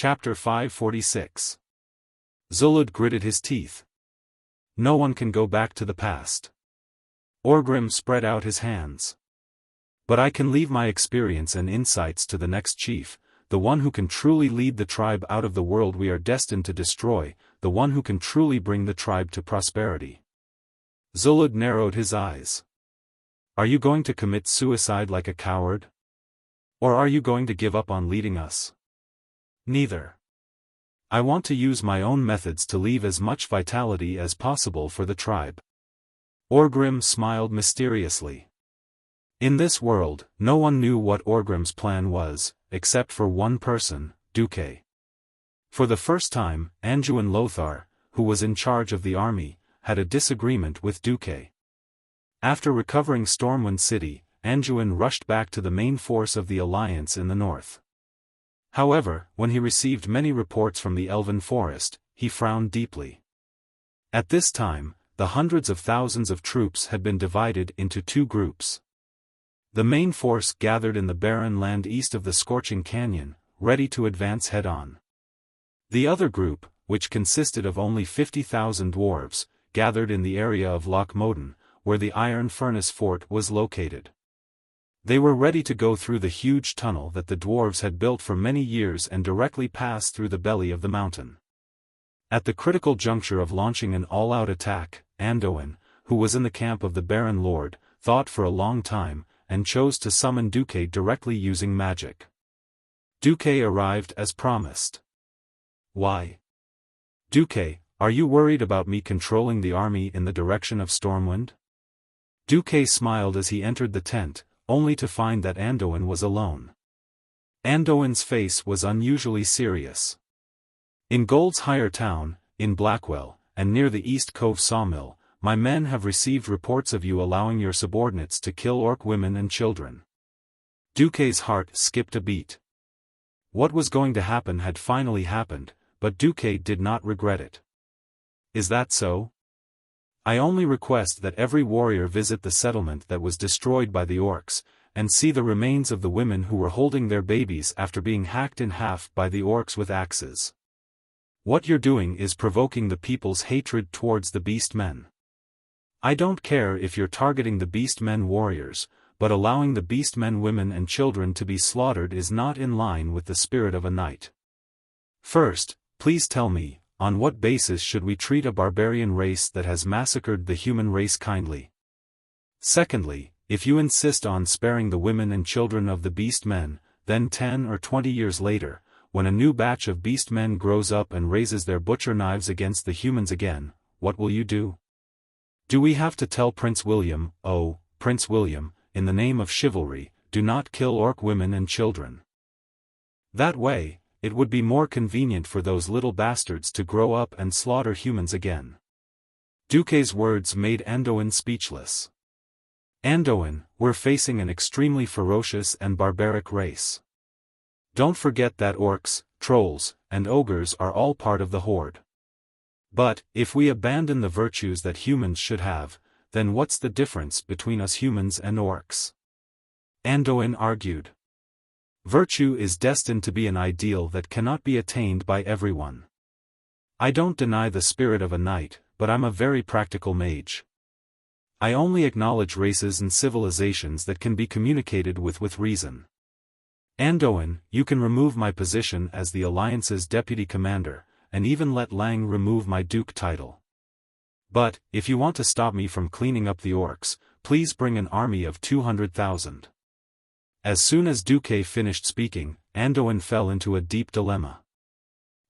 Chapter 546. Zulud gritted his teeth. No one can go back to the past. Orgrim spread out his hands. But I can leave my experience and insights to the next chief, the one who can truly lead the tribe out of the world we are destined to destroy, the one who can truly bring the tribe to prosperity. Zulud narrowed his eyes. Are you going to commit suicide like a coward? Or are you going to give up on leading us? Neither. I want to use my own methods to leave as much vitality as possible for the tribe. Orgrim smiled mysteriously. In this world, no one knew what Orgrim's plan was, except for one person, Duque. For the first time, Anduin Lothar, who was in charge of the army, had a disagreement with Duque. After recovering Stormwind City, Anduin rushed back to the main force of the Alliance in the north. However, when he received many reports from the Elven Forest, he frowned deeply. At this time, the hundreds of thousands of troops had been divided into two groups. The main force gathered in the barren land east of the Scorching Canyon, ready to advance head-on. The other group, which consisted of only 50,000 dwarves, gathered in the area of Loch Moden, where the Iron Furnace Fort was located. They were ready to go through the huge tunnel that the dwarves had built for many years and directly pass through the belly of the mountain. At the critical juncture of launching an all-out attack, Anduin, who was in the camp of the Baron Lord, thought for a long time, and chose to summon Duque directly using magic. Duque arrived as promised. Why? Duque, are you worried about me controlling the army in the direction of Stormwind? Duque smiled as he entered the tent, only to find that Anduin was alone. Anduin's face was unusually serious. In Gold's Higher Town, in Blackwell, and near the East Cove sawmill, my men have received reports of you allowing your subordinates to kill orc women and children. Duque's heart skipped a beat. What was going to happen had finally happened, but Duque did not regret it. Is that so? I only request that every warrior visit the settlement that was destroyed by the orcs, and see the remains of the women who were holding their babies after being hacked in half by the orcs with axes. What you're doing is provoking the people's hatred towards the beast men. I don't care if you're targeting the beast men warriors, but allowing the beast men women and children to be slaughtered is not in line with the spirit of a knight. First, please tell me, on what basis should we treat a barbarian race that has massacred the human race kindly? Secondly, if you insist on sparing the women and children of the beast men, then 10 or 20 years later, when a new batch of beast men grows up and raises their butcher knives against the humans again, what will you do? Do we have to tell Prince William, oh, Prince William, in the name of chivalry, do not kill orc women and children? That way, it would be more convenient for those little bastards to grow up and slaughter humans again. Duque's words made Anduin speechless. Anduin, we're facing an extremely ferocious and barbaric race. Don't forget that orcs, trolls, and ogres are all part of the horde. But, if we abandon the virtues that humans should have, then what's the difference between us humans and orcs? Anduin argued. Virtue is destined to be an ideal that cannot be attained by everyone. I don't deny the spirit of a knight, but I'm a very practical mage. I only acknowledge races and civilizations that can be communicated with reason. Anduin, you can remove my position as the Alliance's deputy commander, and even let Lang remove my duke title. But, if you want to stop me from cleaning up the orcs, please bring an army of 200,000. As soon as Duque finished speaking, Anduin fell into a deep dilemma.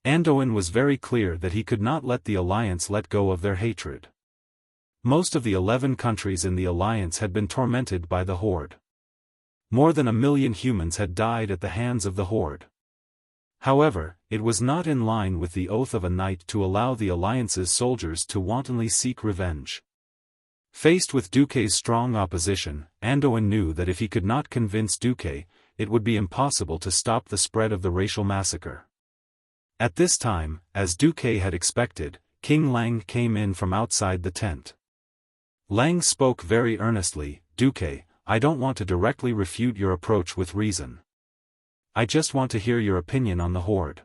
Anduin was very clear that he could not let the Alliance let go of their hatred. Most of the 11 countries in the Alliance had been tormented by the Horde. More than 1 million humans had died at the hands of the Horde. However, it was not in line with the oath of a knight to allow the Alliance's soldiers to wantonly seek revenge. Faced with Duque's strong opposition, Anduin knew that if he could not convince Duque, it would be impossible to stop the spread of the racial massacre. At this time, as Duque had expected, King Lang came in from outside the tent. Lang spoke very earnestly, Duque, I don't want to directly refute your approach with reason. I just want to hear your opinion on the Horde.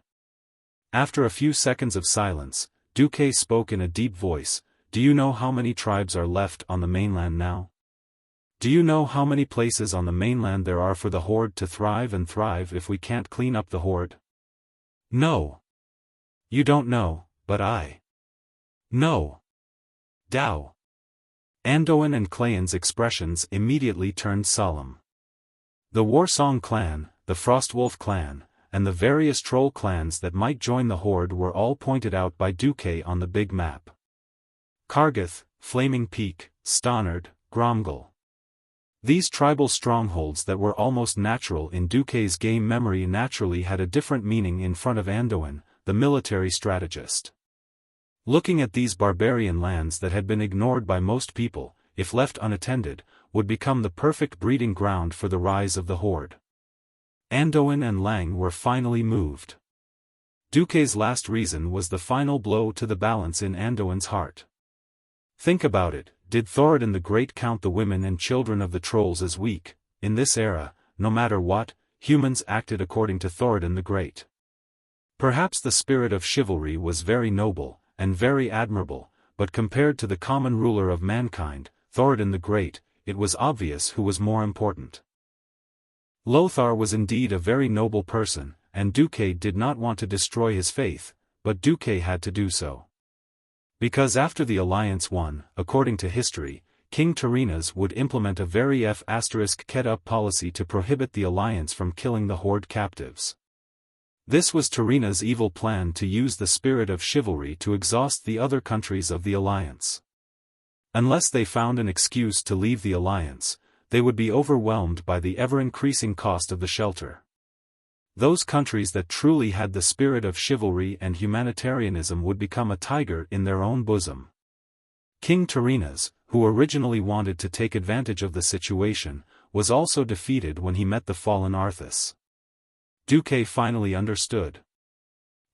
After a few seconds of silence, Duque spoke in a deep voice, "Do you know how many tribes are left on the mainland now? Do you know how many places on the mainland there are for the Horde to thrive and thrive if we can't clean up the Horde?" "No. You don't know, but I know." Dao. Anduin and Clayon's expressions immediately turned solemn. The Warsong clan, the Frostwolf clan, and the various troll clans that might join the Horde were all pointed out by Duque on the big map. Kargath, Flaming Peak, Stannard, Gromgal. These tribal strongholds that were almost natural in Duque's game memory naturally had a different meaning in front of Anduin, the military strategist. Looking at these barbarian lands that had been ignored by most people, if left unattended, would become the perfect breeding ground for the rise of the Horde. Anduin and Lang were finally moved. Duque's last reason was the final blow to the balance in Anduin's heart. Think about it, did Thoradin the Great count the women and children of the trolls as weak? In this era, no matter what, humans acted according to Thoradin the Great. Perhaps the spirit of chivalry was very noble, and very admirable, but compared to the common ruler of mankind, Thoradin the Great, it was obvious who was more important. Lothar was indeed a very noble person, and Duque did not want to destroy his faith, but Duque had to do so. Because after the Alliance won, according to history, King Tyrrhenas would implement a very F***-kept-up policy to prohibit the Alliance from killing the Horde captives. This was Tyrrhenas' evil plan to use the spirit of chivalry to exhaust the other countries of the Alliance. Unless they found an excuse to leave the Alliance, they would be overwhelmed by the ever-increasing cost of the shelter. Those countries that truly had the spirit of chivalry and humanitarianism would become a tiger in their own bosom. King Tyrrhenas, who originally wanted to take advantage of the situation, was also defeated when he met the fallen Arthas. Duque finally understood.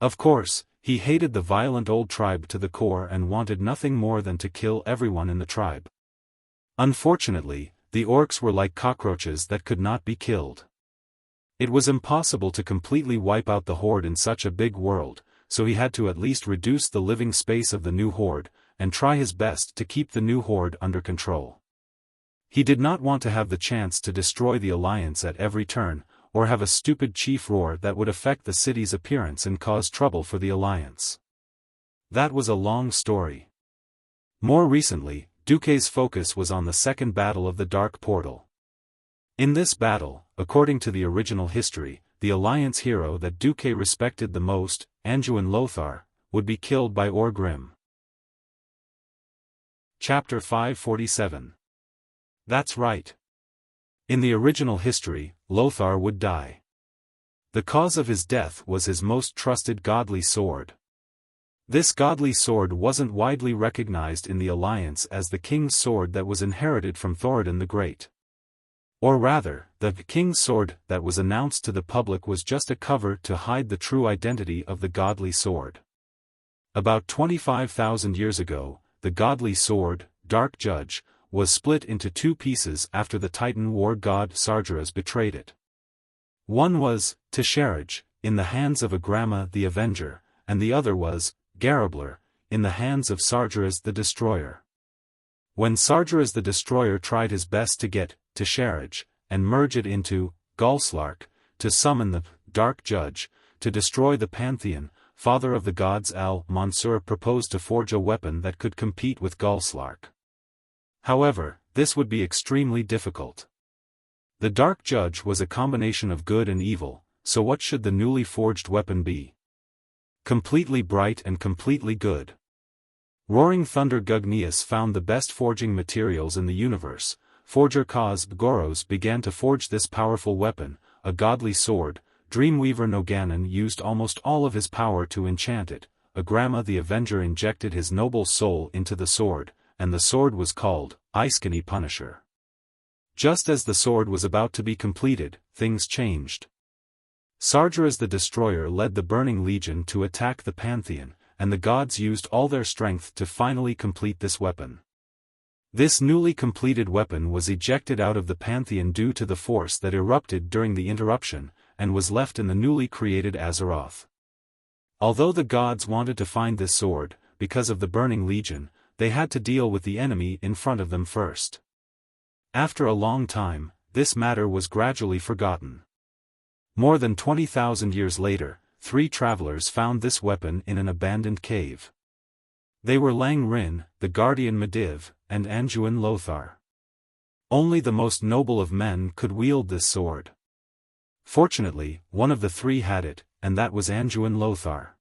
Of course, he hated the violent old tribe to the core and wanted nothing more than to kill everyone in the tribe. Unfortunately, the orcs were like cockroaches that could not be killed. It was impossible to completely wipe out the Horde in such a big world, so he had to at least reduce the living space of the new Horde, and try his best to keep the new Horde under control. He did not want to have the chance to destroy the Alliance at every turn, or have a stupid chief roar that would affect the city's appearance and cause trouble for the Alliance. That was a long story. More recently, Duque's focus was on the second battle of the Dark Portal. In this battle, according to the original history, the Alliance hero that Duque respected the most, Anduin Lothar, would be killed by Orgrim. Chapter 547. That's right. In the original history, Lothar would die. The cause of his death was his most trusted godly sword. This godly sword wasn't widely recognized in the Alliance as the king's sword that was inherited from Thoradin the Great. Or rather, the king's sword that was announced to the public was just a cover to hide the true identity of the godly sword. About 25,000 years ago, the godly sword, Dark Judge, was split into two pieces after the Titan war god Sargeras betrayed it. One was, Tisharaj, in the hands of Agrama the Avenger, and the other was, Garabler, in the hands of Sargeras the Destroyer. When Sargeras the Destroyer tried his best to get Tisharaj, and merge it into Galslark, to summon the Dark Judge, to destroy the Pantheon, father of the gods Al-Mansur proposed to forge a weapon that could compete with Galslark. However, this would be extremely difficult. The Dark Judge was a combination of good and evil, so what should the newly forged weapon be? Completely bright and completely good. Roaring Thunder Gugnius found the best forging materials in the universe. Forger Kaz Goros began to forge this powerful weapon, a godly sword. Dreamweaver Noganon used almost all of his power to enchant it. Agrama the Avenger injected his noble soul into the sword, and the sword was called Iskani Punisher. Just as the sword was about to be completed, things changed. Sargeras the Destroyer led the Burning Legion to attack the Pantheon, and the gods used all their strength to finally complete this weapon. This newly completed weapon was ejected out of the Pantheon due to the force that erupted during the interruption, and was left in the newly created Azeroth. Although the gods wanted to find this sword, because of the Burning Legion, they had to deal with the enemy in front of them first. After a long time, this matter was gradually forgotten. More than 20,000 years later, 3 travelers found this weapon in an abandoned cave. They were Lang Rin, the guardian Mediv, and Anjuin Lothar. Only the most noble of men could wield this sword. Fortunately, one of the 3 had it, and that was Anjuin Lothar.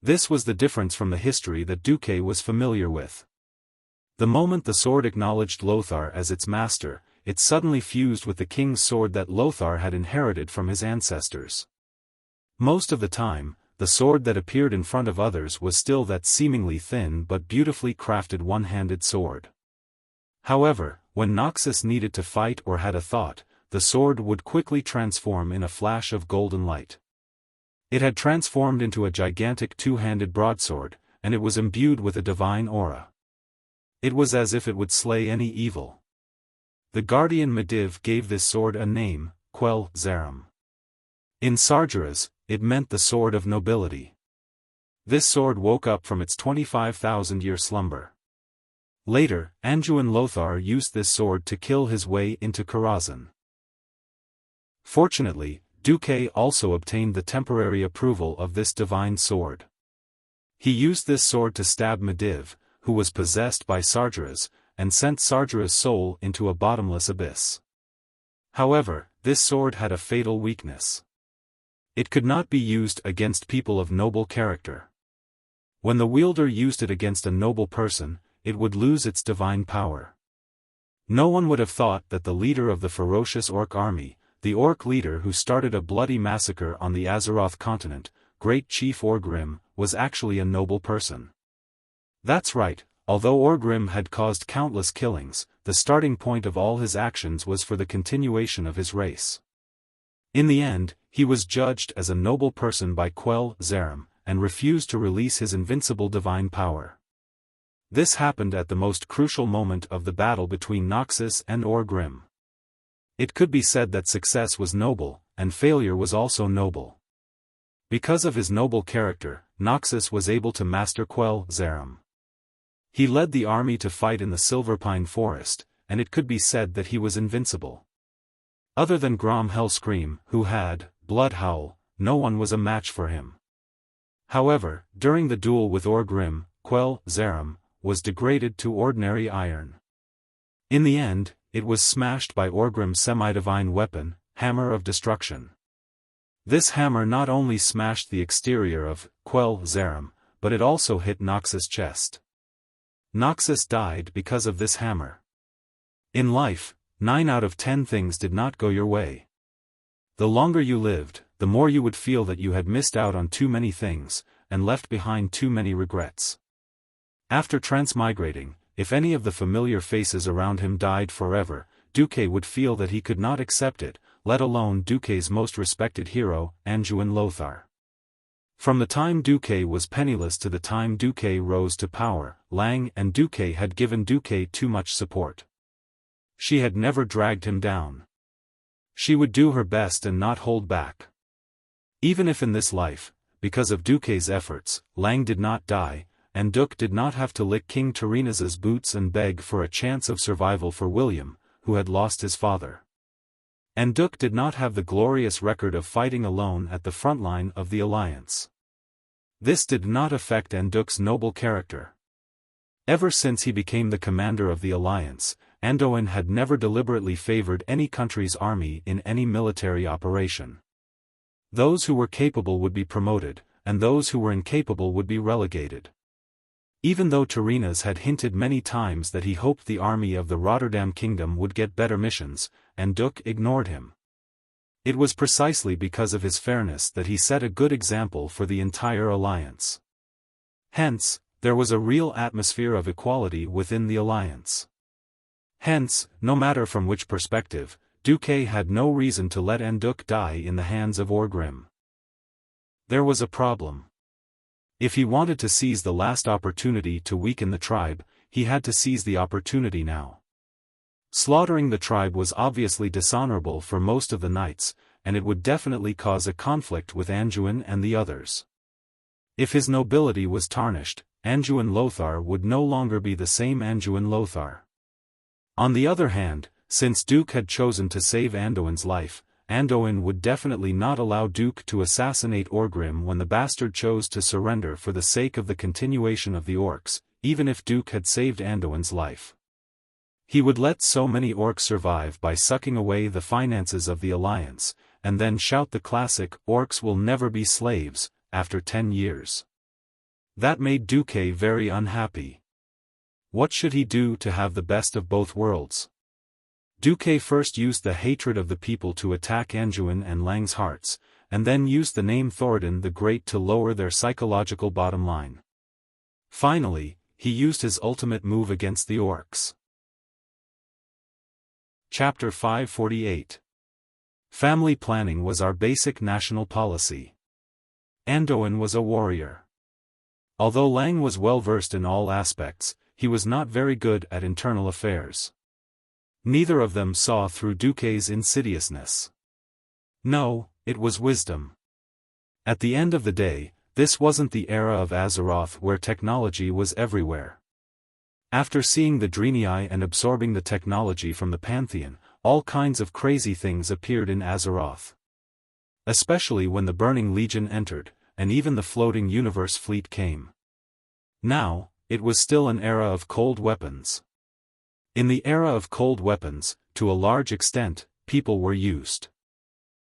This was the difference from the history that Duque was familiar with. The moment the sword acknowledged Lothar as its master, it suddenly fused with the king's sword that Lothar had inherited from his ancestors. Most of the time, the sword that appeared in front of others was still that seemingly thin but beautifully crafted one-handed sword. However, when Noxus needed to fight or had a thought, the sword would quickly transform in a flash of golden light. It had transformed into a gigantic 2-handed broadsword, and it was imbued with a divine aura. It was as if it would slay any evil. The guardian Mediv gave this sword a name, Quel Zaram. In Sargeras, it meant the sword of nobility. This sword woke up from its 25,000-year slumber. Later, Anjuin Lothar used this sword to kill his way into Karazhan. Fortunately, Duque also obtained the temporary approval of this divine sword. He used this sword to stab Mediv, who was possessed by Sargeras, and sent Sargeras' soul into a bottomless abyss. However, this sword had a fatal weakness. It could not be used against people of noble character. When the wielder used it against a noble person, it would lose its divine power. No one would have thought that the leader of the ferocious orc army, the orc leader who started a bloody massacre on the Azeroth continent, Great Chief Orgrim, was actually a noble person. That's right, although Orgrim had caused countless killings, the starting point of all his actions was for the continuation of his race. In the end, he was judged as a noble person by Quel Zaram, and refused to release his invincible divine power. This happened at the most crucial moment of the battle between Noxus and Orgrim. It could be said that success was noble, and failure was also noble. Because of his noble character, Noxus was able to master Quel Zaram. He led the army to fight in the Silverpine Forest, and it could be said that he was invincible. Other than Grom Hellscream, who had Bloodhowl, no one was a match for him. However, during the duel with Orgrim, Quel Zaram was degraded to ordinary iron. In the end, it was smashed by Orgrim's semi-divine weapon, Hammer of Destruction. This hammer not only smashed the exterior of Quel Zaram, but it also hit Noxus' chest. Noxus died because of this hammer. In life, 9 out of 10 things did not go your way. The longer you lived, the more you would feel that you had missed out on too many things, and left behind too many regrets. After transmigrating, if any of the familiar faces around him died forever, Duque would feel that he could not accept it, let alone Duque's most respected hero, Anjuin Lothar. From the time Duque was penniless to the time Duque rose to power, Lang and Duque had given Duque too much support. She had never dragged him down. She would do her best and not hold back. Even if in this life, because of Duque's efforts, Lang did not die, and Duque did not have to lick King Tyrinus's boots and beg for a chance of survival for William, who had lost his father. And Duque did not have the glorious record of fighting alone at the front line of the Alliance. This did not affect Anduke's noble character. Ever since he became the commander of the Alliance, Anduin had never deliberately favored any country's army in any military operation. Those who were capable would be promoted, and those who were incapable would be relegated. Even though Tyrinus had hinted many times that he hoped the army of the Rotterdam Kingdom would get better missions, Anduke ignored him. It was precisely because of his fairness that he set a good example for the entire alliance. Hence, there was a real atmosphere of equality within the alliance. Hence, no matter from which perspective, Duque had no reason to let Anduke die in the hands of Orgrim. There was a problem. If he wanted to seize the last opportunity to weaken the tribe, he had to seize the opportunity now. Slaughtering the tribe was obviously dishonorable for most of the knights, and it would definitely cause a conflict with Anduin and the others. If his nobility was tarnished, Anduin Lothar would no longer be the same Anduin Lothar. On the other hand, since Duke had chosen to save Anduin's life, Anduin would definitely not allow Duke to assassinate Orgrim when the bastard chose to surrender for the sake of the continuation of the orcs, even if Duke had saved Anduin's life. He would let so many orcs survive by sucking away the finances of the Alliance, and then shout the classic "Orcs will never be slaves," after 10 years. That made Duke very unhappy. What should he do to have the best of both worlds? Duque first used the hatred of the people to attack Anduin and Lang's hearts, and then used the name Thoradin the Great to lower their psychological bottom line. Finally, he used his ultimate move against the orcs. Chapter 548. Family planning was our basic national policy. Anduin was a warrior. Although Lang was well versed in all aspects, he was not very good at internal affairs. Neither of them saw through Duque's insidiousness. No, it was wisdom. At the end of the day, this wasn't the era of Azeroth where technology was everywhere. After seeing the Draenei and absorbing the technology from the Pantheon, all kinds of crazy things appeared in Azeroth. Especially when the Burning Legion entered, and even the Floating Universe fleet came. Now, it was still an era of cold weapons. In the era of cold weapons, to a large extent, people were used.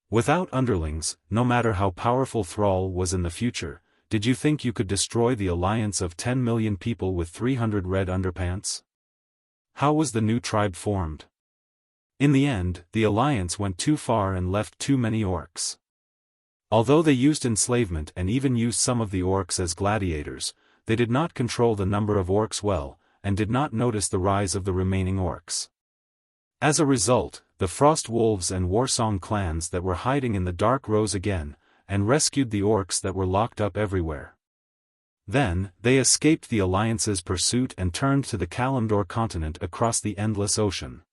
Without underlings, no matter how powerful Thrall was in the future, did you think you could destroy the alliance of 10 million people with 300 red underpants? How was the new tribe formed? In the end, the alliance went too far and left too many orcs. Although they used enslavement and even used some of the orcs as gladiators, they did not control the number of orcs well, and did not notice the rise of the remaining orcs. As a result, the Frost Wolves and Warsong clans that were hiding in the dark rose again, and rescued the orcs that were locked up everywhere. Then, they escaped the Alliance's pursuit and turned to the Kalimdor continent across the endless ocean.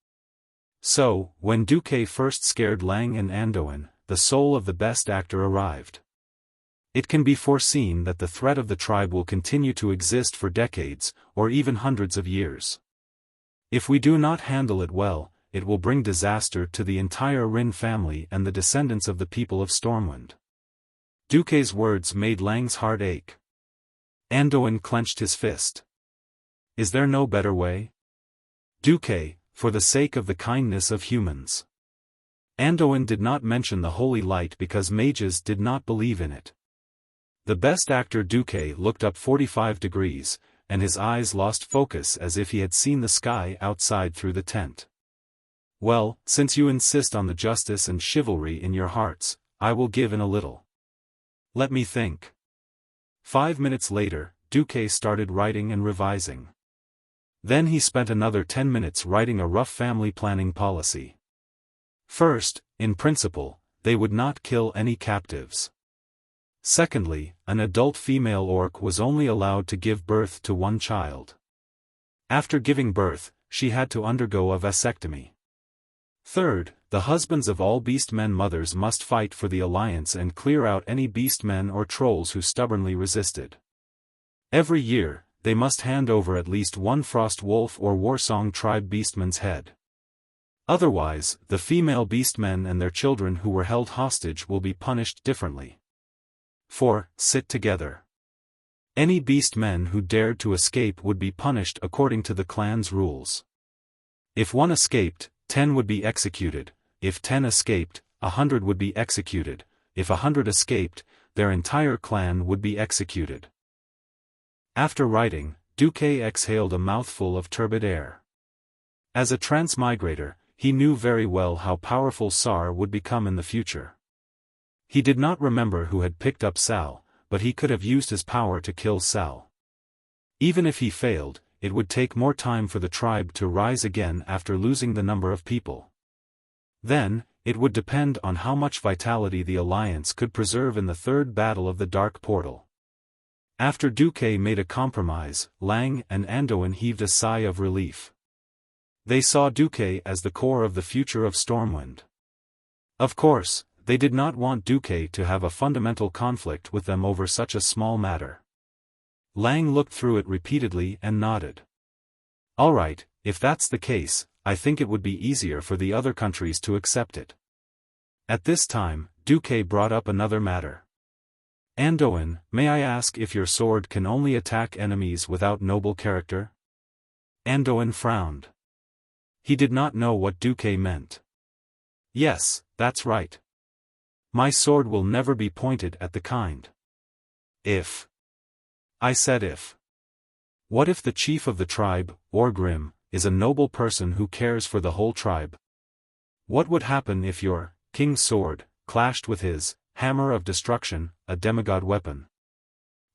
So, when Duque first scared Lang and Anduin, the soul of the best actor arrived. It can be foreseen that the threat of the tribe will continue to exist for decades, or even hundreds of years. If we do not handle it well, it will bring disaster to the entire Rin family and the descendants of the people of Stormwind. Duque's words made Lang's heart ache. Anduin clenched his fist. Is there no better way? Duque, for the sake of the kindness of humans. Anduin did not mention the holy light because mages did not believe in it. The best actor Duque looked up 45 degrees, and his eyes lost focus as if he had seen the sky outside through the tent. Well, since you insist on the justice and chivalry in your hearts, I will give in a little. Let me think. 5 minutes later, Duque started writing and revising. Then he spent another 10 minutes writing a rough family planning policy. First, in principle, they would not kill any captives. Secondly, an adult female orc was only allowed to give birth to one child. After giving birth, she had to undergo a vasectomy. Third, the husbands of all beastmen mothers must fight for the alliance and clear out any beastmen or trolls who stubbornly resisted. Every year, they must hand over at least one Frost Wolf or Warsong tribe beastman's head. Otherwise, the female beastmen and their children who were held hostage will be punished differently. 4. Sit together. Any beastmen who dared to escape would be punished according to the clan's rules. If one escaped, 10 would be executed, if 10 escaped, 100 would be executed, if 100 escaped, their entire clan would be executed. After writing, Duque exhaled a mouthful of turbid air. As a transmigrator, he knew very well how powerful Sar would become in the future. He did not remember who had picked up Sal, but he could have used his power to kill Sal. Even if he failed, it would take more time for the tribe to rise again after losing the number of people. Then, it would depend on how much vitality the Alliance could preserve in the third battle of the Dark Portal. After Duque made a compromise, Lang and Anduin heaved a sigh of relief. They saw Duque as the core of the future of Stormwind. Of course, they did not want Duque to have a fundamental conflict with them over such a small matter. Lang looked through it repeatedly and nodded. All right, if that's the case, I think it would be easier for the other countries to accept it. At this time, Duque brought up another matter. Andoin, may I ask if your sword can only attack enemies without noble character? Andoin frowned. He did not know what Duque meant. Yes, that's right. My sword will never be pointed at the kind. If. I said if. What if the chief of the tribe, Orgrim, is a noble person who cares for the whole tribe? What would happen if your king's sword clashed with his hammer of destruction, a demigod weapon?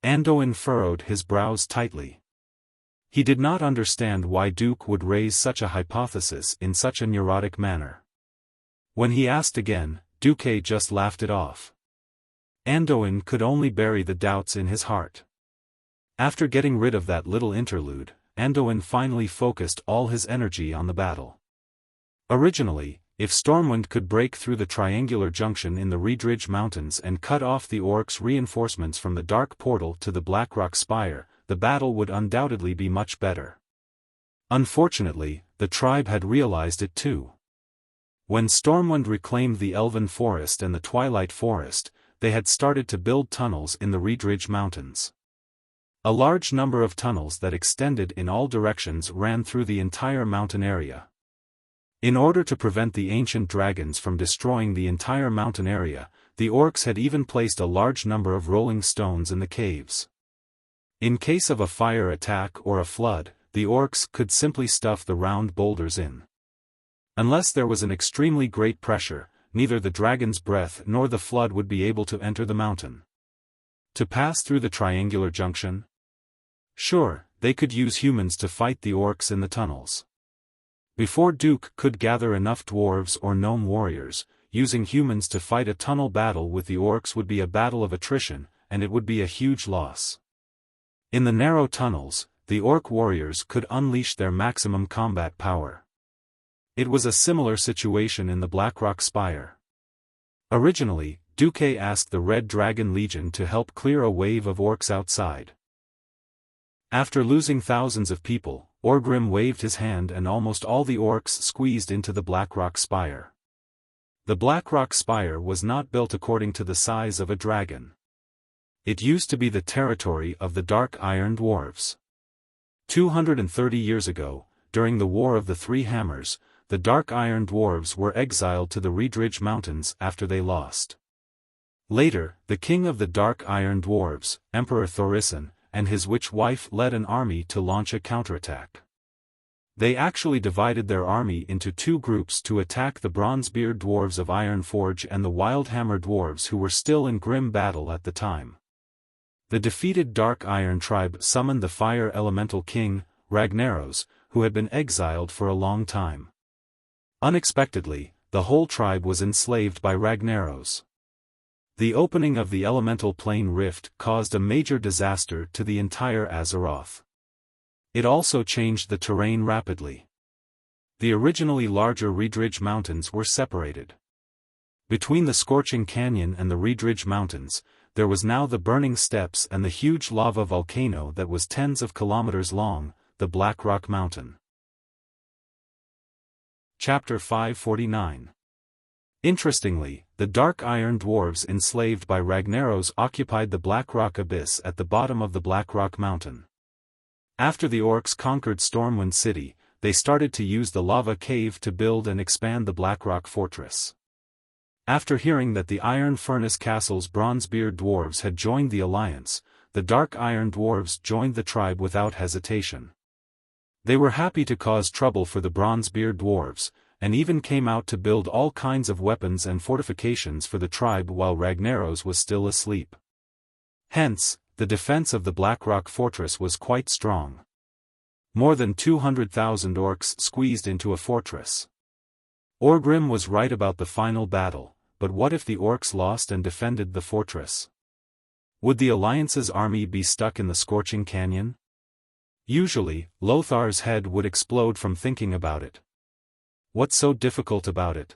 Andoin furrowed his brows tightly. He did not understand why Duke would raise such a hypothesis in such a neurotic manner. When he asked again, Duque just laughed it off. Andoin could only bury the doubts in his heart. After getting rid of that little interlude, Andoin finally focused all his energy on the battle. Originally, if Stormwind could break through the triangular junction in the Reedridge Mountains and cut off the orcs' reinforcements from the Dark Portal to the Blackrock Spire, the battle would undoubtedly be much better. Unfortunately, the tribe had realized it too. When Stormwind reclaimed the Elven Forest and the Twilight Forest, they had started to build tunnels in the Reedridge Mountains. A large number of tunnels that extended in all directions ran through the entire mountain area. In order to prevent the ancient dragons from destroying the entire mountain area, the orcs had even placed a large number of rolling stones in the caves. In case of a fire attack or a flood, the orcs could simply stuff the round boulders in. Unless there was an extremely great pressure, neither the dragon's breath nor the flood would be able to enter the mountain. To pass through the triangular junction? Sure, they could use humans to fight the orcs in the tunnels. Before Duke could gather enough dwarves or gnome warriors, using humans to fight a tunnel battle with the orcs would be a battle of attrition, and it would be a huge loss. In the narrow tunnels, the orc warriors could unleash their maximum combat power. It was a similar situation in the Blackrock Spire. Originally, Duque asked the Red Dragon Legion to help clear a wave of orcs outside. After losing thousands of people, Orgrim waved his hand and almost all the orcs squeezed into the Blackrock Spire. The Blackrock Spire was not built according to the size of a dragon. It used to be the territory of the Dark Iron Dwarves. 230 years ago, during the War of the Three Hammers, the Dark Iron Dwarves were exiled to the Reedridge Mountains after they lost. Later, the king of the Dark Iron Dwarves, Emperor Thorison, and his witch wife led an army to launch a counterattack. They actually divided their army into two groups to attack the Bronzebeard Dwarves of Ironforge and the Wildhammer Dwarves who were still in grim battle at the time. The defeated Dark Iron tribe summoned the Fire Elemental King, Ragnaros, who had been exiled for a long time. Unexpectedly, the whole tribe was enslaved by Ragnaros. The opening of the elemental plane rift caused a major disaster to the entire Azeroth. It also changed the terrain rapidly. The originally larger Reedridge Mountains were separated. Between the Scorching Canyon and the Reedridge Mountains, there was now the Burning Steppes and the huge lava volcano that was tens of kilometers long, the Blackrock Mountain. Chapter 549. Interestingly, the Dark Iron Dwarves enslaved by Ragnaros occupied the Blackrock Abyss at the bottom of the Blackrock Mountain. After the orcs conquered Stormwind City, they started to use the lava cave to build and expand the Blackrock Fortress. After hearing that the Iron Furnace Castle's Bronzebeard Dwarves had joined the alliance, the Dark Iron Dwarves joined the tribe without hesitation. They were happy to cause trouble for the Bronzebeard Dwarves, and even came out to build all kinds of weapons and fortifications for the tribe while Ragnaros was still asleep. Hence, the defense of the Blackrock Fortress was quite strong. More than 200,000 orcs squeezed into a fortress. Orgrim was right about the final battle, but what if the orcs lost and defended the fortress? Would the Alliance's army be stuck in the Scorching Canyon? Usually, Lothar's head would explode from thinking about it. What's so difficult about it?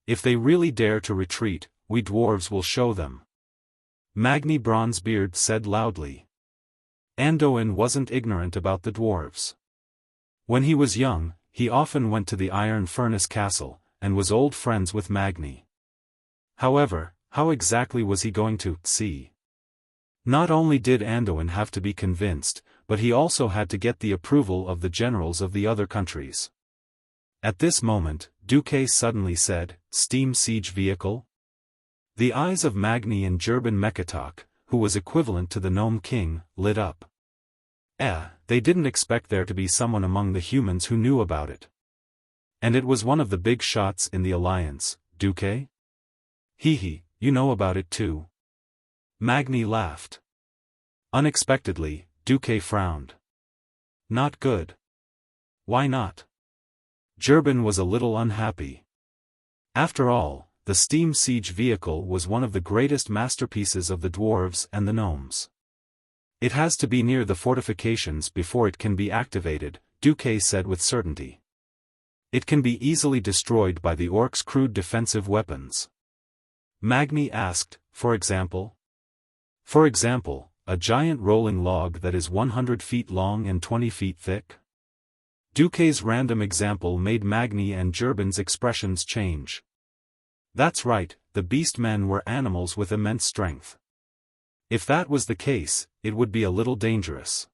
If they really dare to retreat, we dwarves will show them. Magni Bronzebeard said loudly. Anduin wasn't ignorant about the dwarves. When he was young, he often went to the Iron Furnace Castle, and was old friends with Magni. However, how exactly was he going to see? Not only did Anduin have to be convinced, but he also had to get the approval of the generals of the other countries. At this moment, Duque suddenly said, "Steam siege vehicle?" The eyes of Magni and Jurban Mekatok, who was equivalent to the Gnome King, lit up. They didn't expect there to be someone among the humans who knew about it. And it was one of the big shots in the alliance, Duque? Hee, you know about it too. Magni laughed. Unexpectedly, Duque frowned. Not good. Why not? Jurban was a little unhappy. After all, the steam siege vehicle was one of the greatest masterpieces of the dwarves and the gnomes. It has to be near the fortifications before it can be activated, Duque said with certainty. It can be easily destroyed by the orcs' crude defensive weapons. Magni asked, for example? For example, a giant rolling log that is 100 feet long and 20 feet thick? Duque's random example made Magni and Jurban's expressions change. That's right, the beastmen were animals with immense strength. If that was the case, it would be a little dangerous.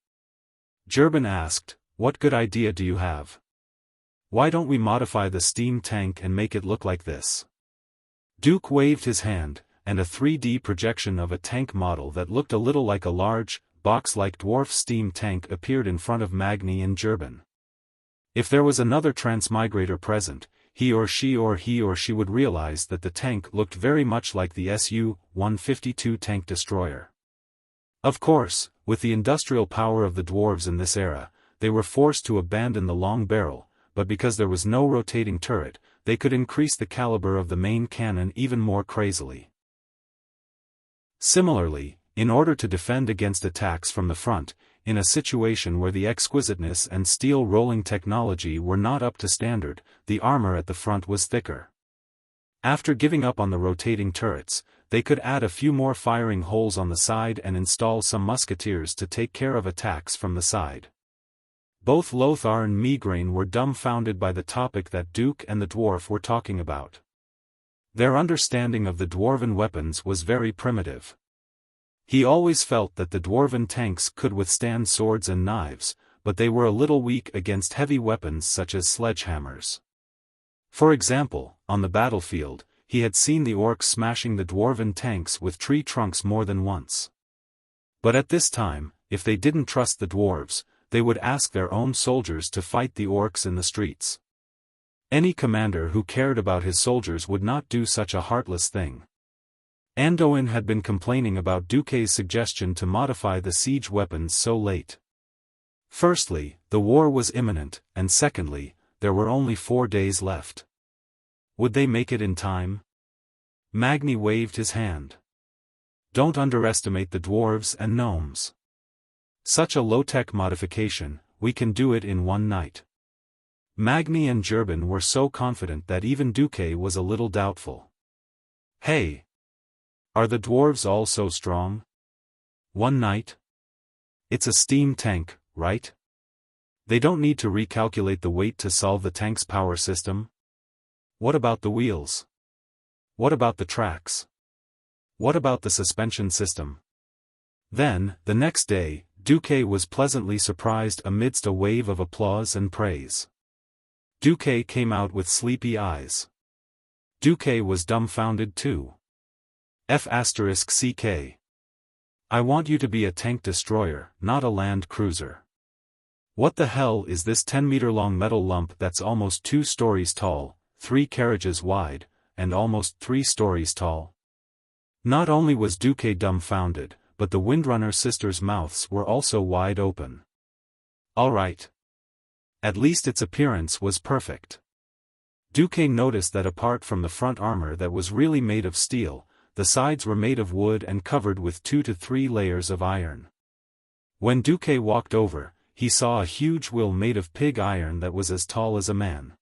Jurban asked, "What good idea do you have? Why don't we modify the steam tank and make it look like this?" Duke waved his hand, and a 3D projection of a tank model that looked a little like a large, box-like dwarf steam tank appeared in front of Magni and Jurban. If there was another transmigrator present, he or she would realize that the tank looked very much like the Su-152 tank destroyer. Of course, with the industrial power of the dwarves in this era, they were forced to abandon the long barrel, but because there was no rotating turret, they could increase the caliber of the main cannon even more crazily. Similarly, in order to defend against attacks from the front, in a situation where the exquisiteness and steel rolling technology were not up to standard, the armor at the front was thicker. After giving up on the rotating turrets, they could add a few more firing holes on the side and install some musketeers to take care of attacks from the side. Both Lothar and Migraine were dumbfounded by the topic that Duke and the dwarf were talking about. Their understanding of the dwarven weapons was very primitive. He always felt that the dwarven tanks could withstand swords and knives, but they were a little weak against heavy weapons such as sledgehammers. For example, on the battlefield, he had seen the orcs smashing the dwarven tanks with tree trunks more than once. But at this time, if they didn't trust the dwarves, they would ask their own soldiers to fight the orcs in the streets. Any commander who cared about his soldiers would not do such a heartless thing. Anduin had been complaining about Duque's suggestion to modify the siege weapons so late. Firstly, the war was imminent, and secondly, there were only 4 days left. Would they make it in time? Magni waved his hand. Don't underestimate the dwarves and gnomes. Such a low-tech modification, we can do it in one night. Magni and Jurban were so confident that even Duque was a little doubtful. Hey! Are the dwarves all so strong? One night? It's a steam tank, right? They don't need to recalculate the weight to solve the tank's power system? What about the wheels? What about the tracks? What about the suspension system? Then, the next day, Duque was pleasantly surprised amidst a wave of applause and praise. Duque came out with sleepy eyes. Duque was dumbfounded too. F***CK. I want you to be a tank destroyer, not a land cruiser. What the hell is this 10-meter-long metal lump that's almost 2 stories tall, 3 carriages wide, and almost 3 stories tall? Not only was Duque dumbfounded, but the Windrunner sisters' mouths were also wide open. All right. At least its appearance was perfect. Duque noticed that apart from the front armor that was really made of steel, the sides were made of wood and covered with 2 to 3 layers of iron. When Duque walked over, he saw a huge wheel made of pig iron that was as tall as a man.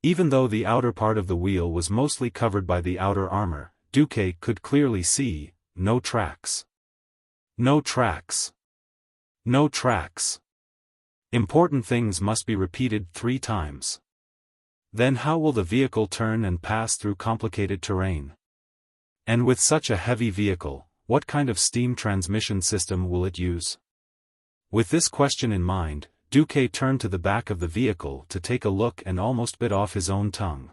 Even though the outer part of the wheel was mostly covered by the outer armor, Duque could clearly see, no tracks. No tracks. No tracks. Important things must be repeated 3 times. Then how will the vehicle turn and pass through complicated terrain? And with such a heavy vehicle, what kind of steam transmission system will it use? With this question in mind, Duque turned to the back of the vehicle to take a look and almost bit off his own tongue.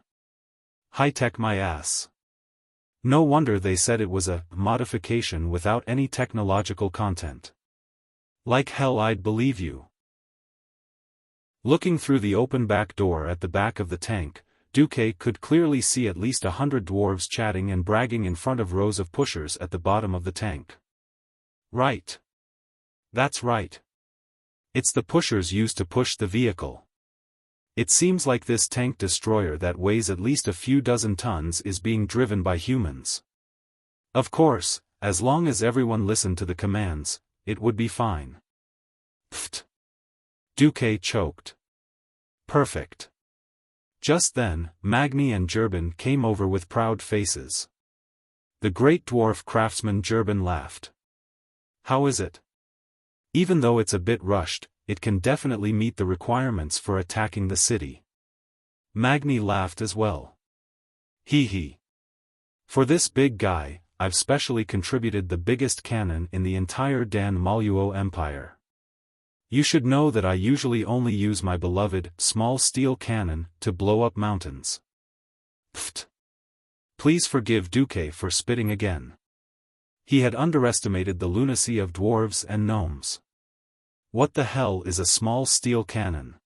High-tech my ass. No wonder they said it was a modification without any technological content. Like hell I'd believe you. Looking through the open back door at the back of the tank, Duque could clearly see at least 100 dwarves chatting and bragging in front of rows of pushers at the bottom of the tank. Right. That's right. It's the pushers used to push the vehicle. It seems like this tank destroyer that weighs at least a few dozen tons is being driven by humans. Of course, as long as everyone listened to the commands, it would be fine. Pfft. Duque choked. Perfect. Just then, Magni and Gerben came over with proud faces. The great dwarf craftsman Gerben laughed. How is it? Even though it's a bit rushed, it can definitely meet the requirements for attacking the city. Magni laughed as well. Hee hee. For this big guy, I've specially contributed the biggest cannon in the entire Dan Maluo Empire. You should know that I usually only use my beloved, small steel cannon, to blow up mountains. Pfft. Please forgive Duque for spitting again. He had underestimated the lunacy of dwarves and gnomes. What the hell is a small steel cannon?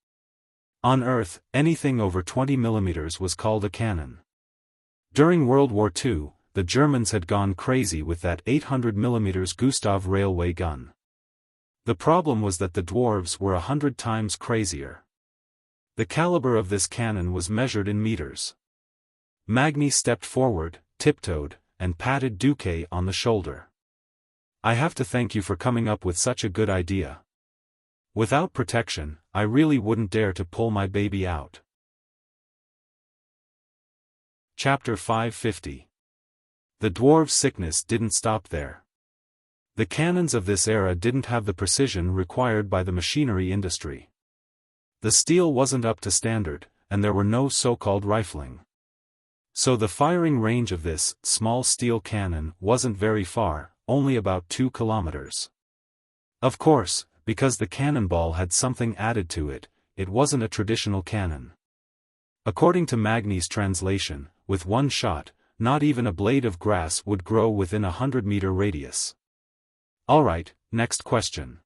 On Earth, anything over 20 millimeters was called a cannon. During World War II, the Germans had gone crazy with that 800 millimeters Gustav railway gun. The problem was that the dwarves were 100 times crazier. The caliber of this cannon was measured in meters. Magni stepped forward, tiptoed, and patted Duque on the shoulder. I have to thank you for coming up with such a good idea. Without protection, I really wouldn't dare to pull my baby out. Chapter 550. The dwarves' sickness didn't stop there. The cannons of this era didn't have the precision required by the machinery industry. The steel wasn't up to standard, and there were no so-called rifling. So the firing range of this small steel cannon wasn't very far, only about 2 kilometers. Of course, because the cannonball had something added to it, it wasn't a traditional cannon. According to Magni's translation, with one shot, not even a blade of grass would grow within a 100-meter radius. Alright, next question.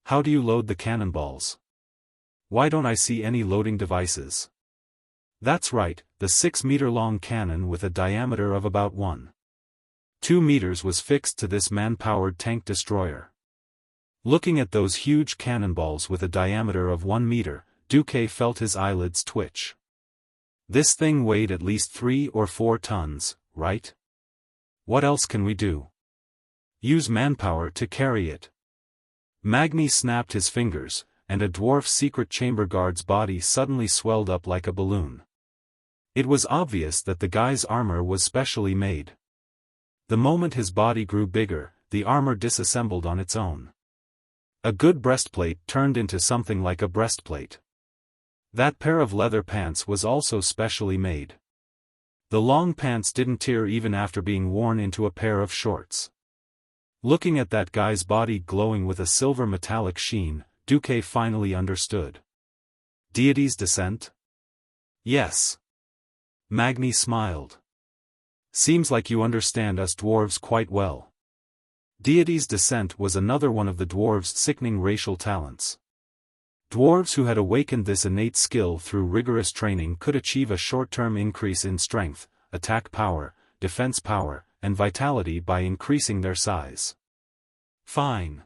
How do you load the cannonballs? Why don't I see any loading devices? That's right, the 6-meter-long cannon with a diameter of about 1.2 meters was fixed to this man-powered tank destroyer. Looking at those huge cannonballs with a diameter of 1 meter, Duque felt his eyelids twitch. This thing weighed at least 3 or 4 tons, right? What else can we do? Use manpower to carry it. Magni snapped his fingers, and a dwarf's secret chamber guard's body suddenly swelled up like a balloon. It was obvious that the guy's armor was specially made. The moment his body grew bigger, the armor disassembled on its own. A good breastplate turned into something like a breastplate. That pair of leather pants was also specially made. The long pants didn't tear even after being worn into a pair of shorts. Looking at that guy's body glowing with a silver metallic sheen, Duque finally understood. Deity's descent? Yes. Magni smiled. Seems like you understand us dwarves quite well. Deity's descent was another one of the dwarves' sickening racial talents. Dwarves who had awakened this innate skill through rigorous training could achieve a short-term increase in strength, attack power, defense power, and vitality by increasing their size. Fine.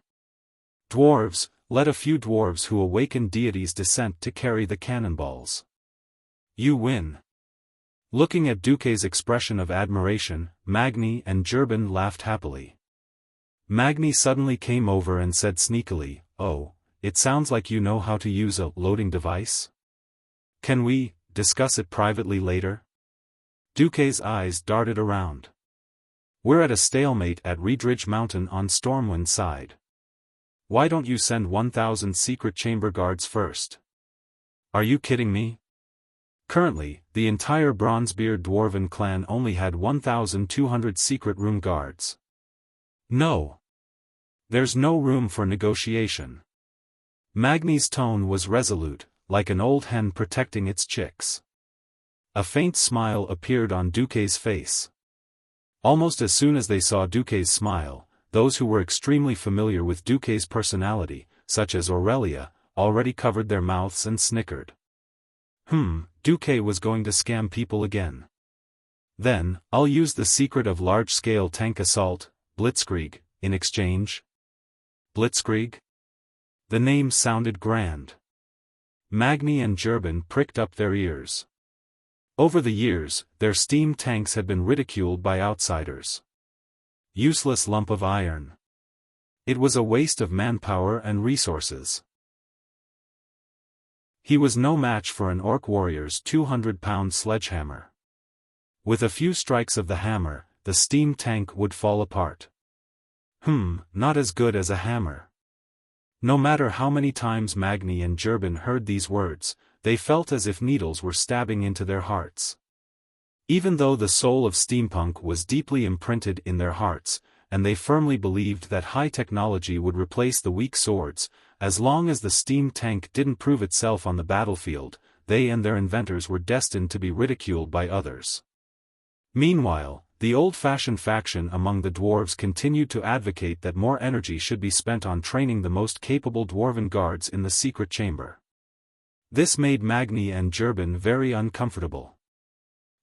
Dwarves, let a few dwarves who awaken Deity's descent to carry the cannonballs. You win. Looking at Duque's expression of admiration, Magni and Gerben laughed happily. Magni suddenly came over and said sneakily, "Oh, it sounds like you know how to use a loading device? Can we, discuss it privately later? Duque's eyes darted around. We're at a stalemate at Reedridge Mountain on Stormwind side. Why don't you send 1,000 secret chamber guards first? Are you kidding me? Currently, the entire Bronzebeard Dwarven clan only had 1,200 secret room guards. No. There's no room for negotiation. Magni's tone was resolute, like an old hen protecting its chicks. A faint smile appeared on Duque's face. Almost as soon as they saw Duque's smile, those who were extremely familiar with Duque's personality, such as Aurelia, already covered their mouths and snickered. Duque was going to scam people again. Then, I'll use the secret of large-scale tank assault, Blitzkrieg, in exchange. Blitzkrieg? The name sounded grand. Magni and Gerben pricked up their ears. Over the years, their steam tanks had been ridiculed by outsiders. Useless lump of iron. It was a waste of manpower and resources. He was no match for an orc warrior's 200-pound sledgehammer. With a few strikes of the hammer, the steam tank would fall apart. Not as good as a hammer. No matter how many times Magni and Gerben heard these words, they felt as if needles were stabbing into their hearts. Even though the soul of steampunk was deeply imprinted in their hearts, and they firmly believed that high technology would replace the weak swords, as long as the steam tank didn't prove itself on the battlefield, they and their inventors were destined to be ridiculed by others. Meanwhile, the old-fashioned faction among the dwarves continued to advocate that more energy should be spent on training the most capable dwarven guards in the secret chamber. This made Magni and Gerben very uncomfortable.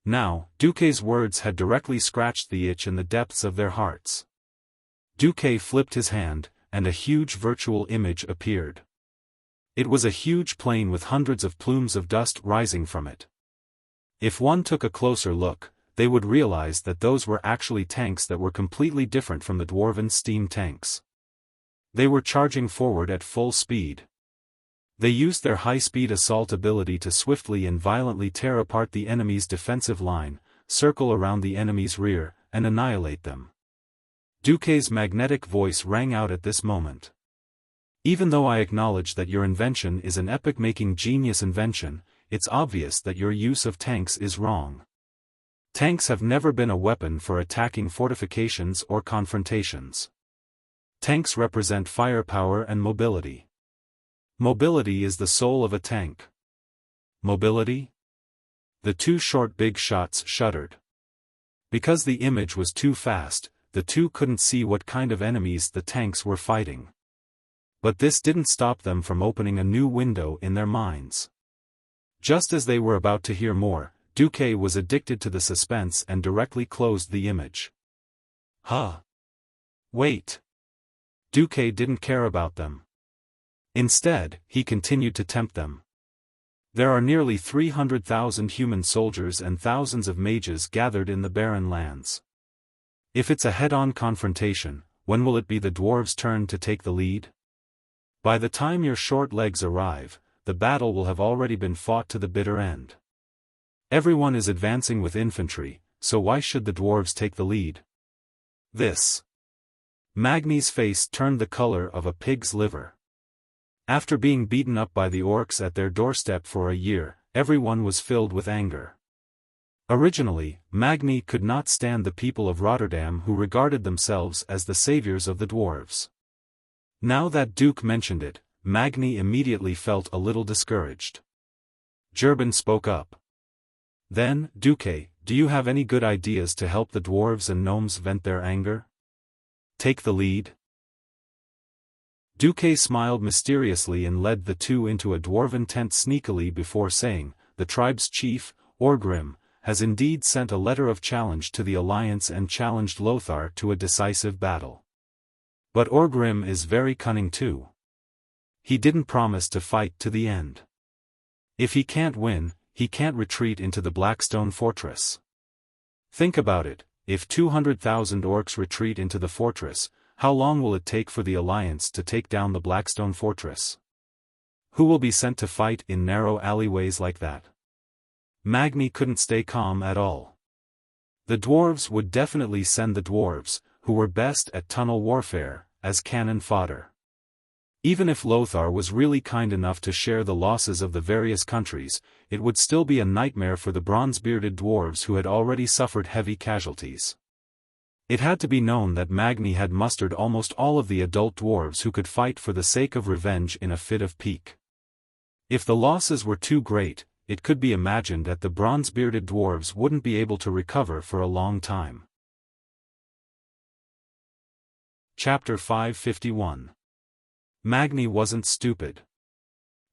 Now, Duque's words had directly scratched the itch in the depths of their hearts. Duque flipped his hand, and a huge virtual image appeared. It was a huge plane with hundreds of plumes of dust rising from it. If one took a closer look, they would realize that those were actually tanks that were completely different from the dwarven steam tanks. They were charging forward at full speed. They used their high-speed assault ability to swiftly and violently tear apart the enemy's defensive line, circle around the enemy's rear, and annihilate them. Duque's magnetic voice rang out at this moment. Even though I acknowledge that your invention is an epoch-making genius invention, it's obvious that your use of tanks is wrong. Tanks have never been a weapon for attacking fortifications or confrontations. Tanks represent firepower and mobility. Mobility is the soul of a tank. Mobility? The two short big shots shuddered. Because the image was too fast, the two couldn't see what kind of enemies the tanks were fighting. But this didn't stop them from opening a new window in their minds. Just as they were about to hear more, Duque was addicted to the suspense and directly closed the image. Wait. Duque didn't care about them. Instead, he continued to tempt them. There are nearly 300,000 human soldiers and thousands of mages gathered in the barren lands. If it's a head-on confrontation, when will it be the dwarves' turn to take the lead? By the time your short legs arrive, the battle will have already been fought to the bitter end. Everyone is advancing with infantry, so why should the dwarves take the lead? Magni's face turned the color of a pig's liver. After being beaten up by the orcs at their doorstep for a year, everyone was filled with anger. Originally, Magni could not stand the people of Rotterdam who regarded themselves as the saviors of the dwarves. Now that Duke mentioned it, Magni immediately felt a little discouraged. Gerben spoke up. Then, Duque, do you have any good ideas to help the dwarves and gnomes vent their anger? Take the lead? Duque smiled mysteriously and led the two into a dwarven tent sneakily before saying, the tribe's chief, Orgrim, has indeed sent a letter of challenge to the Alliance and challenged Lothar to a decisive battle. But Orgrim is very cunning too. He didn't promise to fight to the end. If he can't win, he can't retreat into the Blackstone Fortress. Think about it, if 200,000 orcs retreat into the fortress, how long will it take for the Alliance to take down the Blackstone Fortress? Who will be sent to fight in narrow alleyways like that? Magni couldn't stay calm at all. The dwarves would definitely send the dwarves, who were best at tunnel warfare, as cannon fodder. Even if Lothar was really kind enough to share the losses of the various countries, it would still be a nightmare for the bronze-bearded dwarves who had already suffered heavy casualties. It had to be known that Magni had mustered almost all of the adult dwarves who could fight for the sake of revenge in a fit of pique. If the losses were too great, it could be imagined that the bronze-bearded dwarves wouldn't be able to recover for a long time. Chapter 551. Magni wasn't stupid.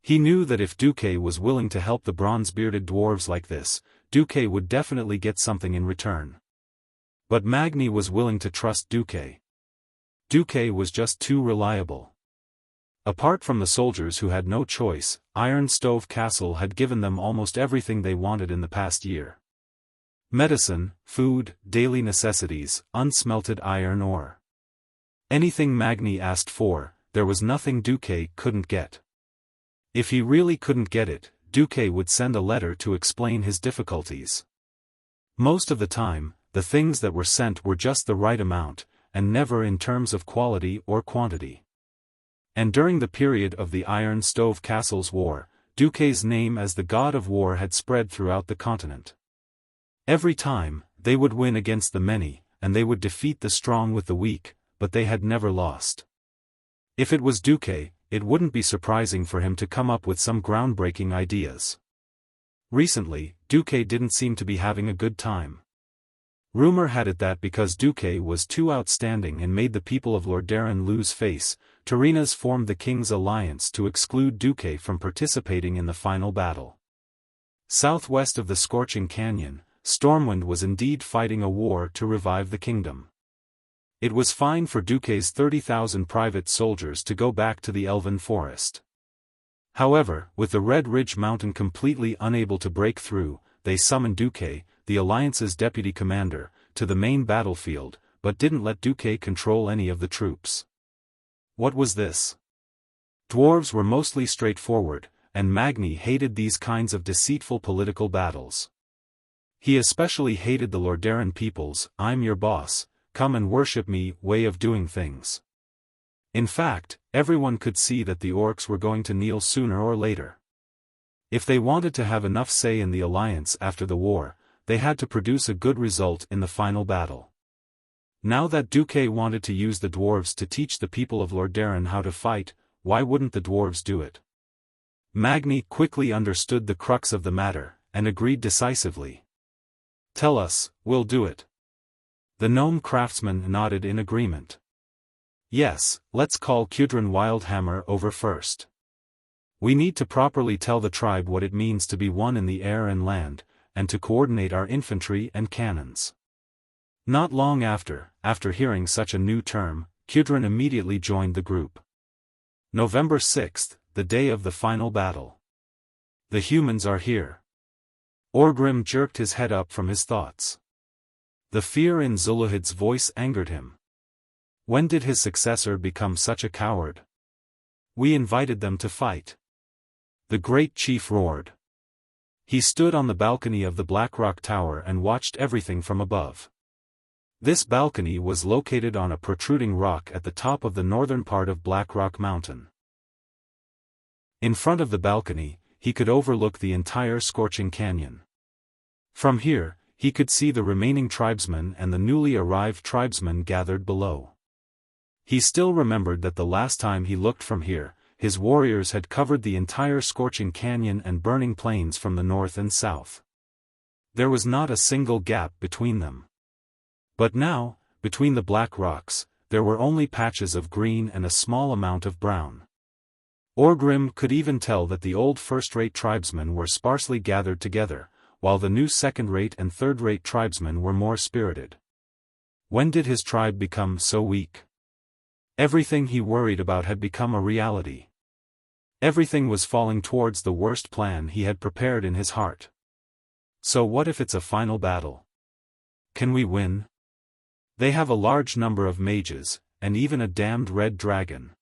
He knew that if Duque was willing to help the bronze-bearded dwarves like this, Duque would definitely get something in return. But Magni was willing to trust Duque. Duque was just too reliable. Apart from the soldiers who had no choice, Iron Stove Castle had given them almost everything they wanted in the past year. Medicine, food, daily necessities, unsmelted iron ore. Anything Magni asked for, there was nothing Duque couldn't get. If he really couldn't get it, Duque would send a letter to explain his difficulties. Most of the time, the things that were sent were just the right amount, and never in terms of quality or quantity. And during the period of the Iron Stove Castle's war, Duque's name as the god of war had spread throughout the continent. Every time, they would win against the many, and they would defeat the strong with the weak, but they had never lost. If it was Duque, it wouldn't be surprising for him to come up with some groundbreaking ideas. Recently, Duque didn't seem to be having a good time. Rumor had it that because Duque was too outstanding and made the people of Lordaeron lose face, Tarinas formed the King's Alliance to exclude Duque from participating in the final battle. Southwest of the Scorching Canyon, Stormwind was indeed fighting a war to revive the kingdom. It was fine for Duque's 30,000 private soldiers to go back to the Elven Forest. However, with the Red Ridge Mountain completely unable to break through, they summoned Duque, the Alliance's deputy commander, to the main battlefield, but didn't let Duque control any of the troops. What was this? Dwarves were mostly straightforward, and Magni hated these kinds of deceitful political battles. He especially hated the Lordaeron people's "I'm your boss, come and worship me" way of doing things. In fact, everyone could see that the orcs were going to kneel sooner or later. If they wanted to have enough say in the alliance after the war, they had to produce a good result in the final battle. Now that Duque wanted to use the dwarves to teach the people of Lordaeron how to fight, why wouldn't the dwarves do it? Magni quickly understood the crux of the matter, and agreed decisively. "Tell us, we'll do it." The gnome craftsman nodded in agreement. "Yes, let's call Kudrin Wildhammer over first. We need to properly tell the tribe what it means to be one in the air and land, and to coordinate our infantry and cannons." Not long after hearing such a new term, Kudrin immediately joined the group. November 6th, the day of the final battle. The humans are here. Orgrim jerked his head up from his thoughts. The fear in Zuluhid's voice angered him. When did his successor become such a coward? "We invited them to fight." The great chief roared. He stood on the balcony of the Blackrock Tower and watched everything from above. This balcony was located on a protruding rock at the top of the northern part of Blackrock Mountain. In front of the balcony, he could overlook the entire Scorching Canyon. From here, he could see the remaining tribesmen and the newly arrived tribesmen gathered below. He still remembered that the last time he looked from here, his warriors had covered the entire Scorching Canyon and burning plains from the north and south. There was not a single gap between them. But now, between the black rocks, there were only patches of green and a small amount of brown. Orgrim could even tell that the old first-rate tribesmen were sparsely gathered together, while the new second-rate and third-rate tribesmen were more spirited. When did his tribe become so weak? Everything he worried about had become a reality. Everything was falling towards the worst plan he had prepared in his heart. So what if it's a final battle? Can we win? They have a large number of mages, and even a damned red dragon.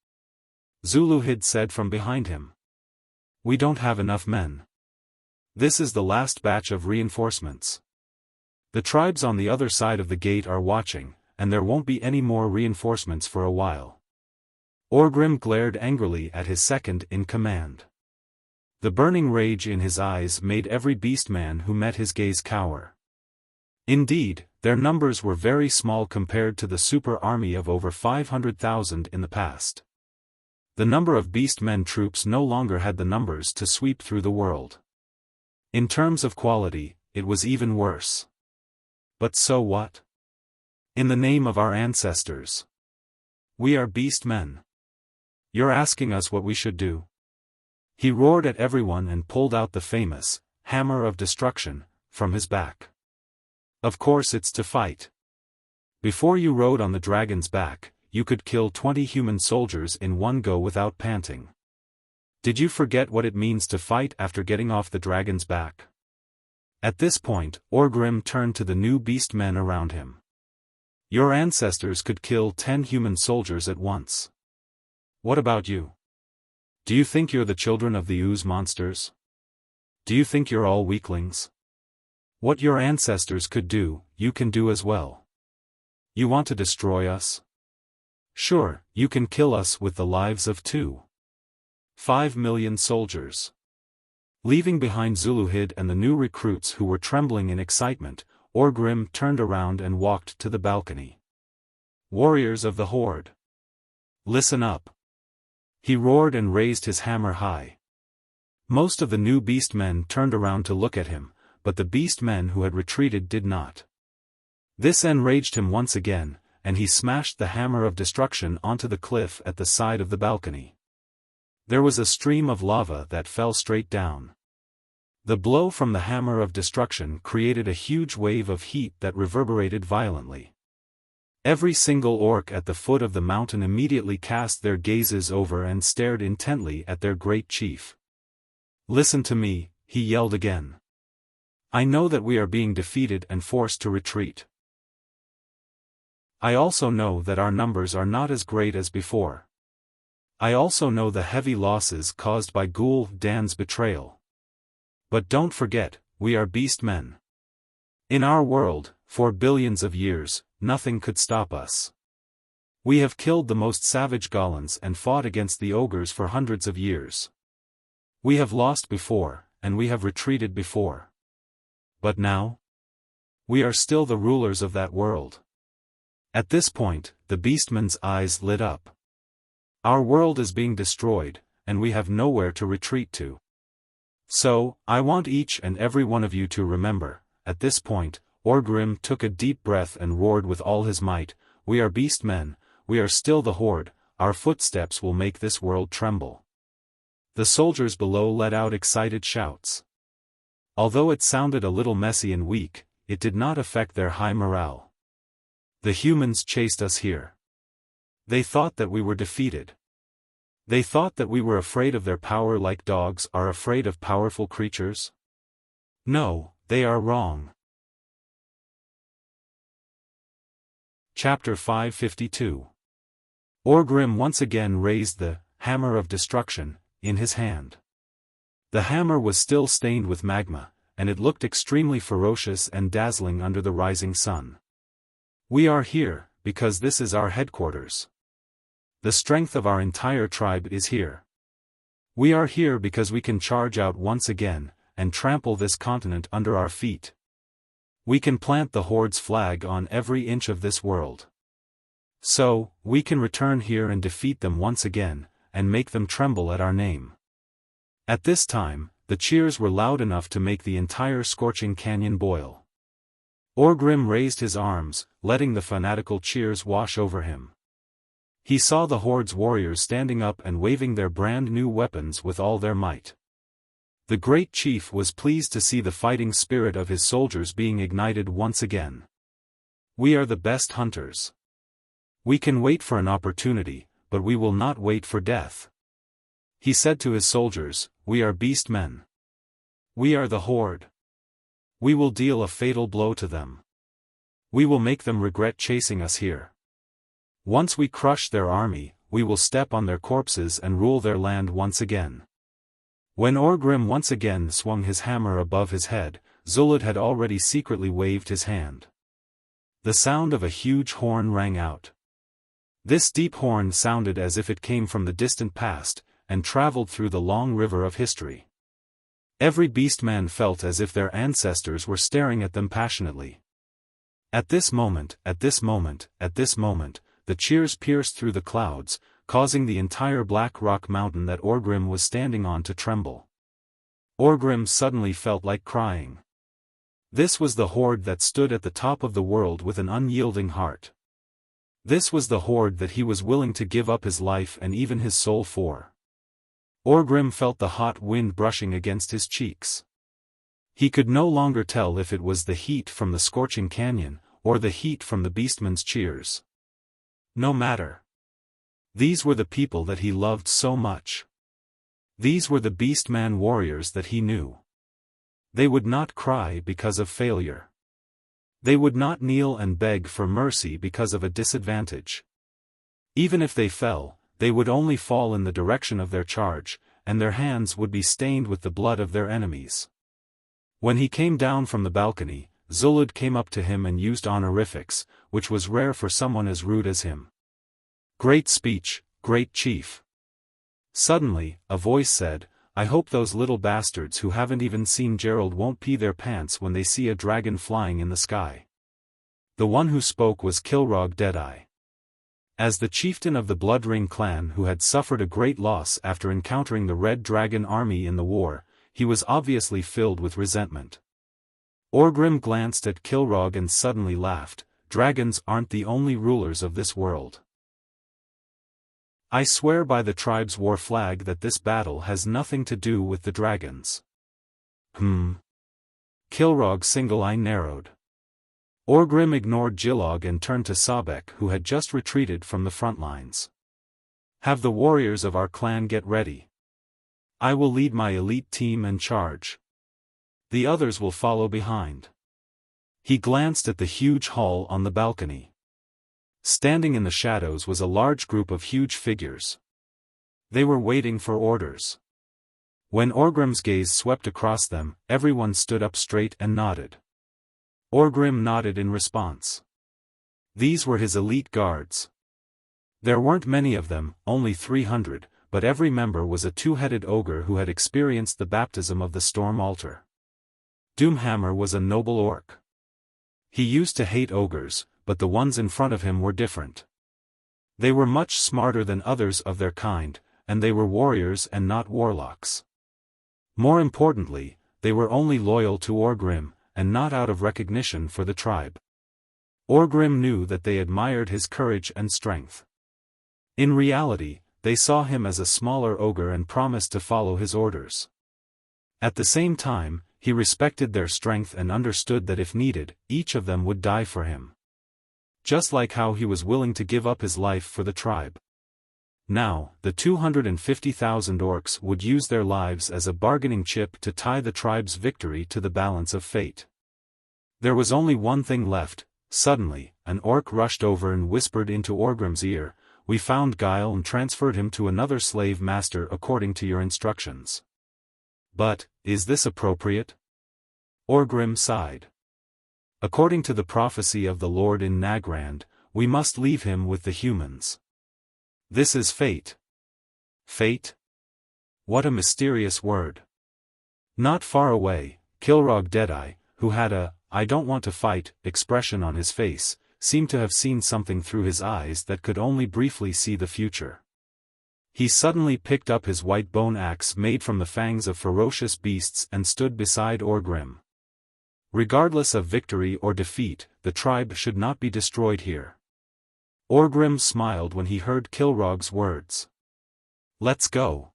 Zuluhid said from behind him. "We don't have enough men." This is the last batch of reinforcements. The tribes on the other side of the gate are watching, and there won't be any more reinforcements for a while. Orgrim glared angrily at his second-in-command. The burning rage in his eyes made every beastman who met his gaze cower. Indeed, their numbers were very small compared to the super army of over 500,000 in the past. The number of beastmen troops no longer had the numbers to sweep through the world. In terms of quality, it was even worse. But so what? In the name of our ancestors. We are beastmen. You're asking us what we should do? He roared at everyone and pulled out the famous hammer of destruction from his back. Of course it's to fight. Before you rode on the dragon's back, you could kill 20 human soldiers in one go without panting. Did you forget what it means to fight after getting off the dragon's back? At this point, Orgrim turned to the new beastmen around him. Your ancestors could kill 10 human soldiers at once. What about you? Do you think you're the children of the ooze monsters? Do you think you're all weaklings? What your ancestors could do, you can do as well. You want to destroy us? Sure, you can kill us with the lives of 5 million soldiers. Leaving behind Zuluhid and the new recruits who were trembling in excitement, Orgrim turned around and walked to the balcony. Warriors of the Horde! Listen up! He roared and raised his hammer high. Most of the new beastmen turned around to look at him, but the beastmen who had retreated did not. This enraged him once again, and he smashed the hammer of destruction onto the cliff at the side of the balcony. There was a stream of lava that fell straight down. The blow from the hammer of destruction created a huge wave of heat that reverberated violently. Every single orc at the foot of the mountain immediately cast their gazes over and stared intently at their great chief. Listen to me, he yelled again. I know that we are being defeated and forced to retreat. I also know that our numbers are not as great as before. I also know the heavy losses caused by Gul'dan's betrayal. But don't forget, we are beastmen. In our world, for billions of years, nothing could stop us. We have killed the most savage Gollans and fought against the ogres for hundreds of years. We have lost before, and we have retreated before. But now? We are still the rulers of that world. At this point, the beastman's eyes lit up. Our world is being destroyed, and we have nowhere to retreat to. So, I want each and every one of you to remember, at this point, Orgrim took a deep breath and roared with all his might, we are beastmen, we are still the Horde, our footsteps will make this world tremble. The soldiers below let out excited shouts. Although it sounded a little messy and weak, it did not affect their high morale. The humans chased us here. They thought that we were defeated. They thought that we were afraid of their power like dogs are afraid of powerful creatures. No, they are wrong. Chapter 552. Orgrim once again raised the hammer of destruction in his hand. The hammer was still stained with magma, and it looked extremely ferocious and dazzling under the rising sun. We are here, because this is our headquarters. The strength of our entire tribe is here. We are here because we can charge out once again, and trample this continent under our feet. We can plant the Horde's flag on every inch of this world. So, we can return here and defeat them once again, and make them tremble at our name. At this time, the cheers were loud enough to make the entire scorching canyon boil. Orgrim raised his arms, letting the fanatical cheers wash over him. He saw the Horde's warriors standing up and waving their brand new weapons with all their might. The great chief was pleased to see the fighting spirit of his soldiers being ignited once again. We are the best hunters. We can wait for an opportunity, but we will not wait for death. He said to his soldiers, we are beastmen. We are the Horde. We will deal a fatal blow to them. We will make them regret chasing us here. Once we crush their army, we will step on their corpses and rule their land once again. When Orgrim once again swung his hammer above his head, Zulud had already secretly waved his hand. The sound of a huge horn rang out. This deep horn sounded as if it came from the distant past, and traveled through the long river of history. Every beastman felt as if their ancestors were staring at them passionately. At this moment, at this moment, at this moment, the cheers pierced through the clouds, causing the entire black rock mountain that Orgrim was standing on to tremble. Orgrim suddenly felt like crying. This was the horde that stood at the top of the world with an unyielding heart. This was the horde that he was willing to give up his life and even his soul for. Orgrim felt the hot wind brushing against his cheeks. He could no longer tell if it was the heat from the scorching canyon, or the heat from the beastman's cheers. No matter. These were the people that he loved so much. These were the beastman warriors that he knew. They would not cry because of failure. They would not kneel and beg for mercy because of a disadvantage. Even if they fell, they would only fall in the direction of their charge, and their hands would be stained with the blood of their enemies. When he came down from the balcony, Zulud came up to him and used honorifics, which was rare for someone as rude as him. "Great speech, great chief." Suddenly, a voice said, "I hope those little bastards who haven't even seen Gerald won't pee their pants when they see a dragon flying in the sky." The one who spoke was Kilrog Deadeye. As the chieftain of the Bloodring clan who had suffered a great loss after encountering the Red Dragon army in the war, he was obviously filled with resentment. Orgrim glanced at Kilrog and suddenly laughed. "Dragons aren't the only rulers of this world. I swear by the tribe's war flag that this battle has nothing to do with the dragons." Kilrog's single eye narrowed. Orgrim ignored Gilog and turned to Sabek, who had just retreated from the front lines. "Have the warriors of our clan get ready. I will lead my elite team and charge. The others will follow behind." He glanced at the huge hall on the balcony. Standing in the shadows was a large group of huge figures. They were waiting for orders. When Orgrim's gaze swept across them, everyone stood up straight and nodded. Orgrim nodded in response. These were his elite guards. There weren't many of them, only 300, but every member was a two-headed ogre who had experienced the baptism of the Storm Altar. Doomhammer was a noble orc. He used to hate ogres, but the ones in front of him were different. They were much smarter than others of their kind, and they were warriors and not warlocks. More importantly, they were only loyal to Orgrim, and not out of recognition for the tribe. Orgrim knew that they admired his courage and strength. In reality, they saw him as a smaller ogre and promised to follow his orders. At the same time, he respected their strength and understood that if needed, each of them would die for him. Just like how he was willing to give up his life for the tribe. Now, the 250,000 orcs would use their lives as a bargaining chip to tie the tribe's victory to the balance of fate. There was only one thing left. Suddenly, an orc rushed over and whispered into Orgrim's ear, "We found Guile and transferred him to another slave master according to your instructions." "But, is this appropriate?" Orgrim sighed. "According to the prophecy of the Lord in Nagrand, we must leave him with the humans. This is fate." Fate? What a mysterious word. Not far away, Kilrog Deadeye, who had a "I don't want to fight" expression on his face, seemed to have seen something through his eyes that could only briefly see the future. He suddenly picked up his white bone axe made from the fangs of ferocious beasts and stood beside Orgrim. Regardless of victory or defeat, the tribe should not be destroyed here. Orgrim smiled when he heard Kilrog's words. "Let's go."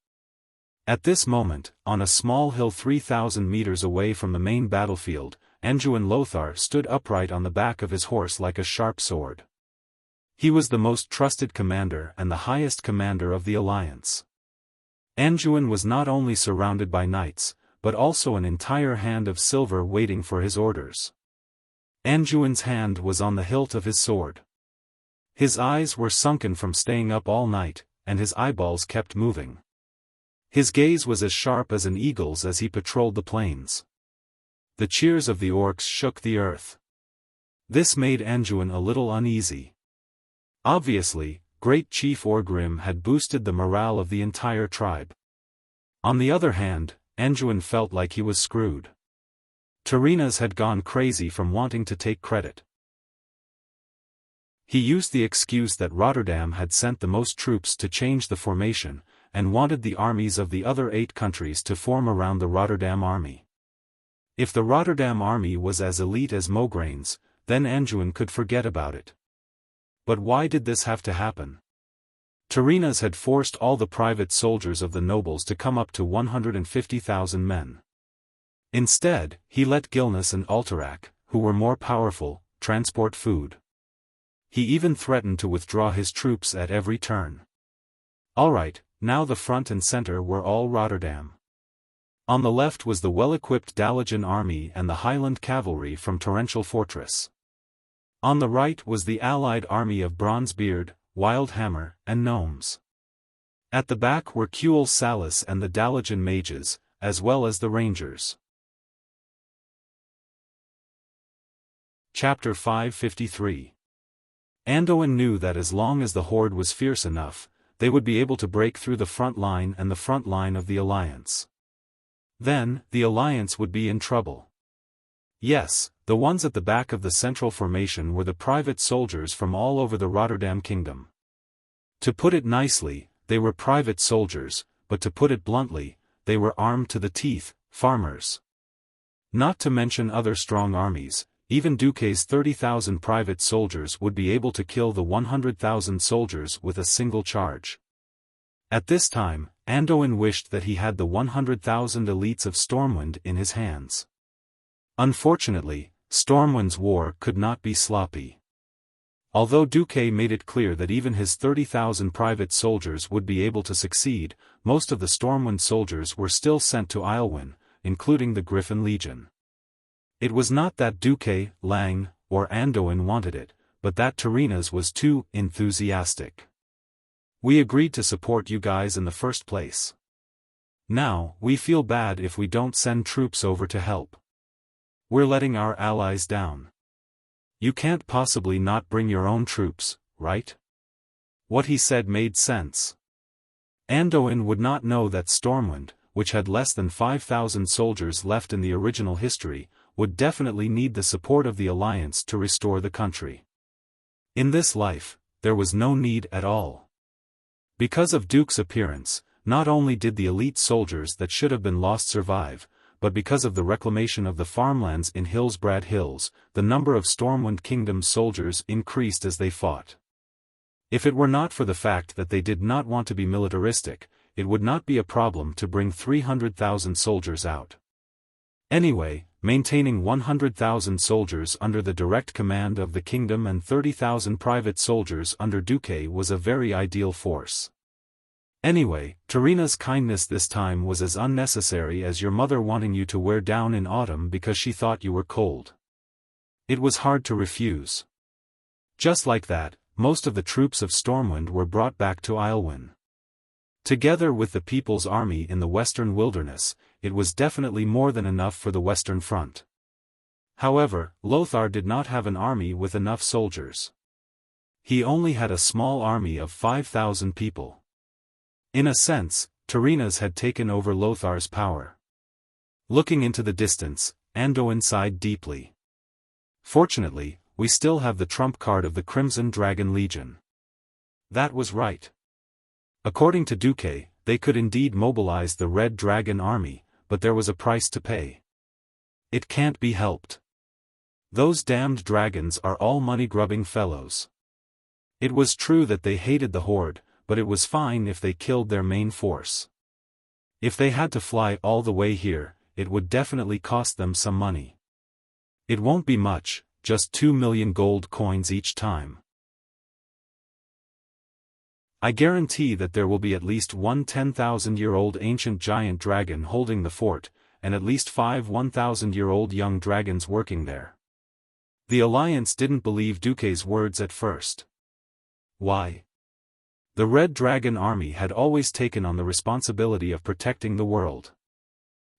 At this moment, on a small hill 3,000 meters away from the main battlefield, Anduin Lothar stood upright on the back of his horse like a sharp sword. He was the most trusted commander and the highest commander of the alliance. Anduin was not only surrounded by knights, but also an entire hand of silver waiting for his orders. Anduin's hand was on the hilt of his sword. His eyes were sunken from staying up all night, and his eyeballs kept moving. His gaze was as sharp as an eagle's as he patrolled the plains. The cheers of the orcs shook the earth. This made Anduin a little uneasy. Obviously, Great Chief Orgrim had boosted the morale of the entire tribe. On the other hand, Anduin felt like he was screwed. Tarinas had gone crazy from wanting to take credit. He used the excuse that Rotterdam had sent the most troops to change the formation, and wanted the armies of the other 8 countries to form around the Rotterdam army. If the Rotterdam army was as elite as Mograines, then Anduin could forget about it. But why did this have to happen? Tarinas had forced all the private soldiers of the nobles to come up to 150,000 men. Instead, he let Gilnas and Alterac, who were more powerful, transport food. He even threatened to withdraw his troops at every turn. Alright, now the front and center were all Rotterdam. On the left was the well-equipped Dalagan army and the Highland cavalry from Torrential Fortress. On the right was the allied army of Bronzebeard, Wildhammer, and Gnomes. At the back were Kuel Salis and the Dalagan mages, as well as the rangers. Chapter 553. Anduin knew that as long as the horde was fierce enough, they would be able to break through the front line and the front line of the Alliance. Then, the Alliance would be in trouble. Yes, the ones at the back of the central formation were the private soldiers from all over the Rotterdam kingdom. To put it nicely, they were private soldiers, but to put it bluntly, they were armed to the teeth, farmers. Not to mention other strong armies, even Duque's 30,000 private soldiers would be able to kill the 100,000 soldiers with a single charge. At this time, Anduin wished that he had the 100,000 elites of Stormwind in his hands. Unfortunately, Stormwind's war could not be sloppy. Although Duque made it clear that even his 30,000 private soldiers would be able to succeed, most of the Stormwind soldiers were still sent to Aylwyn, including the Griffin Legion. It was not that Duque, Lang, or Anduin wanted it, but that Tarinas was too enthusiastic. We agreed to support you guys in the first place. Now, we feel bad if we don't send troops over to help. We're letting our allies down. You can't possibly not bring your own troops, right? What he said made sense. Anduin would not know that Stormwind, which had less than 5,000 soldiers left in the original history, would definitely need the support of the Alliance to restore the country. In this life, there was no need at all. Because of Duke's appearance, not only did the elite soldiers that should have been lost survive, but because of the reclamation of the farmlands in Hillsbrad Hills, the number of Stormwind Kingdom soldiers increased as they fought. If it were not for the fact that they did not want to be militaristic, it would not be a problem to bring 300,000 soldiers out. Anyway, maintaining 100,000 soldiers under the direct command of the kingdom and 30,000 private soldiers under Duque was a very ideal force. Anyway, Tarina's kindness this time was as unnecessary as your mother wanting you to wear down in autumn because she thought you were cold. It was hard to refuse. Just like that, most of the troops of Stormwind were brought back to Aylwyn. Together with the People's Army in the Western Wilderness, it was definitely more than enough for the Western Front. However, Lothar did not have an army with enough soldiers. He only had a small army of 5,000 people. In a sense, Tarinas had taken over Lothar's power. Looking into the distance, Anduin sighed deeply. Fortunately, we still have the trump card of the Crimson Dragon Legion. That was right. According to Duque, they could indeed mobilize the Red Dragon army, but there was a price to pay. It can't be helped. Those damned dragons are all money-grubbing fellows. It was true that they hated the Horde, but it was fine if they killed their main force. If they had to fly all the way here, it would definitely cost them some money. It won't be much, just 2 million gold coins each time. I guarantee that there will be at least one 10,000-year-old ancient giant dragon holding the fort, and at least 5 1,000-year-old young dragons working there. The Alliance didn't believe Duque's words at first. Why? The Red Dragon Army had always taken on the responsibility of protecting the world.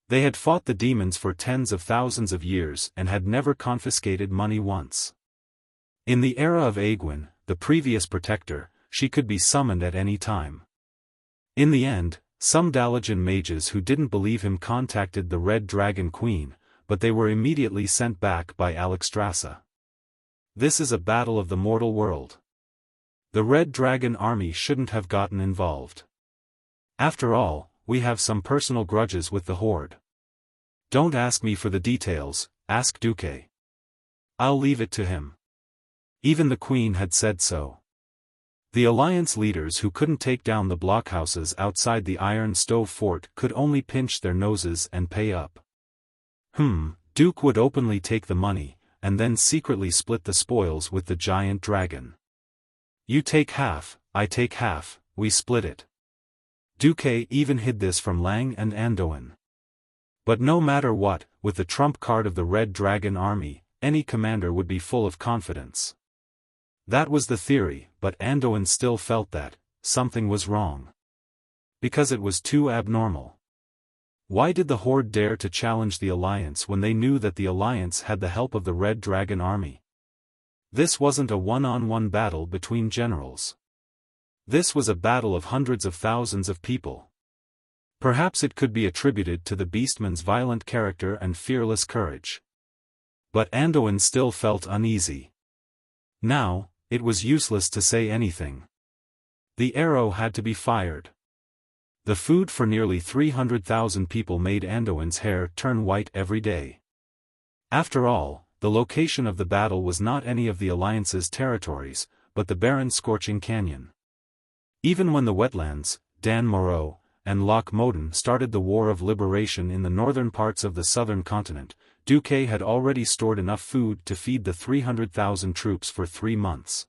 They had fought the demons for tens of thousands of years and had never confiscated money once. In the era of Aegwin, the previous protector, she could be summoned at any time. In the end, some Dalajan mages who didn't believe him contacted the Red Dragon Queen, but they were immediately sent back by Alexstrasza. This is a battle of the mortal world. The Red Dragon Army shouldn't have gotten involved. After all, we have some personal grudges with the Horde. Don't ask me for the details, ask Duque. I'll leave it to him. Even the Queen had said so. The Alliance leaders who couldn't take down the blockhouses outside the Iron Stove Fort could only pinch their noses and pay up. Duke would openly take the money, and then secretly split the spoils with the giant dragon. You take half, I take half, we split it. Duque even hid this from Lang and Anduin. But no matter what, with the trump card of the Red Dragon Army, any commander would be full of confidence. That was the theory, but Anduin still felt that something was wrong. Because it was too abnormal. Why did the Horde dare to challenge the Alliance when they knew that the Alliance had the help of the Red Dragon Army? This wasn't a one-on-one battle between generals. This was a battle of hundreds of thousands of people. Perhaps it could be attributed to the Beastman's violent character and fearless courage. But Anduin still felt uneasy. Now, it was useless to say anything. The arrow had to be fired. The food for nearly 300,000 people made Anduin's hair turn white every day. After all, the location of the battle was not any of the Alliance's territories, but the barren scorching canyon. Even when the wetlands, Dan Moreau, and Loch Moden started the War of Liberation in the northern parts of the southern continent, Duque had already stored enough food to feed the 300,000 troops for 3 months.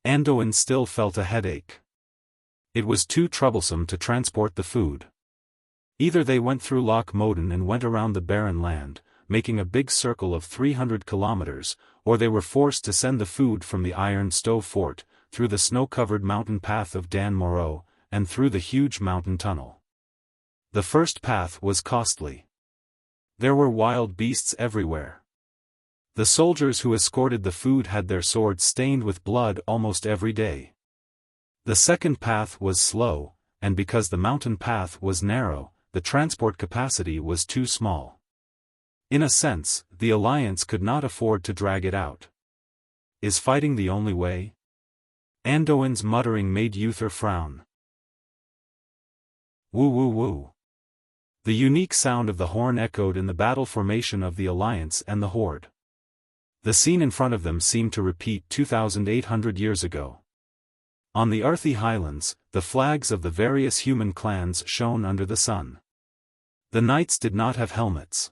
Anduin still felt a headache. It was too troublesome to transport the food. Either they went through Loch Moden and went around the barren land, making a big circle of 300 kilometers, or they were forced to send the food from the Iron Stove Fort, through the snow-covered mountain path of Dan Moreau, and through the huge mountain tunnel. The first path was costly. There were wild beasts everywhere. The soldiers who escorted the food had their swords stained with blood almost every day. The second path was slow, and because the mountain path was narrow, the transport capacity was too small. In a sense, the Alliance could not afford to drag it out. Is fighting the only way? Anduin's muttering made Uther frown. Woo woo woo. The unique sound of the horn echoed in the battle formation of the Alliance and the Horde. The scene in front of them seemed to repeat 2,800 years ago. On the Arthi Highlands, the flags of the various human clans shone under the sun. The knights did not have helmets.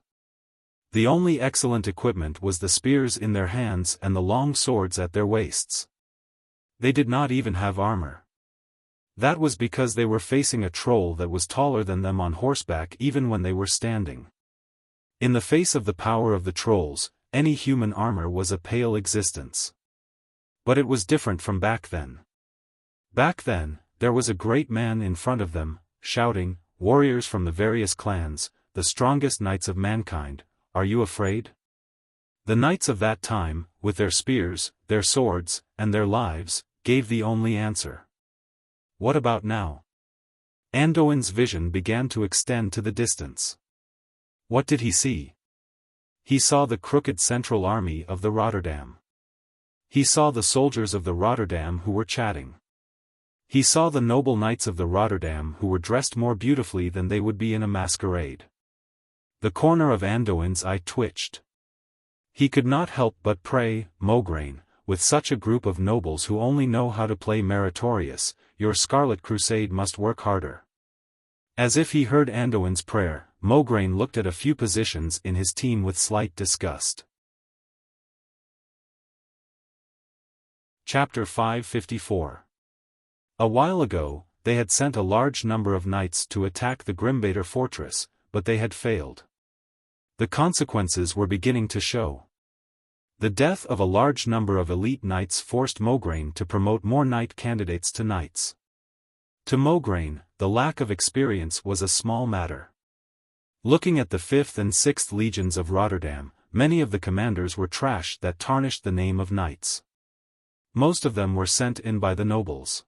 The only excellent equipment was the spears in their hands and the long swords at their waists. They did not even have armor. That was because they were facing a troll that was taller than them on horseback even when they were standing. In the face of the power of the trolls, any human armor was a pale existence. But it was different from back then. Back then, there was a great man in front of them, shouting, "Warriors from the various clans, the strongest knights of mankind, are you afraid?" The knights of that time, with their spears, their swords, and their lives, gave the only answer. What about now? Anduin's vision began to extend to the distance. What did he see? He saw the crooked central army of the Rotterdam. He saw the soldiers of the Rotterdam who were chatting. He saw the noble knights of the Rotterdam who were dressed more beautifully than they would be in a masquerade. The corner of Anduin's eye twitched. He could not help but pray, "Mograine, with such a group of nobles who only know how to play meritorious, your Scarlet Crusade must work harder." As if he heard Anduin's prayer, Mograine looked at a few positions in his team with slight disgust. Chapter 554. A while ago, they had sent a large number of knights to attack the Grimbader fortress, but they had failed. The consequences were beginning to show. The death of a large number of elite knights forced Mograine to promote more knight candidates to knights. To Mograine, the lack of experience was a small matter. Looking at the 5th and 6th legions of Rotterdam, many of the commanders were trash that tarnished the name of knights. Most of them were sent in by the nobles.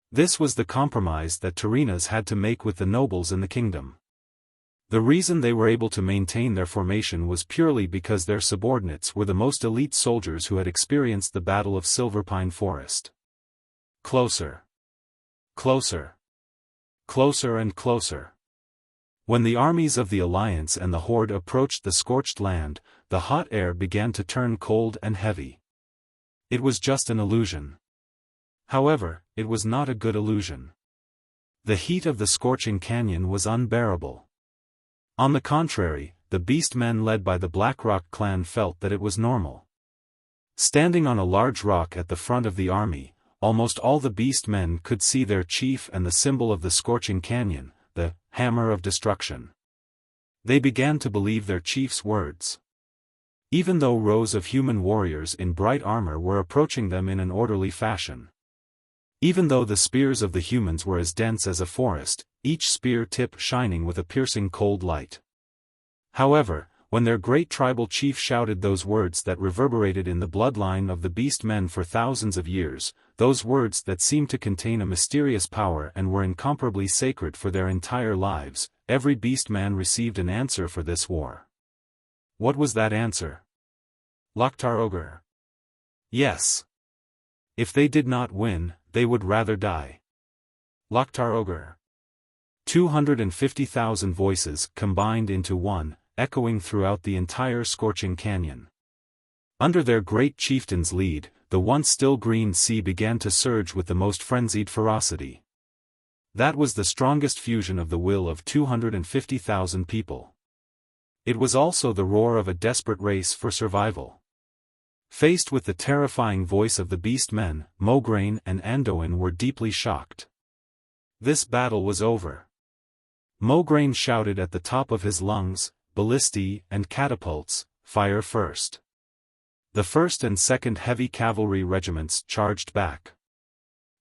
This was the compromise that Turinas had to make with the nobles in the kingdom. The reason they were able to maintain their formation was purely because their subordinates were the most elite soldiers who had experienced the Battle of Silverpine Forest. Closer. Closer. Closer and closer. When the armies of the Alliance and the Horde approached the scorched land, the hot air began to turn cold and heavy. It was just an illusion. However, it was not a good illusion. The heat of the scorching canyon was unbearable. On the contrary, the beastmen led by the Blackrock clan felt that it was normal. Standing on a large rock at the front of the army, almost all the beastmen could see their chief and the symbol of the scorching canyon, the hammer of destruction. They began to believe their chief's words. Even though rows of human warriors in bright armor were approaching them in an orderly fashion. Even though the spears of the humans were as dense as a forest, each spear tip shining with a piercing cold light. However, when their great tribal chief shouted those words that reverberated in the bloodline of the beastmen for thousands of years, those words that seemed to contain a mysterious power and were incomparably sacred for their entire lives, every beastman received an answer for this war. What was that answer? Loktar Ogre. Yes. If they did not win, they would rather die. Loktar Ogre. 250,000 voices combined into one, echoing throughout the entire scorching canyon. Under their great chieftain's lead, the once still green sea began to surge with the most frenzied ferocity. That was the strongest fusion of the will of 250,000 people. It was also the roar of a desperate race for survival. Faced with the terrifying voice of the beastmen, Mograine and Anduin were deeply shocked. This battle was over. Mograine shouted at the top of his lungs, "Ballistae and catapults, fire first." The 1st and 2nd heavy cavalry regiments charged back.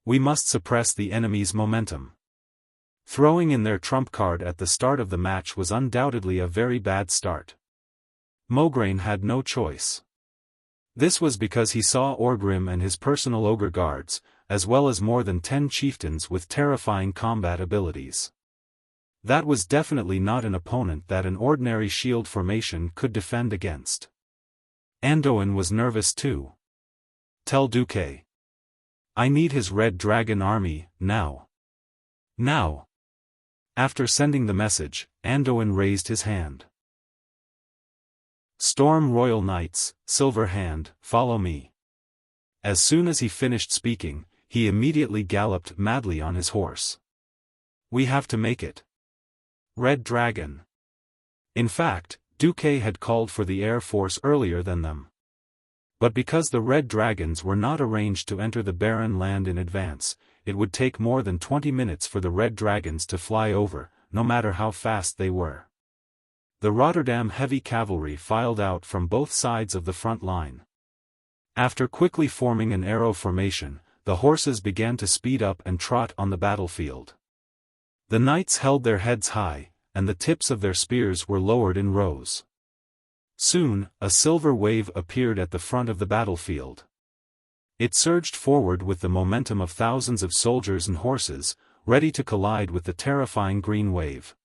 We must suppress the enemy's momentum. Throwing in their trump card at the start of the match was undoubtedly a very bad start. Mograine had no choice. This was because he saw Orgrim and his personal ogre guards, as well as more than 10 chieftains with terrifying combat abilities. That was definitely not an opponent that an ordinary shield formation could defend against. Anduin was nervous too. Tell Duque. I need his Red Dragon army, now. Now. After sending the message, Anduin raised his hand. Storm Royal Knights, Silver Hand, follow me. As soon as he finished speaking, he immediately galloped madly on his horse. We have to make it. Red Dragon. In fact, Duque had called for the Air Force earlier than them. But because the Red Dragons were not arranged to enter the barren land in advance, it would take more than 20 minutes for the Red Dragons to fly over, no matter how fast they were. The Rotterdam heavy cavalry filed out from both sides of the front line. After quickly forming an arrow formation, the horses began to speed up and trot on the battlefield. The knights held their heads high, and the tips of their spears were lowered in rows. Soon, a silver wave appeared at the front of the battlefield. It surged forward with the momentum of thousands of soldiers and horses, ready to collide with the terrifying green wave.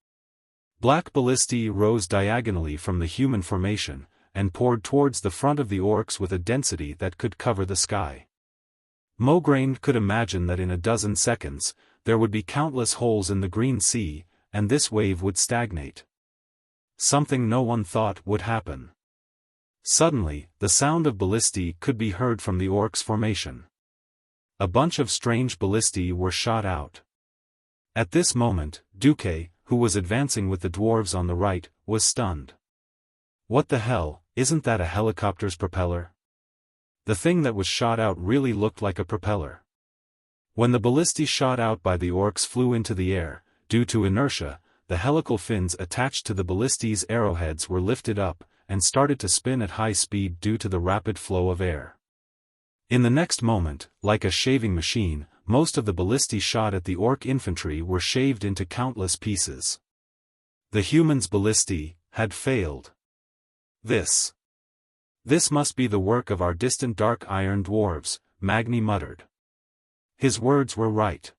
Black ballistae rose diagonally from the human formation, and poured towards the front of the orcs with a density that could cover the sky. Mograine could imagine that in a dozen seconds, there would be countless holes in the green sea, and this wave would stagnate. Something no one thought would happen. Suddenly, the sound of ballistae could be heard from the orcs' formation. A bunch of strange ballistae were shot out. At this moment, Duque, who was advancing with the dwarves on the right, was stunned. What the hell, isn't that a helicopter's propeller? The thing that was shot out really looked like a propeller. When the ballistae shot out by the orcs flew into the air, due to inertia, the helical fins attached to the ballistae's arrowheads were lifted up, and started to spin at high speed due to the rapid flow of air. In the next moment, like a shaving machine, most of the ballistae shot at the orc infantry were shaved into countless pieces. The humans' ballistae had failed. This must be the work of our distant dark iron dwarves, Magni muttered. His words were right.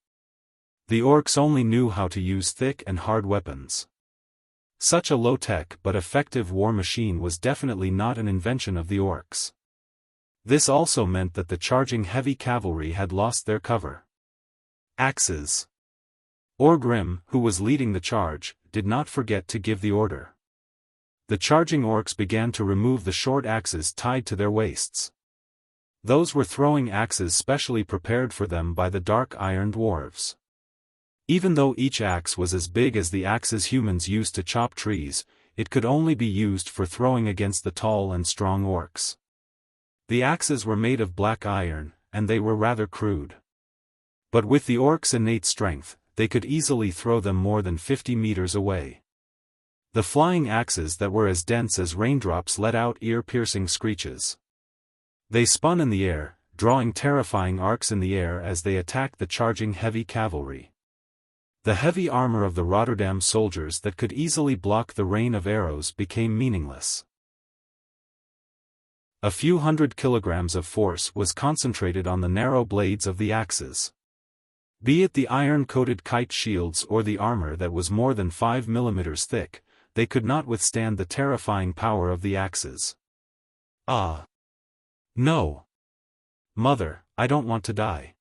The orcs only knew how to use thick and hard weapons. Such a low-tech but effective war machine was definitely not an invention of the orcs. This also meant that the charging heavy cavalry had lost their cover. Axes. Orgrim, who was leading the charge, did not forget to give the order. The charging orcs began to remove the short axes tied to their waists. Those were throwing axes specially prepared for them by the dark iron dwarves. Even though each axe was as big as the axes humans used to chop trees, it could only be used for throwing against the tall and strong orcs. The axes were made of black iron, and they were rather crude. But with the orcs' innate strength, they could easily throw them more than 50 meters away. The flying axes that were as dense as raindrops let out ear-piercing screeches. They spun in the air, drawing terrifying arcs in the air as they attacked the charging heavy cavalry. The heavy armor of the Rotterdam soldiers that could easily block the rain of arrows became meaningless. A few hundred kilograms of force was concentrated on the narrow blades of the axes. Be it the iron-coated kite shields or the armor that was more than 5 millimeters thick, they could not withstand the terrifying power of the axes. Ah! No! Mother, I don't want to die.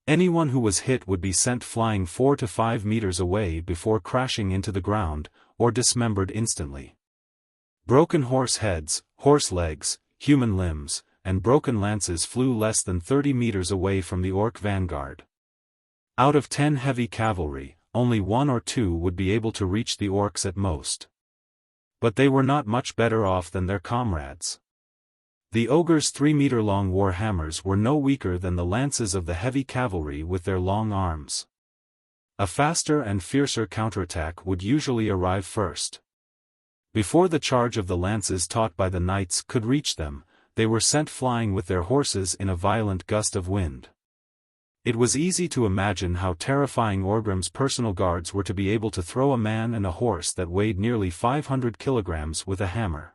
Anyone who was hit would be sent flying 4 to 5 meters away before crashing into the ground, or dismembered instantly. Broken horse heads, horse legs, human limbs, and broken lances flew less than 30 meters away from the orc vanguard. Out of 10 heavy cavalry, only 1 or 2 would be able to reach the orcs at most. But they were not much better off than their comrades. The ogres' 3-meter-long war hammers were no weaker than the lances of the heavy cavalry with their long arms. A faster and fiercer counterattack would usually arrive first. Before the charge of the lances taught by the knights could reach them, they were sent flying with their horses in a violent gust of wind. It was easy to imagine how terrifying Orgrim's personal guards were to be able to throw a man and a horse that weighed nearly 500 kilograms with a hammer.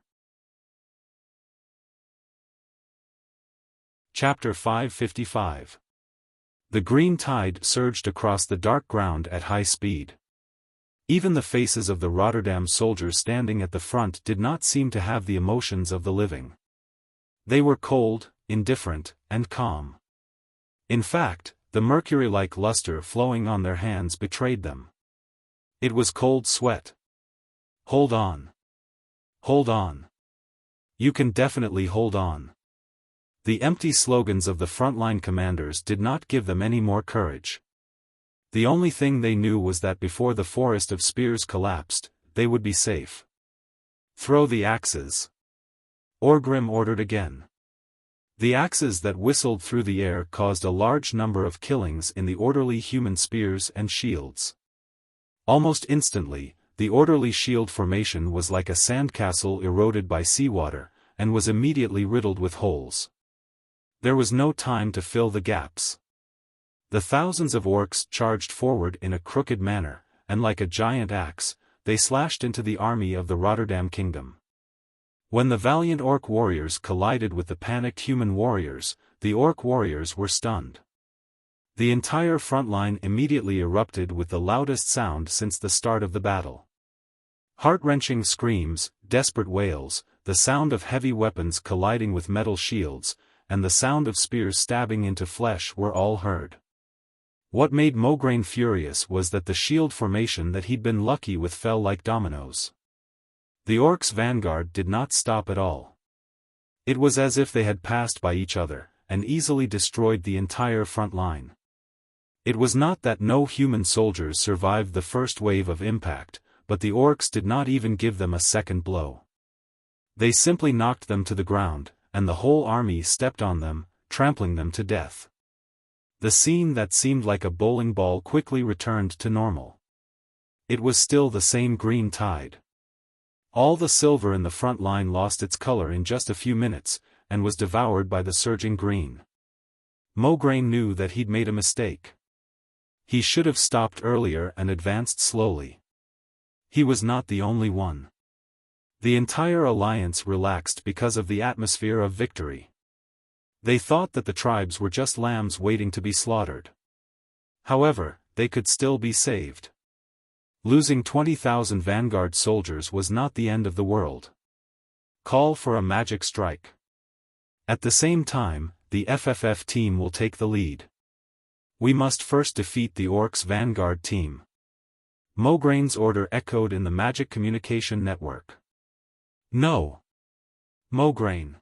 Chapter 555. The green tide surged across the dark ground at high speed. Even the faces of the Rotterdam soldiers standing at the front did not seem to have the emotions of the living. They were cold, indifferent, and calm. In fact, the mercury-like luster flowing on their hands betrayed them. It was cold sweat. Hold on. Hold on. You can definitely hold on. The empty slogans of the frontline commanders did not give them any more courage. The only thing they knew was that before the forest of spears collapsed, they would be safe. Throw the axes. Orgrim ordered again. The axes that whistled through the air caused a large number of killings in the orderly human spears and shields. Almost instantly, the orderly shield formation was like a sandcastle eroded by seawater, and was immediately riddled with holes. There was no time to fill the gaps. The thousands of orcs charged forward in a crooked manner, and like a giant axe, they slashed into the army of the Rotterdam kingdom. When the valiant orc warriors collided with the panicked human warriors, the orc warriors were stunned. The entire front line immediately erupted with the loudest sound since the start of the battle. Heart-wrenching screams, desperate wails, the sound of heavy weapons colliding with metal shields, and the sound of spears stabbing into flesh were all heard. What made Mograine furious was that the shield formation that he'd been lucky with fell like dominoes. The orcs' vanguard did not stop at all. It was as if they had passed by each other, and easily destroyed the entire front line. It was not that no human soldiers survived the first wave of impact, but the orcs did not even give them a second blow. They simply knocked them to the ground, and the whole army stepped on them, trampling them to death. The scene that seemed like a bowling ball quickly returned to normal. It was still the same green tide. All the silver in the front line lost its color in just a few minutes, and was devoured by the surging green. Mograine knew that he'd made a mistake. He should have stopped earlier and advanced slowly. He was not the only one. The entire alliance relaxed because of the atmosphere of victory. They thought that the tribes were just lambs waiting to be slaughtered. However, they could still be saved. Losing 20,000 vanguard soldiers was not the end of the world. Call for a magic strike. At the same time, the FFF team will take the lead. We must first defeat the Orcs' vanguard team. Mograine's order echoed in the magic communication network. No. Mograine.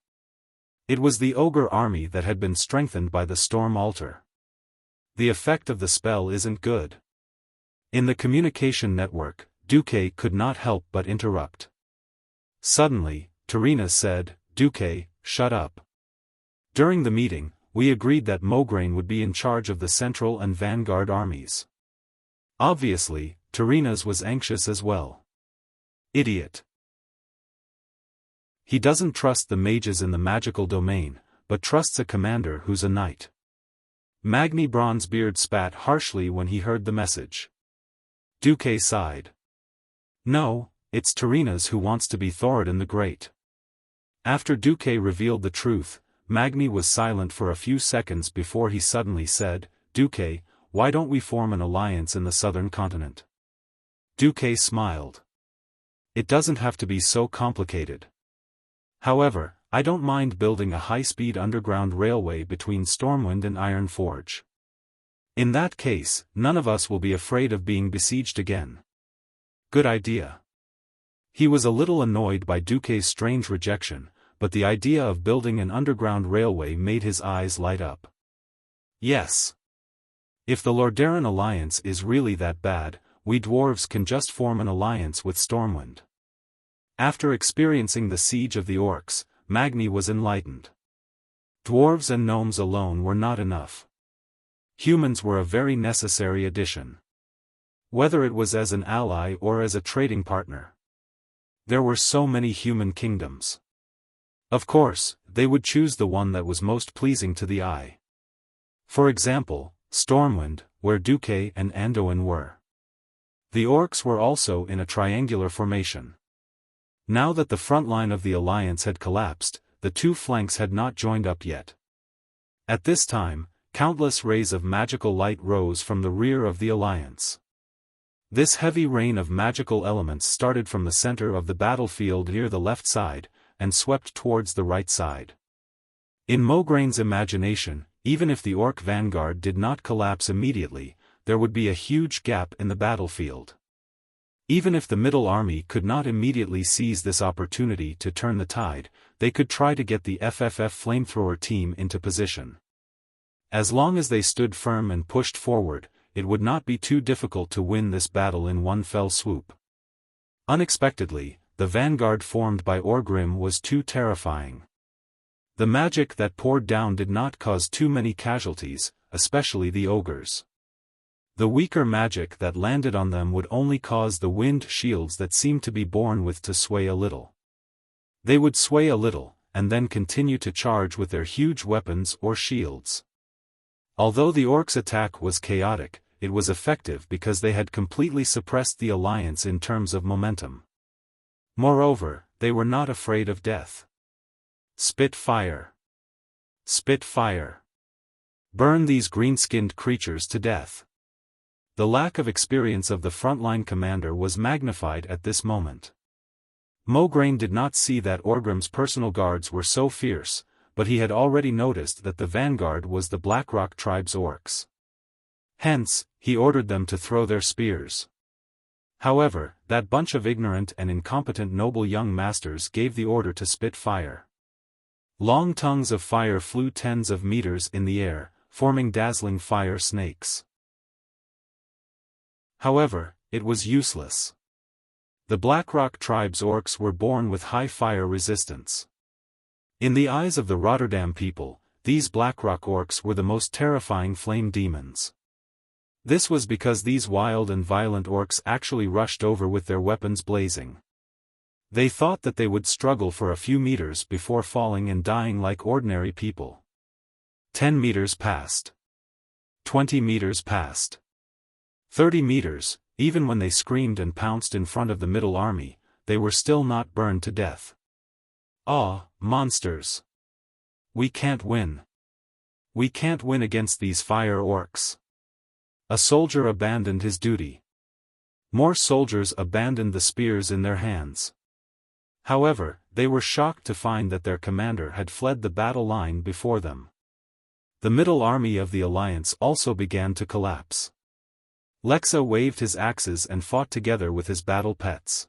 It was the ogre army that had been strengthened by the storm altar. The effect of the spell isn't good. In the communication network, Duque could not help but interrupt. Suddenly, Tarina said, "Duque, shut up." During the meeting, we agreed that Mograine would be in charge of the Central and Vanguard armies. Obviously, Tarina's was anxious as well. Idiot. He doesn't trust the mages in the magical domain, but trusts a commander who's a knight. Magni Bronzebeard spat harshly when he heard the message. Duque sighed. No, it's Tarina's who wants to be Thoradin the Great. After Duque revealed the truth, Magni was silent for a few seconds before he suddenly said, "Duque, why don't we form an alliance in the southern continent?" Duque smiled. It doesn't have to be so complicated. However, I don't mind building a high-speed underground railway between Stormwind and Ironforge. In that case, none of us will be afraid of being besieged again. Good idea. He was a little annoyed by Duque's strange rejection, but the idea of building an underground railway made his eyes light up. Yes. If the Lordaeron alliance is really that bad, we dwarves can just form an alliance with Stormwind. After experiencing the siege of the Orcs, Magni was enlightened. Dwarves and gnomes alone were not enough. Humans were a very necessary addition. Whether it was as an ally or as a trading partner. There were so many human kingdoms. Of course, they would choose the one that was most pleasing to the eye. For example, Stormwind, where Duque and Anduin were. The Orcs were also in a triangular formation. Now that the front line of the alliance had collapsed, the two flanks had not joined up yet. At this time, countless rays of magical light rose from the rear of the alliance. This heavy rain of magical elements started from the center of the battlefield near the left side, and swept towards the right side. In Mograine's imagination, even if the Orc vanguard did not collapse immediately, there would be a huge gap in the battlefield. Even if the middle army could not immediately seize this opportunity to turn the tide, they could try to get the FFF flamethrower team into position. As long as they stood firm and pushed forward, it would not be too difficult to win this battle in one fell swoop. Unexpectedly, the vanguard formed by Orgrim was too terrifying. The magic that poured down did not cause too many casualties, especially the ogres. The weaker magic that landed on them would only cause the wind shields that seemed to be born with to sway a little. They would sway a little, and then continue to charge with their huge weapons or shields. Although the Orcs' attack was chaotic, it was effective because they had completely suppressed the alliance in terms of momentum. Moreover, they were not afraid of death. Spit fire. Spit fire. Burn these green-skinned creatures to death. The lack of experience of the frontline commander was magnified at this moment. Mograine did not see that Orgrim's personal guards were so fierce, but he had already noticed that the vanguard was the Blackrock tribe's Orcs. Hence, he ordered them to throw their spears. However, that bunch of ignorant and incompetent noble young masters gave the order to spit fire. Long tongues of fire flew tens of meters in the air, forming dazzling fire snakes. However, it was useless. The Blackrock tribe's Orcs were born with high fire resistance. In the eyes of the Rotterdam people, these Blackrock Orcs were the most terrifying flame demons. This was because these wild and violent Orcs actually rushed over with their weapons blazing. They thought that they would struggle for a few meters before falling and dying like ordinary people. 10 meters passed. 20 meters passed. 30 meters, even when they screamed and pounced in front of the middle army, they were still not burned to death. Ah, monsters! We can't win. We can't win against these fire orcs. A soldier abandoned his duty. More soldiers abandoned the spears in their hands. However, they were shocked to find that their commander had fled the battle line before them. The middle army of the Alliance also began to collapse. Lexa waved his axes and fought together with his battle pets.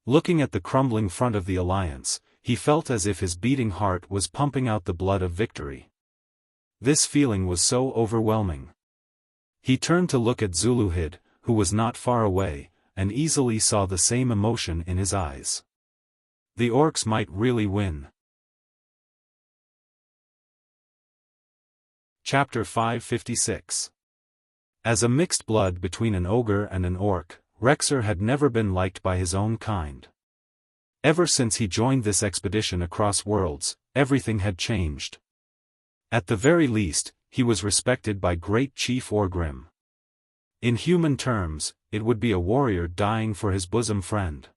Looking at the crumbling front of the Alliance, he felt as if his beating heart was pumping out the blood of victory. This feeling was so overwhelming. He turned to look at Zuluhid, who was not far away, and easily saw the same emotion in his eyes. The orcs might really win. Chapter 556. As a mixed blood between an ogre and an orc, Rexer had never been liked by his own kind. Ever since he joined this expedition across worlds, everything had changed. At the very least, he was respected by Great Chief Orgrim. In human terms, it would be a warrior dying for his bosom friend.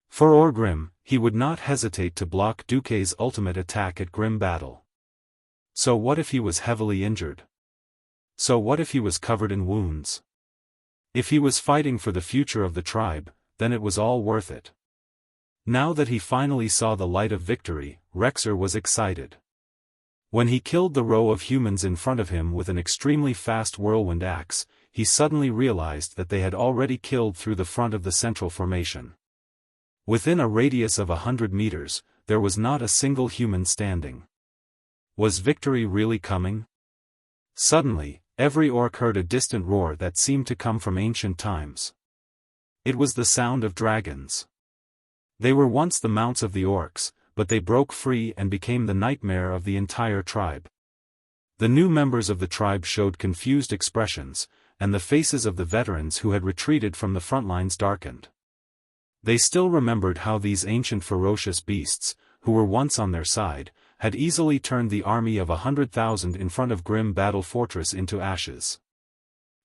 For Orgrim, he would not hesitate to block Duke's ultimate attack at grim battle. So what if he was heavily injured? So what if he was covered in wounds? If he was fighting for the future of the tribe, then it was all worth it. Now that he finally saw the light of victory, Rexer was excited. When he killed the row of humans in front of him with an extremely fast whirlwind axe, he suddenly realized that they had already killed through the front of the central formation. Within a radius of 100 meters, there was not a single human standing. Was victory really coming? Suddenly, every orc heard a distant roar that seemed to come from ancient times. It was the sound of dragons. They were once the mounts of the orcs, but they broke free and became the nightmare of the entire tribe. The new members of the tribe showed confused expressions, and the faces of the veterans who had retreated from the front lines darkened. They still remembered how these ancient ferocious beasts, who were once on their side, had easily turned the army of 100,000 in front of Grim Battle Fortress into ashes.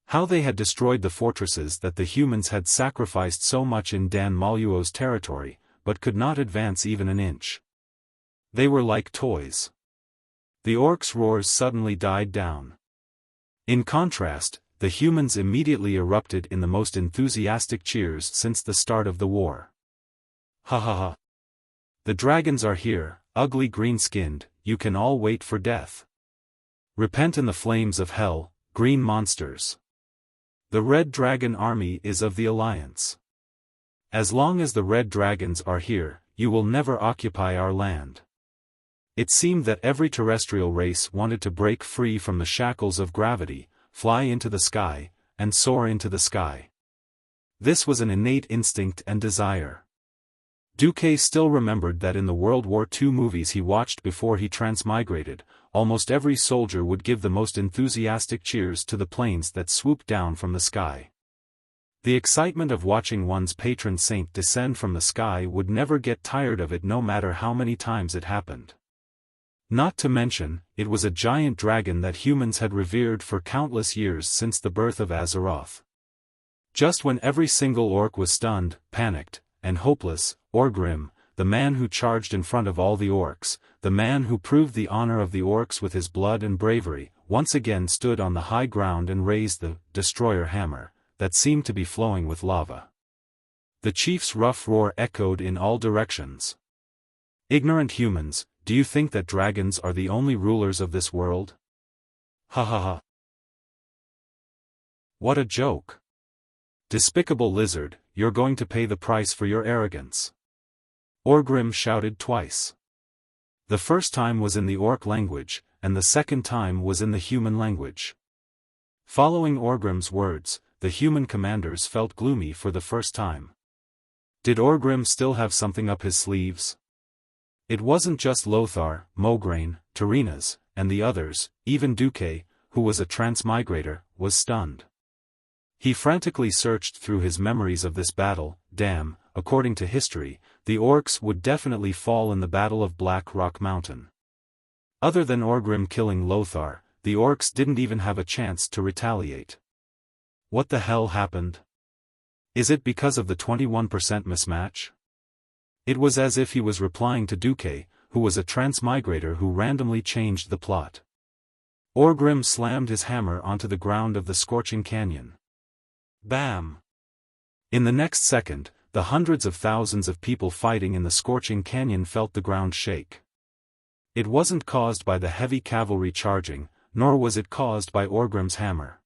How they had destroyed the fortresses that the humans had sacrificed so much in Dan Maluo's territory, but could not advance even an inch. They were like toys. The orcs' roars suddenly died down. In contrast, the humans immediately erupted in the most enthusiastic cheers since the start of the war. Ha ha ha. The dragons are here, ugly green-skinned, you can all wait for death. Repent in the flames of hell, green monsters. The Red Dragon army is of the Alliance. As long as the Red Dragons are here, you will never occupy our land. It seemed that every terrestrial race wanted to break free from the shackles of gravity, fly into the sky, and soar into the sky. This was an innate instinct and desire. Duque still remembered that in the World War II movies he watched before he transmigrated, almost every soldier would give the most enthusiastic cheers to the planes that swooped down from the sky. The excitement of watching one's patron saint descend from the sky would never get tired of it no matter how many times it happened. Not to mention, it was a giant dragon that humans had revered for countless years since the birth of Azeroth. Just when every single orc was stunned, panicked, and hopeless, Orgrim, the man who charged in front of all the orcs, the man who proved the honor of the orcs with his blood and bravery, once again stood on the high ground and raised the destroyer hammer, that seemed to be flowing with lava. The chief's rough roar echoed in all directions. Ignorant humans, do you think that dragons are the only rulers of this world? Ha ha ha. What a joke. Despicable lizard, you're going to pay the price for your arrogance. Orgrim shouted twice. The first time was in the orc language, and the second time was in the human language. Following Orgrim's words, the human commanders felt gloomy for the first time. Did Orgrim still have something up his sleeves? It wasn't just Lothar, Mograine, Tarinas, and the others, even Duque, who was a transmigrator, was stunned. He frantically searched through his memories of this battle. Damn, according to history, the orcs would definitely fall in the Battle of Black Rock Mountain. Other than Orgrim killing Lothar, the orcs didn't even have a chance to retaliate. What the hell happened? Is it because of the 21% mismatch? It was as if he was replying to Duque, who was a transmigrator who randomly changed the plot. Orgrim slammed his hammer onto the ground of the scorching canyon. Bam! In the next second, the hundreds of thousands of people fighting in the scorching canyon felt the ground shake. It wasn't caused by the heavy cavalry charging, nor was it caused by Orgrim's hammer.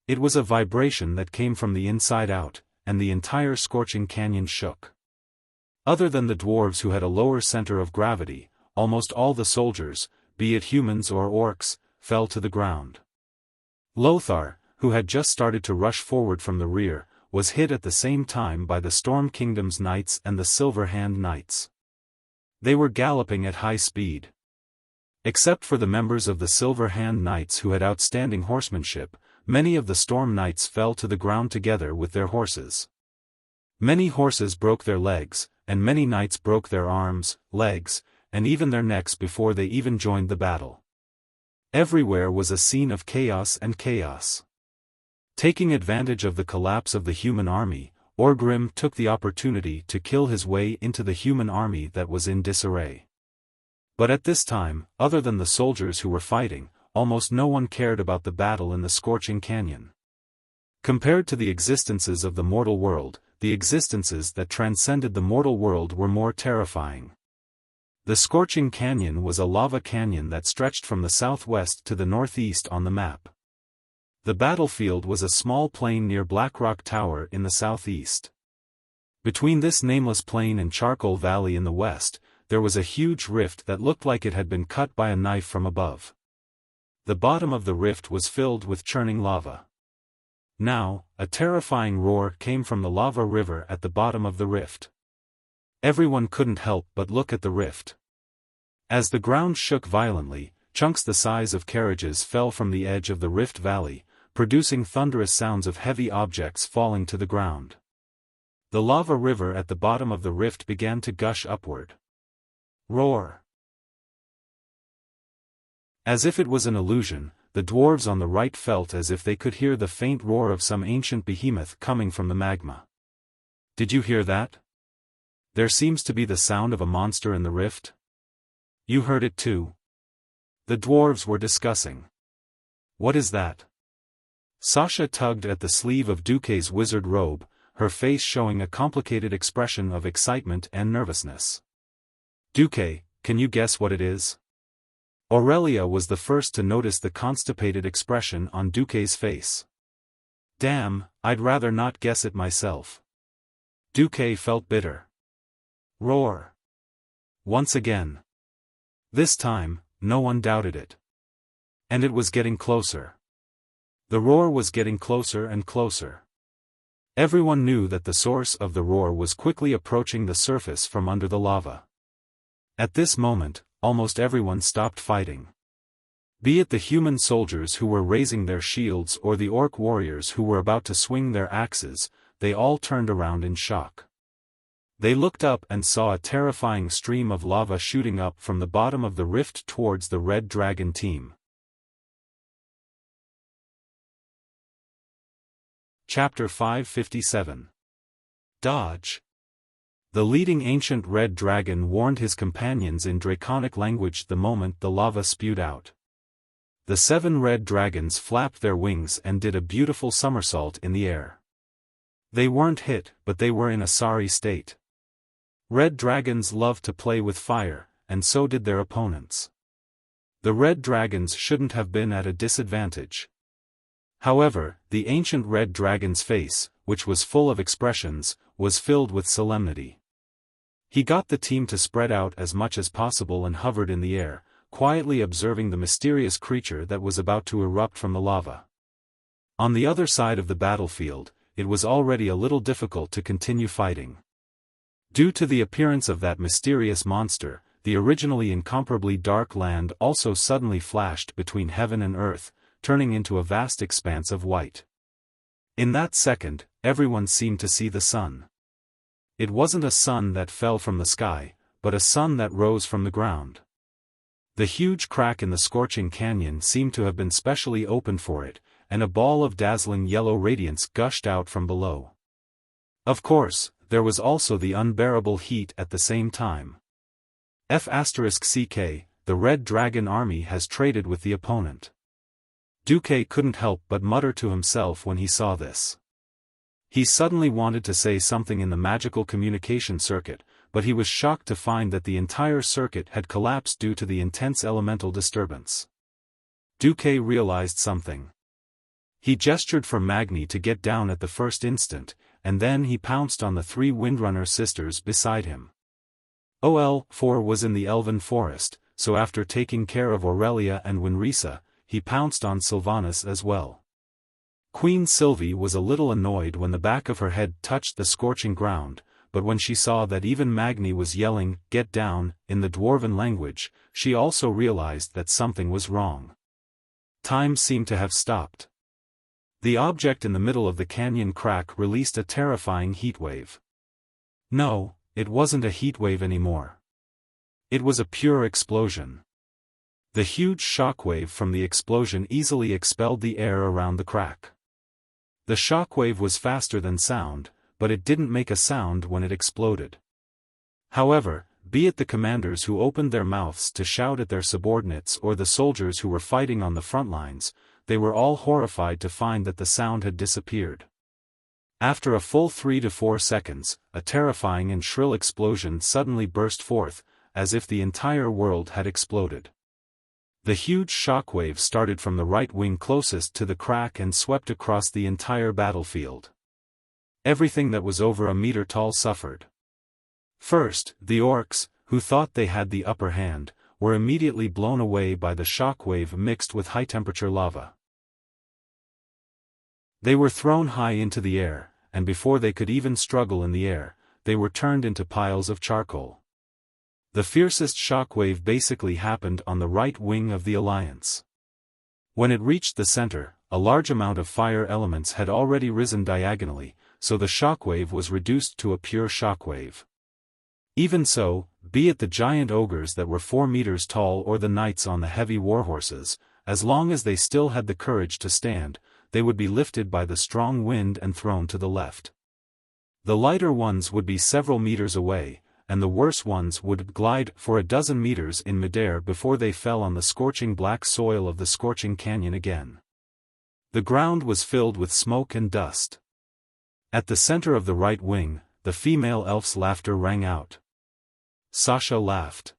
It was a vibration that came from the inside out, and the entire scorching canyon shook. Other than the dwarves who had a lower center of gravity, almost all the soldiers, be it humans or orcs, fell to the ground. Lothar, who had just started to rush forward from the rear, was hit at the same time by the Storm Kingdom's knights and the Silver Hand knights. They were galloping at high speed. Except for the members of the Silver Hand knights who had outstanding horsemanship, many of the Storm Knights fell to the ground together with their horses. Many horses broke their legs, and many knights broke their arms, legs, and even their necks before they even joined the battle. Everywhere was a scene of chaos and chaos. Taking advantage of the collapse of the human army, Orgrim took the opportunity to kill his way into the human army that was in disarray. But at this time, other than the soldiers who were fighting, almost no one cared about the battle in the scorching canyon. Compared to the existences of the mortal world, the existences that transcended the mortal world were more terrifying. The scorching canyon was a lava canyon that stretched from the southwest to the northeast on the map. The battlefield was a small plain near Blackrock Tower in the southeast. Between this nameless plain and Charcoal Valley in the west, there was a huge rift that looked like it had been cut by a knife from above. The bottom of the rift was filled with churning lava. Now, a terrifying roar came from the lava river at the bottom of the rift. Everyone couldn't help but look at the rift. As the ground shook violently, chunks the size of carriages fell from the edge of the rift valley, producing thunderous sounds of heavy objects falling to the ground. The lava river at the bottom of the rift began to gush upward. Roar! As if it was an illusion, the dwarves on the right felt as if they could hear the faint roar of some ancient behemoth coming from the magma. Did you hear that? There seems to be the sound of a monster in the rift. You heard it too? The dwarves were discussing. What is that? Sasha tugged at the sleeve of Duque's wizard robe, her face showing a complicated expression of excitement and nervousness. Duque, can you guess what it is? Aurelia was the first to notice the constipated expression on Duque's face. Damn, I'd rather not guess it myself. Duque felt bitter. Roar. Once again. This time, no one doubted it. And it was getting closer. The roar was getting closer and closer. Everyone knew that the source of the roar was quickly approaching the surface from under the lava. At this moment, almost everyone stopped fighting. Be it the human soldiers who were raising their shields or the orc warriors who were about to swing their axes, they all turned around in shock. They looked up and saw a terrifying stream of lava shooting up from the bottom of the rift towards the Red Dragon team. Chapter 557. Dodge. The leading ancient red dragon warned his companions in draconic language the moment the lava spewed out. The 7 red dragons flapped their wings and did a beautiful somersault in the air. They weren't hit, but they were in a sorry state. Red dragons love to play with fire, and so did their opponents. The red dragons shouldn't have been at a disadvantage. However, the ancient red dragon's face, which was full of expressions, was filled with solemnity. He got the team to spread out as much as possible and hovered in the air, quietly observing the mysterious creature that was about to erupt from the lava. On the other side of the battlefield, it was already a little difficult to continue fighting. Due to the appearance of that mysterious monster, the originally incomparably dark land also suddenly flashed between heaven and earth, turning into a vast expanse of white. In that second, everyone seemed to see the sun. It wasn't a sun that fell from the sky, but a sun that rose from the ground. The huge crack in the scorching canyon seemed to have been specially opened for it, and a ball of dazzling yellow radiance gushed out from below. Of course, there was also the unbearable heat at the same time. F***CK, the Red Dragon Army has traded with the opponent. Duque couldn't help but mutter to himself when he saw this. He suddenly wanted to say something in the magical communication circuit, but he was shocked to find that the entire circuit had collapsed due to the intense elemental disturbance. Duque realized something. He gestured for Magni to get down at the first instant, and then he pounced on the 3 Windrunner sisters beside him. OL-4 was in the Elven Forest, so after taking care of Aurelia and Winrisa, he pounced on Sylvanas as well. Queen Sylvie was a little annoyed when the back of her head touched the scorching ground, but when she saw that even Magni was yelling, "Get down," in the Dwarven language, she also realized that something was wrong. Time seemed to have stopped. The object in the middle of the canyon crack released a terrifying heatwave. No, it wasn't a heatwave anymore. It was a pure explosion. The huge shockwave from the explosion easily expelled the air around the crack. The shockwave was faster than sound, but it didn't make a sound when it exploded. However, be it the commanders who opened their mouths to shout at their subordinates or the soldiers who were fighting on the front lines, they were all horrified to find that the sound had disappeared. After a full 3 to 4 seconds, a terrifying and shrill explosion suddenly burst forth, as if the entire world had exploded. The huge shockwave started from the right wing closest to the crack and swept across the entire battlefield. Everything that was over a meter tall suffered. First, the orcs, who thought they had the upper hand, were immediately blown away by the shockwave mixed with high-temperature lava. They were thrown high into the air, and before they could even struggle in the air, they were turned into piles of charcoal. The fiercest shockwave basically happened on the right wing of the Alliance. When it reached the center, a large amount of fire elements had already risen diagonally, so the shockwave was reduced to a pure shockwave. Even so, be it the giant ogres that were 4 meters tall or the knights on the heavy warhorses, as long as they still had the courage to stand, they would be lifted by the strong wind and thrown to the left. The lighter ones would be several meters away, and the worse ones would glide for a dozen meters in midair before they fell on the scorching black soil of the scorching canyon again. The ground was filled with smoke and dust. At the center of the right wing, the female elf's laughter rang out. Sasha laughed.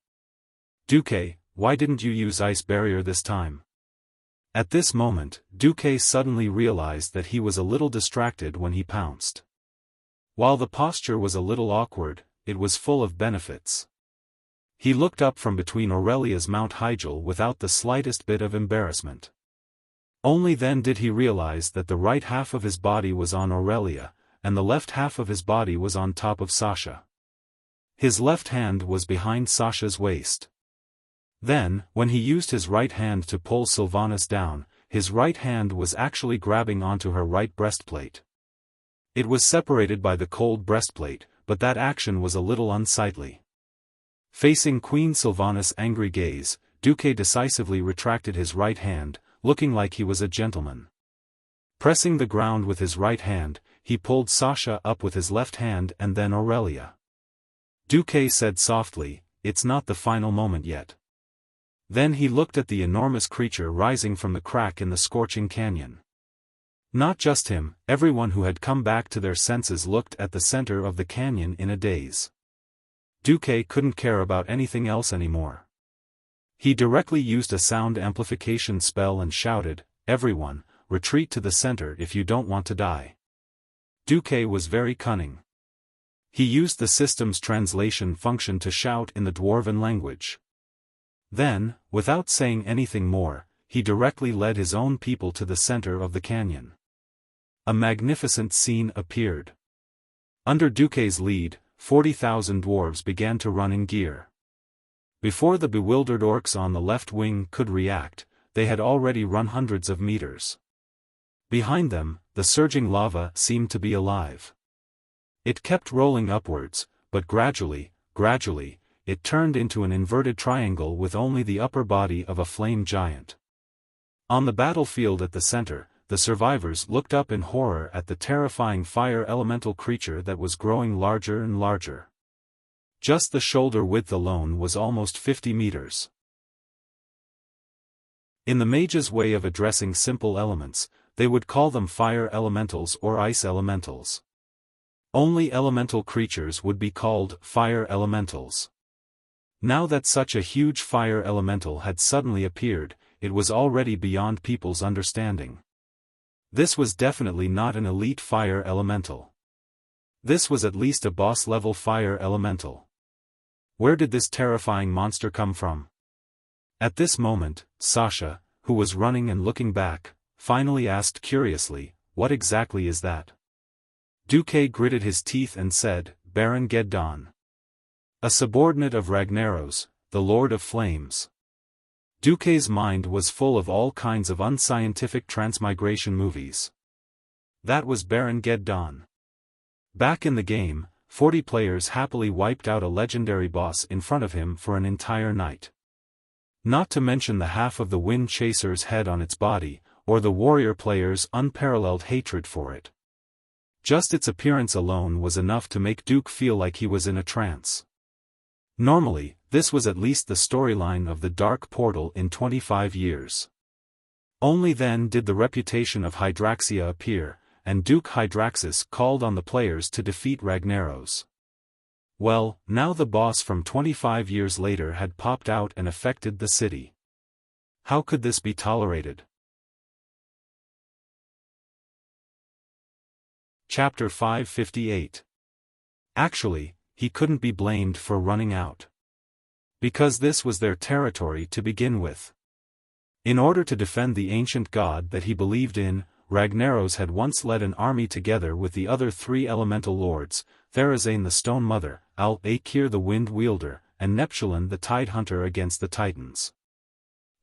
"Duque, why didn't you use ice barrier this time?" At this moment, Duque suddenly realized that he was a little distracted when he pounced. While the posture was a little awkward, it was full of benefits. He looked up from between Aurelia's Mount Hygel without the slightest bit of embarrassment. Only then did he realize that the right half of his body was on Aurelia, and the left half of his body was on top of Sasha. His left hand was behind Sasha's waist. Then, when he used his right hand to pull Sylvanas down, his right hand was actually grabbing onto her right breastplate. It was separated by the cold breastplate, but that action was a little unsightly. Facing Queen Sylvanas' angry gaze, Duque decisively retracted his right hand, looking like he was a gentleman. Pressing the ground with his right hand, he pulled Sasha up with his left hand and then Aurelia. Duque said softly, "It's not the final moment yet." Then he looked at the enormous creature rising from the crack in the scorching canyon. Not just him, everyone who had come back to their senses looked at the center of the canyon in a daze. Duque couldn't care about anything else anymore. He directly used a sound amplification spell and shouted, "Everyone, retreat to the center if you don't want to die." Duque was very cunning. He used the system's translation function to shout in the Dwarven language. Then, without saying anything more, he directly led his own people to the center of the canyon. A magnificent scene appeared. Under Duque's lead, 40,000 dwarves began to run in gear. Before the bewildered orcs on the left wing could react, they had already run hundreds of meters. Behind them, the surging lava seemed to be alive. It kept rolling upwards, but gradually, it turned into an inverted triangle with only the upper body of a flame giant. On the battlefield at the center, the survivors looked up in horror at the terrifying fire elemental creature that was growing larger and larger. Just the shoulder width alone was almost 50 meters. In the mage's way of addressing simple elements, they would call them fire elementals or ice elementals. Only elemental creatures would be called fire elementals. Now that such a huge fire elemental had suddenly appeared, it was already beyond people's understanding. This was definitely not an elite fire elemental. This was at least a boss-level fire elemental. Where did this terrifying monster come from? At this moment, Sasha, who was running and looking back, finally asked curiously, "What exactly is that?" Duque gritted his teeth and said, "Baron Geddon. A subordinate of Ragnaros, the Lord of Flames." Duque's mind was full of all kinds of unscientific transmigration movies. That was Baron Geddon. Back in the game, 40 players happily wiped out a legendary boss in front of him for an entire night. Not to mention the half of the Wind Chaser's head on its body, or the warrior player's unparalleled hatred for it. Just its appearance alone was enough to make Duke feel like he was in a trance. Normally, this was at least the storyline of the Dark Portal in 25 years. Only then did the reputation of Hydraxia appear, and Duke Hydraxis called on the players to defeat Ragnaros. Well, now the boss from 25 years later had popped out and affected the city. How could this be tolerated? Chapter 558. Actually, he couldn't be blamed for running out. Because this was their territory to begin with. In order to defend the ancient god that he believed in, Ragnaros had once led an army together with the other 3 elemental lords, Therazane the Stone Mother, Al-Akir the Wind Wielder, and Neptulin the Tide Hunter against the Titans.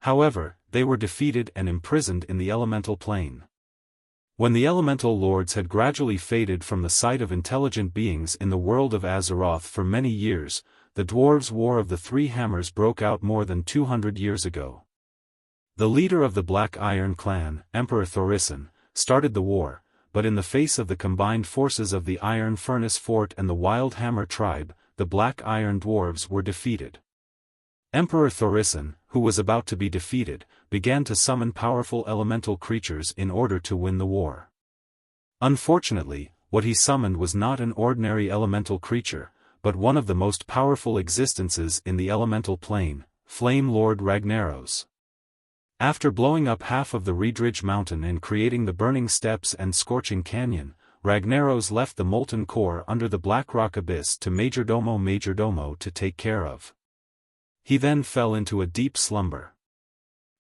However, they were defeated and imprisoned in the elemental plane. When the elemental lords had gradually faded from the sight of intelligent beings in the world of Azeroth for many years, the Dwarves' War of the Three Hammers broke out more than 200 years ago. The leader of the Black Iron clan, Emperor Thorison, started the war, but in the face of the combined forces of the Iron Furnace Fort and the Wild Hammer tribe, the Black Iron Dwarves were defeated. Emperor Thorison, who was about to be defeated, began to summon powerful elemental creatures in order to win the war. Unfortunately, what he summoned was not an ordinary elemental creature, but one of the most powerful existences in the elemental plane, Flame Lord Ragnaros. After blowing up half of the Reedridge Mountain and creating the Burning Steppes and Scorching Canyon, Ragnaros left the molten core under the Black Rock Abyss to Majordomo to take care of. He then fell into a deep slumber.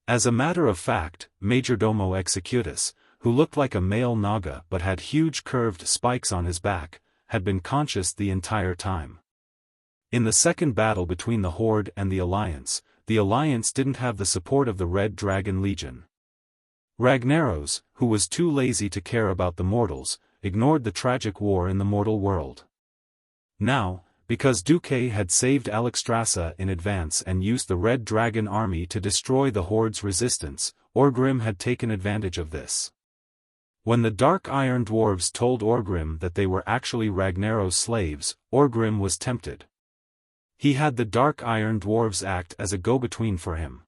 As a matter of fact, Majordomo Executus, who looked like a male Naga but had huge curved spikes on his back, had been conscious the entire time. In the second battle between the Horde and the Alliance didn't have the support of the Red Dragon Legion. Ragnaros, who was too lazy to care about the mortals, ignored the tragic war in the mortal world. Now, because Duque had saved Alexstrasza in advance and used the Red Dragon army to destroy the Horde's resistance, Orgrim had taken advantage of this. When the Dark Iron Dwarves told Orgrim that they were actually Ragnaros' slaves, Orgrim was tempted. He had the Dark Iron Dwarves act as a go-between for him.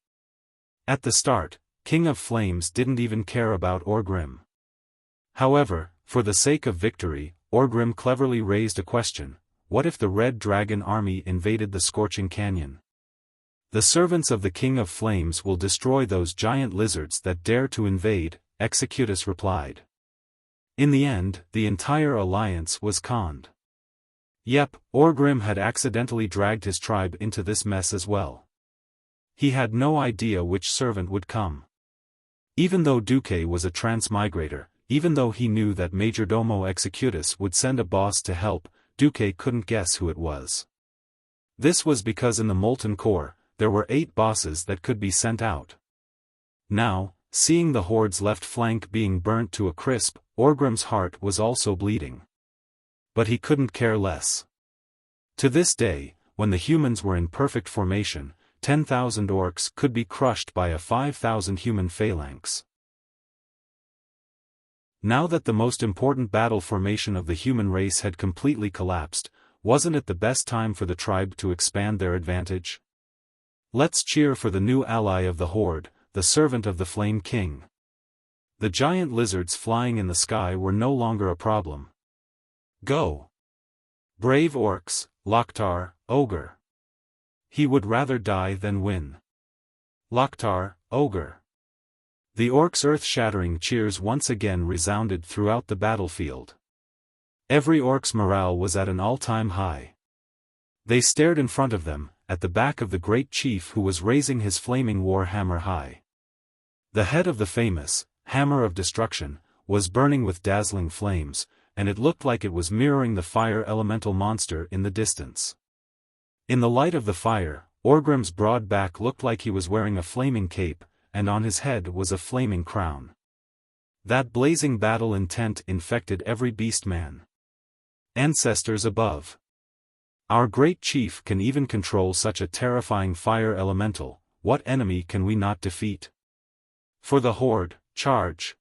At the start, King of Flames didn't even care about Orgrim. However, for the sake of victory, Orgrim cleverly raised a question: what if the Red Dragon army invaded the Scorching Canyon? The servants of the King of Flames will destroy those giant lizards that dare to invade, Executus replied. In the end, the entire alliance was conned. Yep, Orgrim had accidentally dragged his tribe into this mess as well. He had no idea which servant would come. Even though Duque was a transmigrator, even though he knew that Majordomo Executus would send a boss to help, Duque couldn't guess who it was. This was because in the Molten Core, there were 8 bosses that could be sent out. Now, seeing the Horde's left flank being burnt to a crisp, Orgrim's heart was also bleeding. But he couldn't care less. To this day, when the humans were in perfect formation, 10,000 orcs could be crushed by a 5,000 human phalanx. Now that the most important battle formation of the human race had completely collapsed, wasn't it the best time for the tribe to expand their advantage? Let's cheer for the new ally of the horde, the servant of the Flame King. The giant lizards flying in the sky were no longer a problem. Go! Brave orcs, Loktar, ogre. He would rather die than win. Loktar, ogre. The orcs' earth-shattering cheers once again resounded throughout the battlefield. Every orc's morale was at an all-time high. They stared in front of them, at the back of the great chief who was raising his flaming war hammer high. The head of the famous Hammer of Destruction was burning with dazzling flames, and it looked like it was mirroring the fire elemental monster in the distance. In the light of the fire, Orgrim's broad back looked like he was wearing a flaming cape, and on his head was a flaming crown. That blazing battle intent infected every beastman. Ancestors above. Our great chief can even control such a terrifying fire elemental, what enemy can we not defeat? For the horde, charge!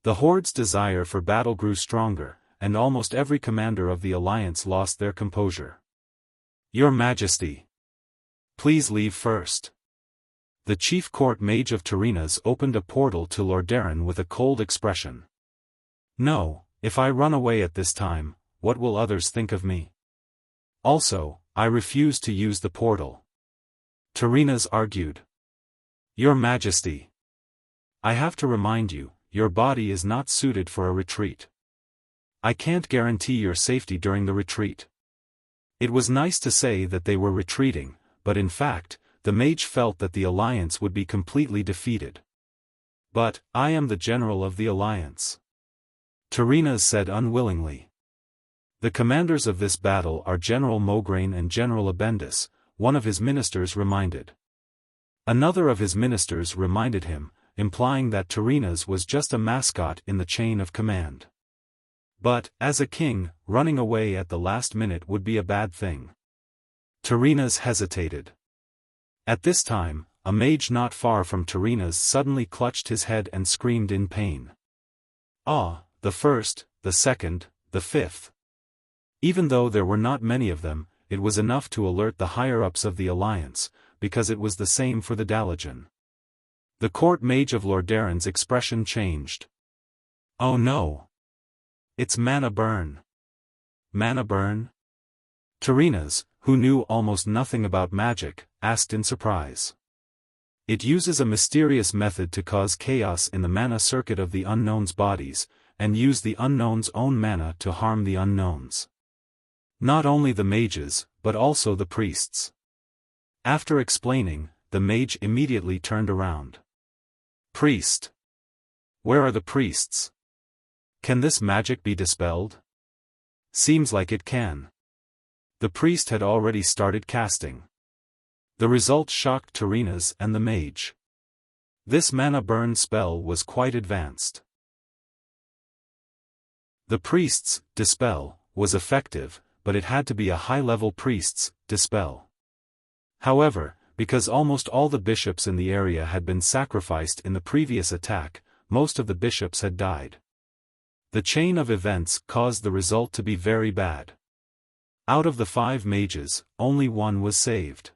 The horde's desire for battle grew stronger, and almost every commander of the alliance lost their composure. Your Majesty! Please leave first. The chief court mage of Tyreenas opened a portal to Lordaeron with a cold expression. No, if I run away at this time, what will others think of me? Also, I refuse to use the portal. Tyreenas argued. Your Majesty! I have to remind you, your body is not suited for a retreat. I can't guarantee your safety during the retreat. It was nice to say that they were retreating, but in fact, the mage felt that the alliance would be completely defeated. But, I am the general of the alliance. Tyreenas said unwillingly. The commanders of this battle are General Mograine and General Abendis, one of his ministers reminded. Another of his ministers reminded him, implying that Tyreenas was just a mascot in the chain of command. But, as a king, running away at the last minute would be a bad thing. Tyreenas hesitated. At this time, a mage not far from Tyreenas suddenly clutched his head and screamed in pain. Ah, the first, the second, the fifth. Even though there were not many of them, it was enough to alert the higher-ups of the alliance, because it was the same for the Dalajan. The court mage of Lordaeron's expression changed. Oh no! It's Mana Burn. Mana Burn? Tyreenas, who knew almost nothing about magic, asked in surprise. It uses a mysterious method to cause chaos in the mana circuit of the unknown's bodies, and use the unknown's own mana to harm the unknowns. Not only the mages, but also the priests. After explaining, the mage immediately turned around. Priest! Where are the priests? Can this magic be dispelled? Seems like it can. The priest had already started casting. The result shocked Tyreenas and the mage. This mana burn spell was quite advanced. The priest's dispel was effective, but it had to be a high-level priest's dispel. However, because almost all the bishops in the area had been sacrificed in the previous attack, most of the bishops had died. The chain of events caused the result to be very bad. Out of the 5 mages, only 1 was saved.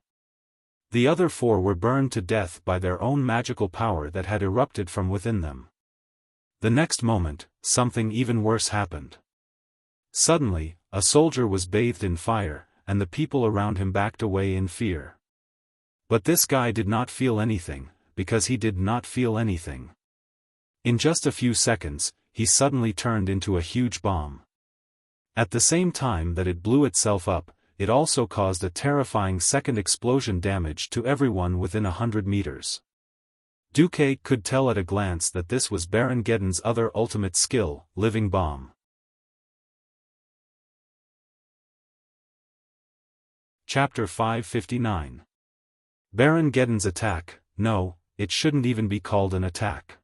The other 4 were burned to death by their own magical power that had erupted from within them. The next moment, something even worse happened. Suddenly, a soldier was bathed in fire, and the people around him backed away in fear. But this guy did not feel anything, because he did not feel anything. In just a few seconds, he suddenly turned into a huge bomb. At the same time that it blew itself up, it also caused a terrifying second explosion damage to everyone within 100 meters. Duque could tell at a glance that this was Baron Geddon's other ultimate skill, Living Bomb. Chapter 559. Baron Geddon's attack. No, it shouldn't even be called an attack.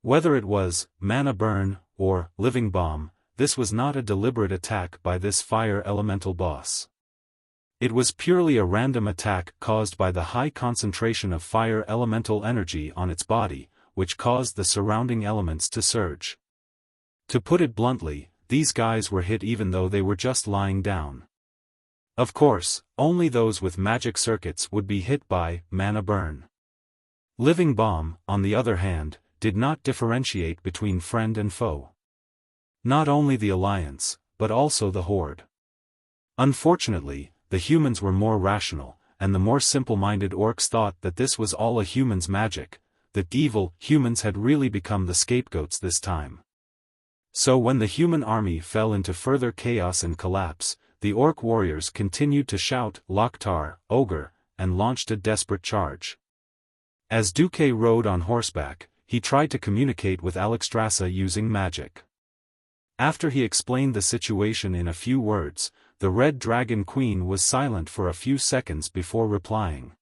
Whether it was Mana Burn or Living Bomb, this was not a deliberate attack by this fire elemental boss. It was purely a random attack caused by the high concentration of fire elemental energy on its body, which caused the surrounding elements to surge. To put it bluntly, these guys were hit even though they were just lying down. Of course, only those with magic circuits would be hit by mana burn. Living Bomb, on the other hand, did not differentiate between friend and foe. Not only the Alliance, but also the Horde. Unfortunately, the humans were more rational, and the more simple-minded orcs thought that this was all a human's magic, that evil humans had really become the scapegoats this time. So when the human army fell into further chaos and collapse, the orc warriors continued to shout Loktar, Ogre, and launched a desperate charge. As Duque rode on horseback, he tried to communicate with Alexstrasza using magic. After he explained the situation in a few words, the Red Dragon Queen was silent for a few seconds before replying.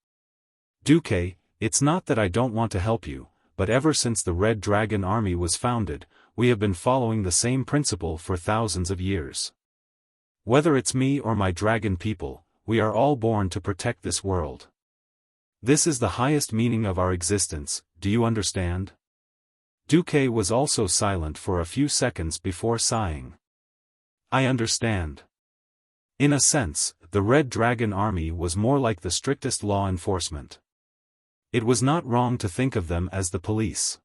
Duque, it's not that I don't want to help you, but ever since the Red Dragon Army was founded, we have been following the same principle for thousands of years. Whether it's me or my dragon people, we are all born to protect this world. This is the highest meaning of our existence, do you understand? Duque was also silent for a few seconds before sighing. I understand. In a sense, the Red Dragon Army was more like the strictest law enforcement. It was not wrong to think of them as the police.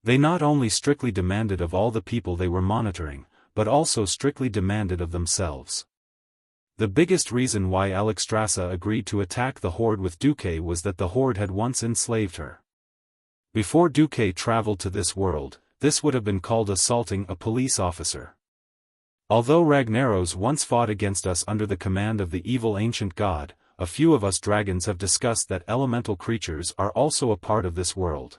They not only strictly demanded of all the people they were monitoring, but also strictly demanded of themselves. The biggest reason why Alexstrasza agreed to attack the Horde with Duque was that the Horde had once enslaved her. Before Duque traveled to this world, this would have been called assaulting a police officer. Although Ragnaros once fought against us under the command of the evil ancient god, a few of us dragons have discussed that elemental creatures are also a part of this world.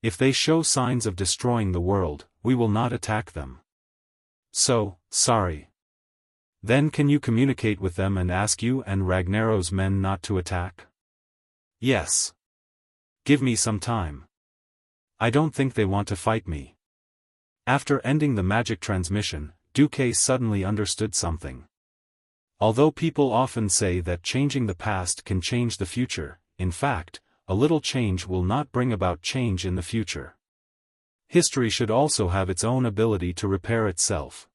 If they show signs of destroying the world, we will not attack them. So, sorry. Then can you communicate with them and ask you and Ragnaros' men not to attack? Yes. Give me some time. I don't think they want to fight me. After ending the magic transmission, Duque suddenly understood something. Although people often say that changing the past can change the future, in fact, a little change will not bring about change in the future. History should also have its own ability to repair itself.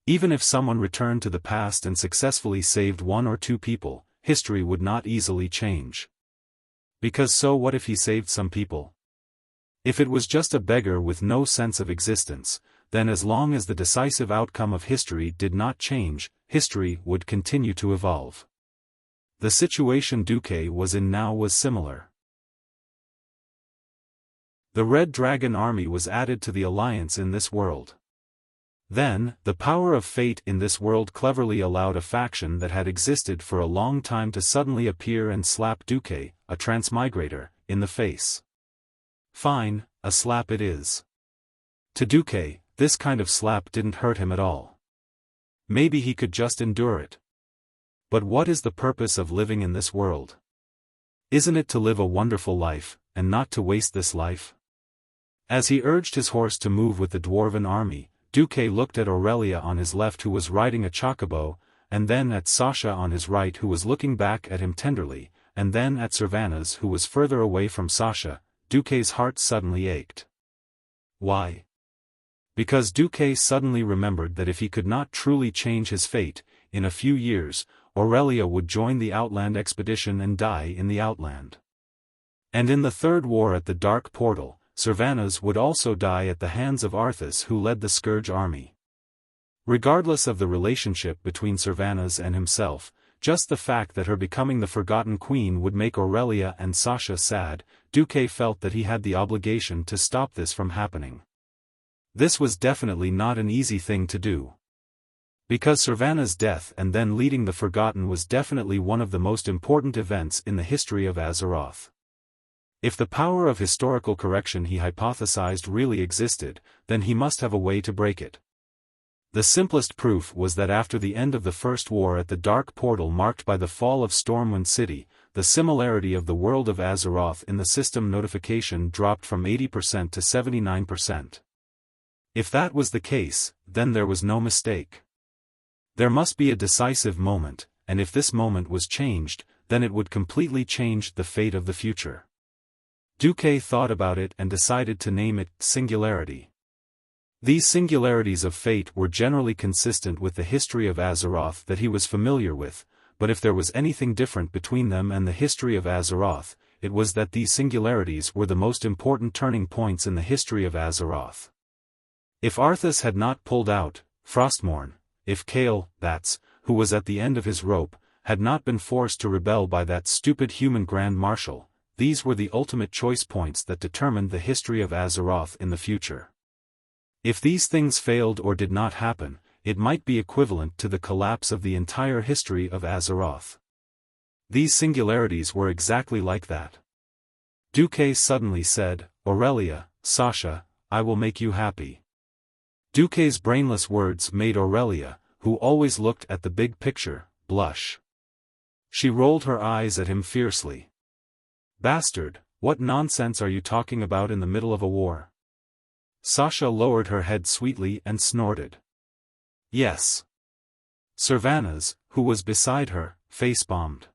Even if someone returned to the past and successfully saved one or two people, history would not easily change. Because so what if he saved some people? If it was just a beggar with no sense of existence, then as long as the decisive outcome of history did not change, history would continue to evolve. The situation Duque was in now was similar. The Red Dragon Army was added to the Alliance in this world. Then, the power of fate in this world cleverly allowed a faction that had existed for a long time to suddenly appear and slap Duque, a transmigrator, in the face. Fine, a slap it is. To Duque, this kind of slap didn't hurt him at all. Maybe he could just endure it. But what is the purpose of living in this world? Isn't it to live a wonderful life, and not to waste this life? As he urged his horse to move with the dwarven army, Duque looked at Aurelia on his left who was riding a chocobo, and then at Sasha on his right who was looking back at him tenderly, and then at Servanas who was further away from Sasha. Duque's heart suddenly ached. Why? Because Duque suddenly remembered that if he could not truly change his fate, in a few years, Aurelia would join the Outland expedition and die in the Outland. And in the Third War at the Dark Portal, Servanas would also die at the hands of Arthas who led the Scourge army. Regardless of the relationship between Servanas and himself, just the fact that her becoming the Forgotten Queen would make Aurelia and Sasha sad, Duque felt that he had the obligation to stop this from happening. This was definitely not an easy thing to do. Because Servanas' death and then leading the Forgotten was definitely one of the most important events in the history of Azeroth. If the power of historical correction he hypothesized really existed, then he must have a way to break it. The simplest proof was that after the end of the First War at the Dark Portal marked by the fall of Stormwind City, the similarity of the world of Azeroth in the system notification dropped from 80% to 79%. If that was the case, then there was no mistake. There must be a decisive moment, and if this moment was changed, then it would completely change the fate of the future. Duque thought about it and decided to name it Singularity. These singularities of fate were generally consistent with the history of Azeroth that he was familiar with, but if there was anything different between them and the history of Azeroth, it was that these singularities were the most important turning points in the history of Azeroth. If Arthas had not pulled out, Frostmourne, if Kael, who was at the end of his rope, had not been forced to rebel by that stupid human Grand Marshal, these were the ultimate choice points that determined the history of Azeroth in the future. If these things failed or did not happen, it might be equivalent to the collapse of the entire history of Azeroth. These singularities were exactly like that. Duque suddenly said, "Aurelia, Sasha, I will make you happy." Duque's brainless words made Aurelia, who always looked at the big picture, blush. She rolled her eyes at him fiercely. "Bastard, what nonsense are you talking about in the middle of a war?" Sasha lowered her head sweetly and snorted. "Yes." Sylvanas, who was beside her, face-bombed.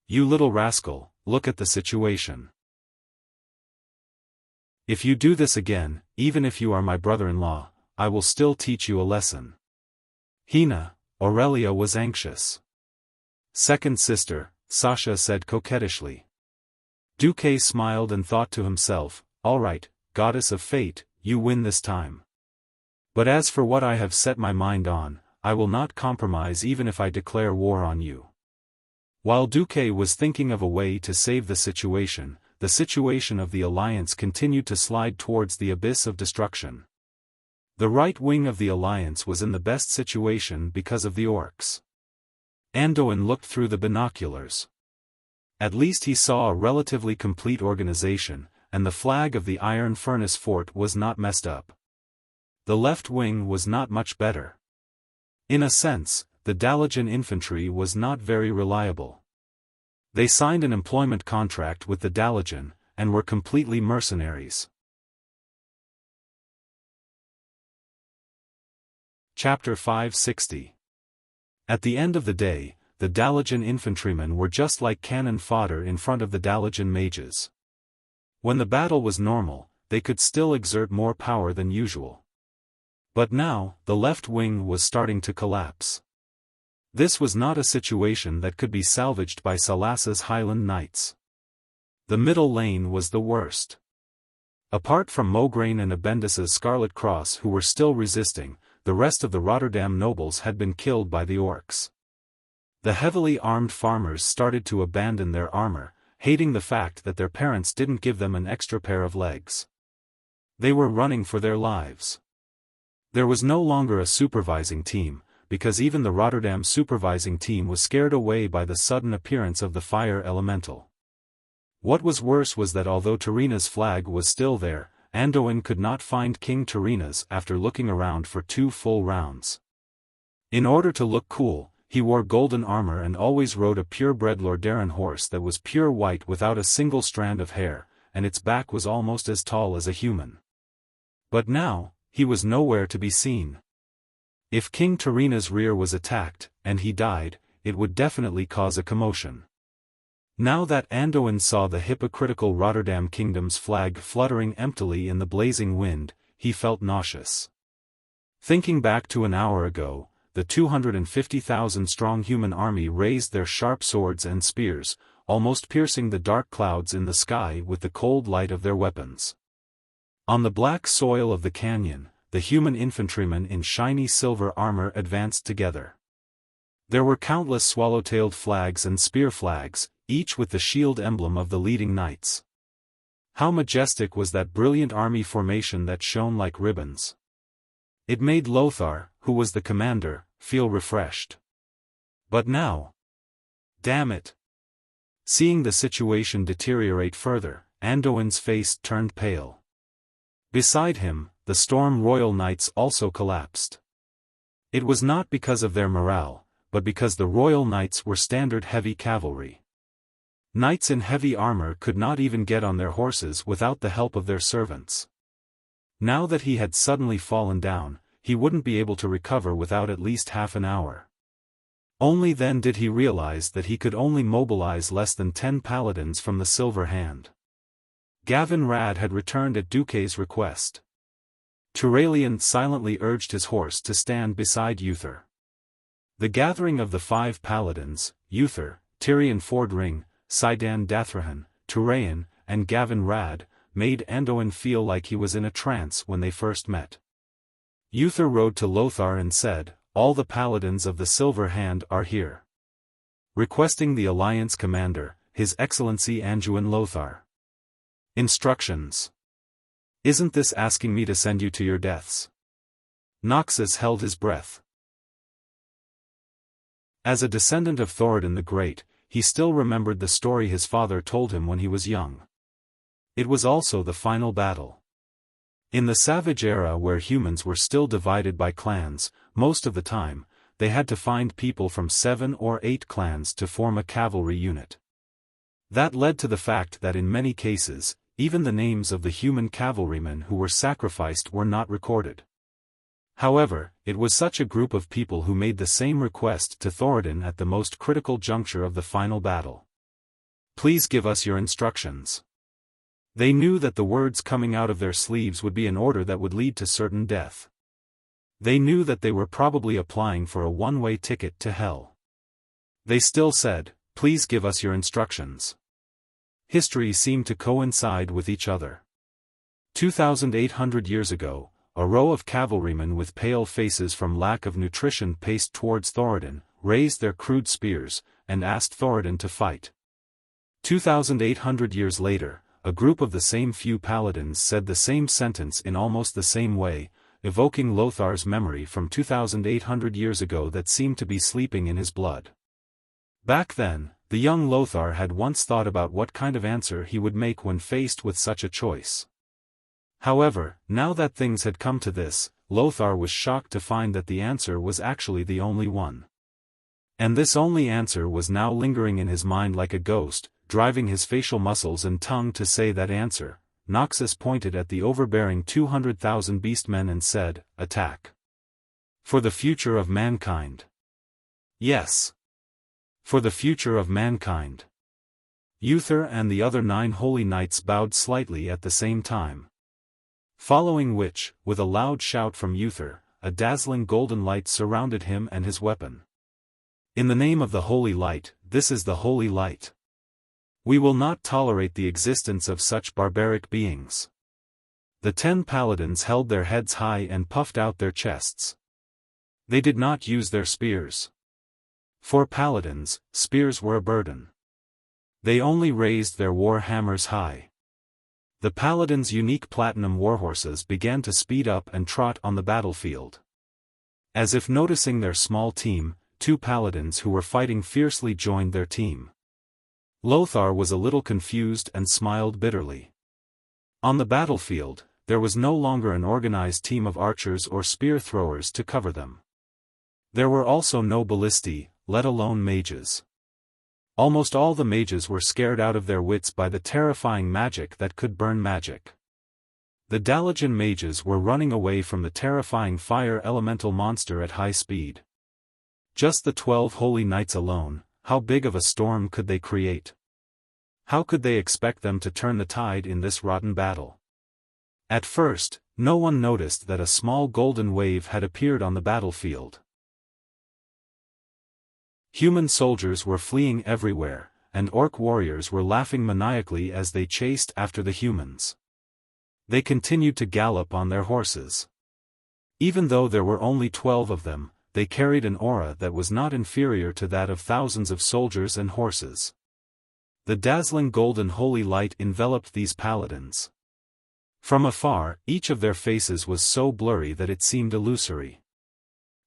"You little rascal, look at the situation. If you do this again, even if you are my brother-in-law, I will still teach you a lesson." Hina, Aurelia was anxious. "Second sister," Sasha said coquettishly. Duque smiled and thought to himself, "All right, goddess of fate, you win this time. But as for what I have set my mind on, I will not compromise even if I declare war on you." While Duque was thinking of a way to save the situation of the Alliance continued to slide towards the abyss of destruction. The right wing of the Alliance was in the best situation because of the orcs. Anduin looked through the binoculars. At least he saw a relatively complete organization, and the flag of the Iron Furnace Fort was not messed up. The left wing was not much better. In a sense, the Dalajan infantry was not very reliable. They signed an employment contract with the Dalajan, and were completely mercenaries. Chapter 560. At the end of the day, the Dalajan infantrymen were just like cannon fodder in front of the Dalajan mages. When the battle was normal, they could still exert more power than usual. But now, the left wing was starting to collapse. This was not a situation that could be salvaged by Salassa's Highland Knights. The middle lane was the worst. Apart from Mograine and Abendis's Scarlet Cross who were still resisting, the rest of the Rotterdam nobles had been killed by the orcs. The heavily armed farmers started to abandon their armor, hating the fact that their parents didn't give them an extra pair of legs. They were running for their lives. There was no longer a supervising team, because even the Rotterdam supervising team was scared away by the sudden appearance of the fire elemental. What was worse was that although Tarina's flag was still there, Anduin could not find King Tarina's after looking around for 2 full rounds. In order to look cool, he wore golden armor and always rode a purebred Lordaeron horse that was pure white without a single strand of hair, and its back was almost as tall as a human. But now, he was nowhere to be seen. If King Tarina's rear was attacked, and he died, it would definitely cause a commotion. Now that Anduin saw the hypocritical Rotterdam Kingdom's flag fluttering emptily in the blazing wind, he felt nauseous. Thinking back to an hour ago, the 250,000-strong human army raised their sharp swords and spears, almost piercing the dark clouds in the sky with the cold light of their weapons. On the black soil of the canyon, the human infantrymen in shiny silver armor advanced together. There were countless swallow-tailed flags and spear flags, each with the shield emblem of the leading knights. How majestic was that brilliant army formation that shone like ribbons. It made Lothar, who was the commander, feel refreshed. But now... Damn it! Seeing the situation deteriorate further, Anduin's face turned pale. Beside him, the Storm Royal Knights also collapsed. It was not because of their morale, but because the Royal Knights were standard heavy cavalry. Knights in heavy armor could not even get on their horses without the help of their servants. Now that he had suddenly fallen down, he wouldn't be able to recover without at least half an hour. Only then did he realize that he could only mobilize less than 10 paladins from the Silver Hand. Gavin Rad had returned at Duque's request. Turalian silently urged his horse to stand beside Uther. The gathering of the 5 paladins, Uther, Tyrion Fordring, Sidan Dathrahan, Turayan, and Gavin Rad, made Anduin feel like he was in a trance when they first met. Uther rode to Lothar and said, "All the paladins of the Silver Hand are here. Requesting the Alliance commander, His Excellency Anduin Lothar. Instructions. Isn't this asking me to send you to your deaths?" Noxus held his breath. As a descendant of Thoradin the Great, he still remembered the story his father told him when he was young. It was also the final battle. In the Savage Era, where humans were still divided by clans, most of the time, they had to find people from 7 or 8 clans to form a cavalry unit. That led to the fact that in many cases, even the names of the human cavalrymen who were sacrificed were not recorded. However, it was such a group of people who made the same request to Thoradin at the most critical juncture of the final battle. "Please give us your instructions." They knew that the words coming out of their sleeves would be an order that would lead to certain death. They knew that they were probably applying for a one-way ticket to hell. They still said, "Please give us your instructions." History seemed to coincide with each other. 2,800 years ago, a row of cavalrymen with pale faces from lack of nutrition paced towards Thoradin, raised their crude spears, and asked Thoradin to fight. 2,800 years later, a group of the same few paladins said the same sentence in almost the same way, evoking Lothar's memory from 2,800 years ago that seemed to be sleeping in his blood. Back then, the young Lothar had once thought about what kind of answer he would make when faced with such a choice. However, now that things had come to this, Lothar was shocked to find that the answer was actually the only one. And this only answer was now lingering in his mind like a ghost, driving his facial muscles and tongue to say that answer. Noxus pointed at the overbearing 200,000 beastmen and said, "Attack. For the future of mankind." Yes. For the future of mankind. Uther and the other 9 holy knights bowed slightly at the same time. Following which, with a loud shout from Uther, a dazzling golden light surrounded him and his weapon. "In the name of the Holy Light, this is the Holy Light. We will not tolerate the existence of such barbaric beings." The 10 paladins held their heads high and puffed out their chests. They did not use their spears. For paladins, spears were a burden. They only raised their war hammers high. The paladins' unique platinum warhorses began to speed up and trot on the battlefield. As if noticing their small team, 2 paladins who were fighting fiercely joined their team. Lothar was a little confused and smiled bitterly. On the battlefield, there was no longer an organized team of archers or spear throwers to cover them. There were also no ballistae, let alone mages. Almost all the mages were scared out of their wits by the terrifying magic that could burn magic. The Dalajan mages were running away from the terrifying fire elemental monster at high speed. Just the 12 holy knights alone, how big of a storm could they create? How could they expect them to turn the tide in this rotten battle? At first, no one noticed that a small golden wave had appeared on the battlefield. Human soldiers were fleeing everywhere, and orc warriors were laughing maniacally as they chased after the humans. They continued to gallop on their horses. Even though there were only 12 of them, they carried an aura that was not inferior to that of thousands of soldiers and horses. The dazzling golden holy light enveloped these paladins. From afar, each of their faces was so blurry that it seemed illusory.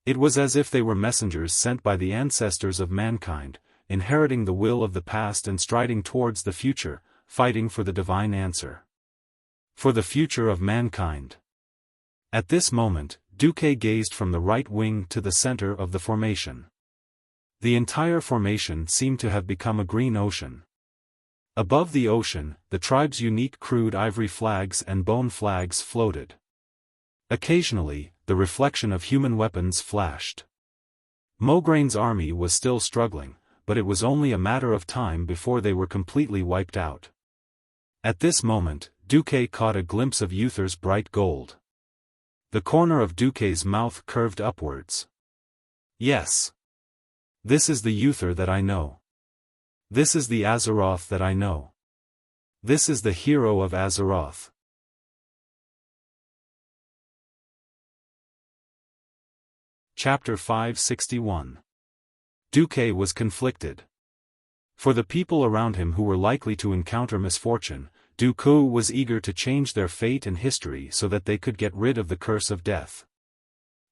It was as if they were messengers sent by the ancestors of mankind, inheriting the will of the past and striding towards the future, fighting for the divine answer. For the future of mankind. At this moment, Duque gazed from the right wing to the center of the formation. The entire formation seemed to have become a green ocean. Above the ocean, the tribe's unique crude ivory flags and bone flags floated. Occasionally, the reflection of human weapons flashed. Mograin's army was still struggling, but it was only a matter of time before they were completely wiped out. At this moment, Duque caught a glimpse of Uther's bright gold. The corner of Duque's mouth curved upwards. Yes. This is the Uther that I know. This is the Azeroth that I know. This is the hero of Azeroth. Chapter 561. Duque was conflicted. For the people around him who were likely to encounter misfortune, Duque was eager to change their fate and history so that they could get rid of the curse of death.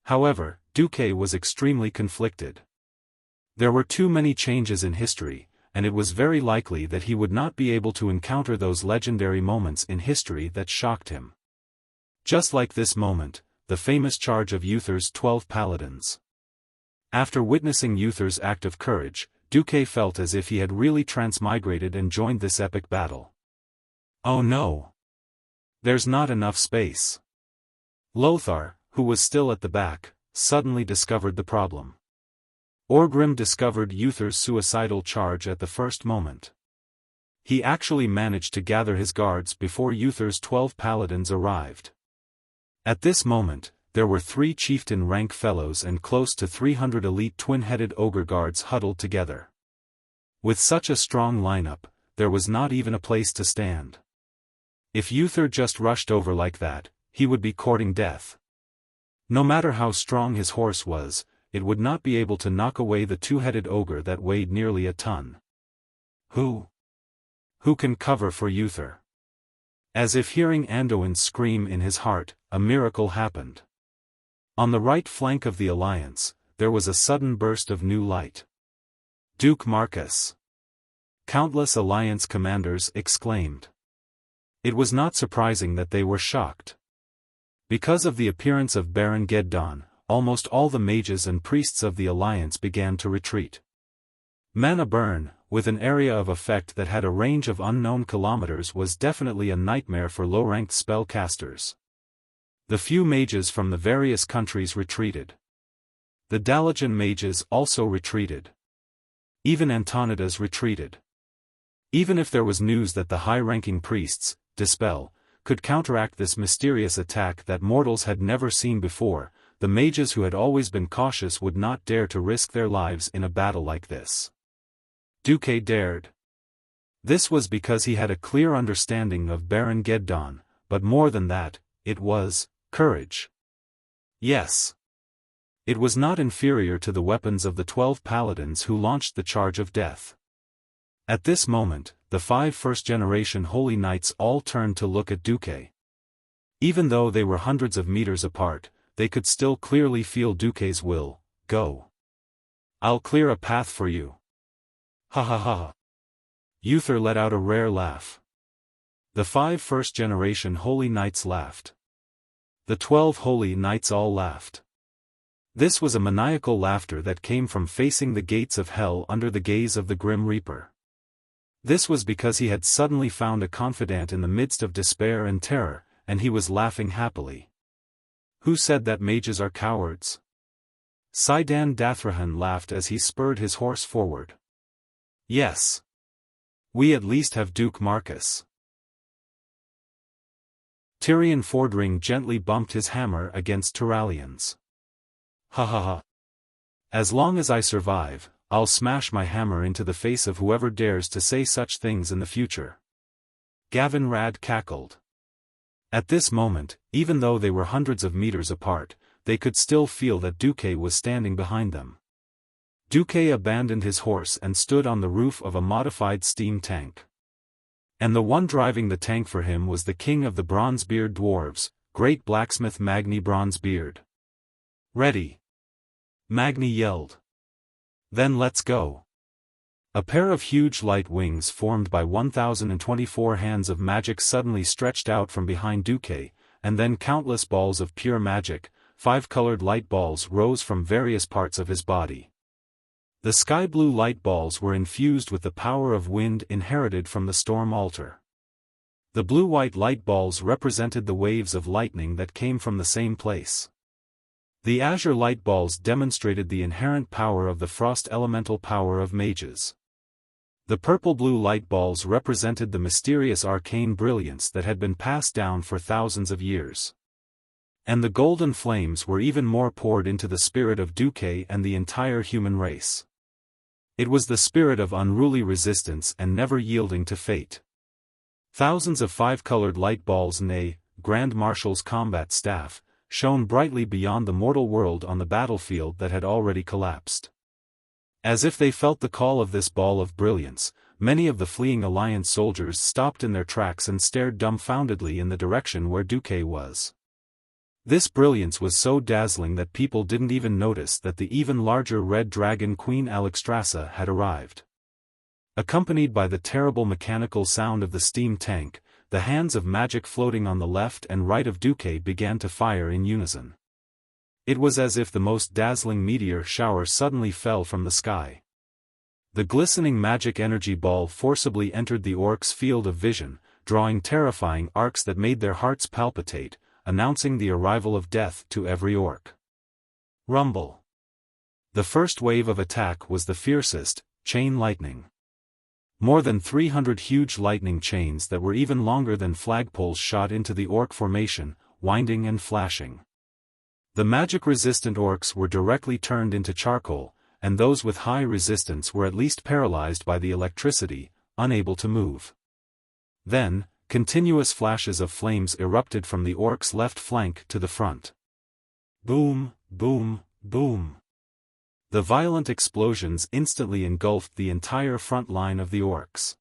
However, Duque was extremely conflicted. There were too many changes in history, and it was very likely that he would not be able to encounter those legendary moments in history that shocked him. Just like this moment, the famous charge of Uther's 12 paladins. After witnessing Uther's act of courage, Duque felt as if he had really transmigrated and joined this epic battle. Oh no! There's not enough space. Lothar, who was still at the back, suddenly discovered the problem. Orgrim discovered Uther's suicidal charge at the first moment. He actually managed to gather his guards before Uther's 12 paladins arrived. At this moment, there were 3 chieftain-rank fellows and close to 300 elite twin-headed ogre guards huddled together. With such a strong lineup, there was not even a place to stand. If Uther just rushed over like that, he would be courting death. No matter how strong his horse was, it would not be able to knock away the 2-headed ogre that weighed nearly a ton. Who can cover for Uther? As if hearing Anduin scream in his heart, a miracle happened. On the right flank of the alliance, there was a sudden burst of new light. Duke Marcus! Countless alliance commanders exclaimed. It was not surprising that they were shocked. Because of the appearance of Baron Geddon, almost all the mages and priests of the alliance began to retreat. Mana burn, with an area of effect that had a range of unknown kilometers, was definitely a nightmare for low-ranked spellcasters. The few mages from the various countries retreated. The Dalajan mages also retreated. Even Antonidas retreated. Even if there was news that the high-ranking priests, Dispel, could counteract this mysterious attack that mortals had never seen before, the mages who had always been cautious would not dare to risk their lives in a battle like this. Duque dared. This was because he had a clear understanding of Baron Geddon, but more than that, it was courage. Yes. It was not inferior to the weapons of the 12 paladins who launched the charge of death. At this moment, the 5 first-generation holy knights all turned to look at Duque. Even though they were hundreds of meters apart, they could still clearly feel Duque's will. Go. I'll clear a path for you. Ha ha ha. Uther let out a rare laugh. The 5 first-generation holy knights laughed. The 12 holy knights all laughed. This was a maniacal laughter that came from facing the gates of hell under the gaze of the Grim Reaper. This was because he had suddenly found a confidant in the midst of despair and terror, and he was laughing happily. Who said that mages are cowards? Sidan Dathrahan laughed as he spurred his horse forward. Yes. We at least have Duke Marcus. Tyrion Fordring gently bumped his hammer against Turalian's. Ha ha ha. As long as I survive, I'll smash my hammer into the face of whoever dares to say such things in the future. Gavin Rad cackled. At this moment, even though they were hundreds of meters apart, they could still feel that Duque was standing behind them. Duque abandoned his horse and stood on the roof of a modified steam tank. And the one driving the tank for him was the king of the Bronzebeard dwarves, great blacksmith Magni Bronzebeard. Ready! Magni yelled. Then let's go. A pair of huge light wings formed by 1024 hands of magic suddenly stretched out from behind Duque, and then countless balls of pure magic, 5-colored light balls rose from various parts of his body. The sky-blue light balls were infused with the power of wind inherited from the storm altar. The blue-white light balls represented the waves of lightning that came from the same place. The azure light balls demonstrated the inherent power of the frost elemental power of mages. The purple-blue light balls represented the mysterious arcane brilliance that had been passed down for thousands of years. And the golden flames were even more poured into the spirit of Duque and the entire human race. It was the spirit of unruly resistance and never yielding to fate. Thousands of five-colored light balls, nay, Grand Marshal's combat staff, shone brightly beyond the mortal world on the battlefield that had already collapsed. As if they felt the call of this ball of brilliance, many of the fleeing Alliance soldiers stopped in their tracks and stared dumbfoundedly in the direction where Duque was. This brilliance was so dazzling that people didn't even notice that the even larger red dragon Queen Alexstrasza had arrived. Accompanied by the terrible mechanical sound of the steam tank, the hands of magic floating on the left and right of Duque began to fire in unison. It was as if the most dazzling meteor shower suddenly fell from the sky. The glistening magic energy ball forcibly entered the orcs' field of vision, drawing terrifying arcs that made their hearts palpitate, announcing the arrival of death to every orc. Rumble. The first wave of attack was the fiercest, chain lightning. More than 300 huge lightning chains that were even longer than flagpoles shot into the orc formation, winding and flashing. The magic-resistant orcs were directly turned into charcoal, and those with high resistance were at least paralyzed by the electricity, unable to move. Then, continuous flashes of flames erupted from the orcs' left flank to the front. Boom, boom, boom. The violent explosions instantly engulfed the entire front line of the orcs.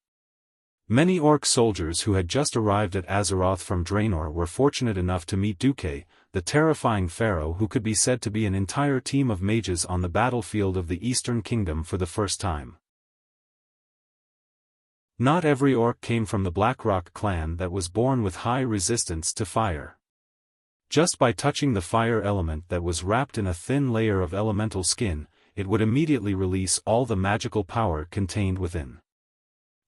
Many orc soldiers who had just arrived at Azeroth from Draenor were fortunate enough to meet Duque, the terrifying pharaoh who could be said to be an entire team of mages on the battlefield of the Eastern Kingdom for the first time. Not every orc came from the Blackrock clan that was born with high resistance to fire. Just by touching the fire element that was wrapped in a thin layer of elemental skin, it would immediately release all the magical power contained within.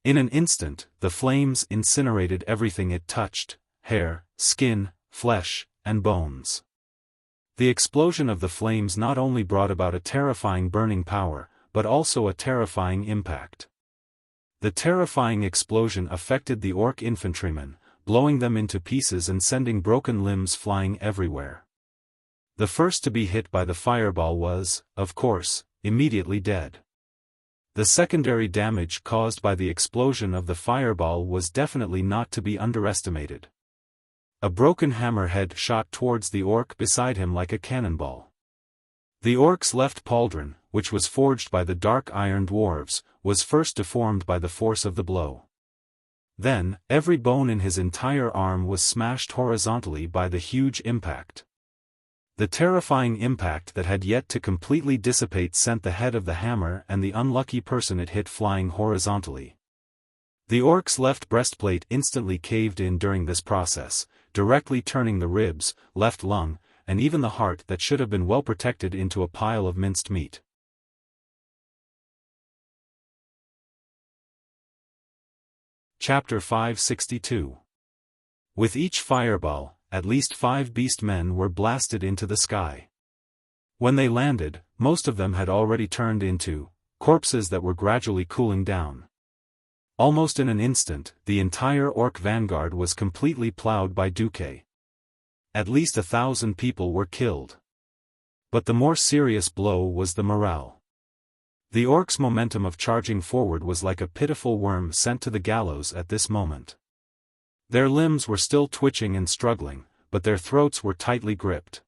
In an instant, the flames incinerated everything it touched: hair, skin, flesh, and bones. The explosion of the flames not only brought about a terrifying burning power, but also a terrifying impact. The terrifying explosion affected the orc infantrymen, blowing them into pieces and sending broken limbs flying everywhere. The first to be hit by the fireball was, of course, immediately dead. The secondary damage caused by the explosion of the fireball was definitely not to be underestimated. A broken hammerhead shot towards the orc beside him like a cannonball. The orc's left pauldron, which was forged by the dark iron dwarves, was first deformed by the force of the blow. Then, every bone in his entire arm was smashed horizontally by the huge impact. The terrifying impact that had yet to completely dissipate sent the head of the hammer and the unlucky person it hit flying horizontally. The orc's left breastplate instantly caved in during this process, directly turning the ribs, left lung, and even the heart that should have been well protected into a pile of minced meat. Chapter 562. With each fireball, at least 5 beast-men were blasted into the sky. When they landed, most of them had already turned into corpses that were gradually cooling down. Almost in an instant, the entire orc vanguard was completely plowed by Duque. At least 1,000 people were killed. But the more serious blow was the morale. The orcs' momentum of charging forward was like a pitiful worm sent to the gallows at this moment. Their limbs were still twitching and struggling, but their throats were tightly gripped.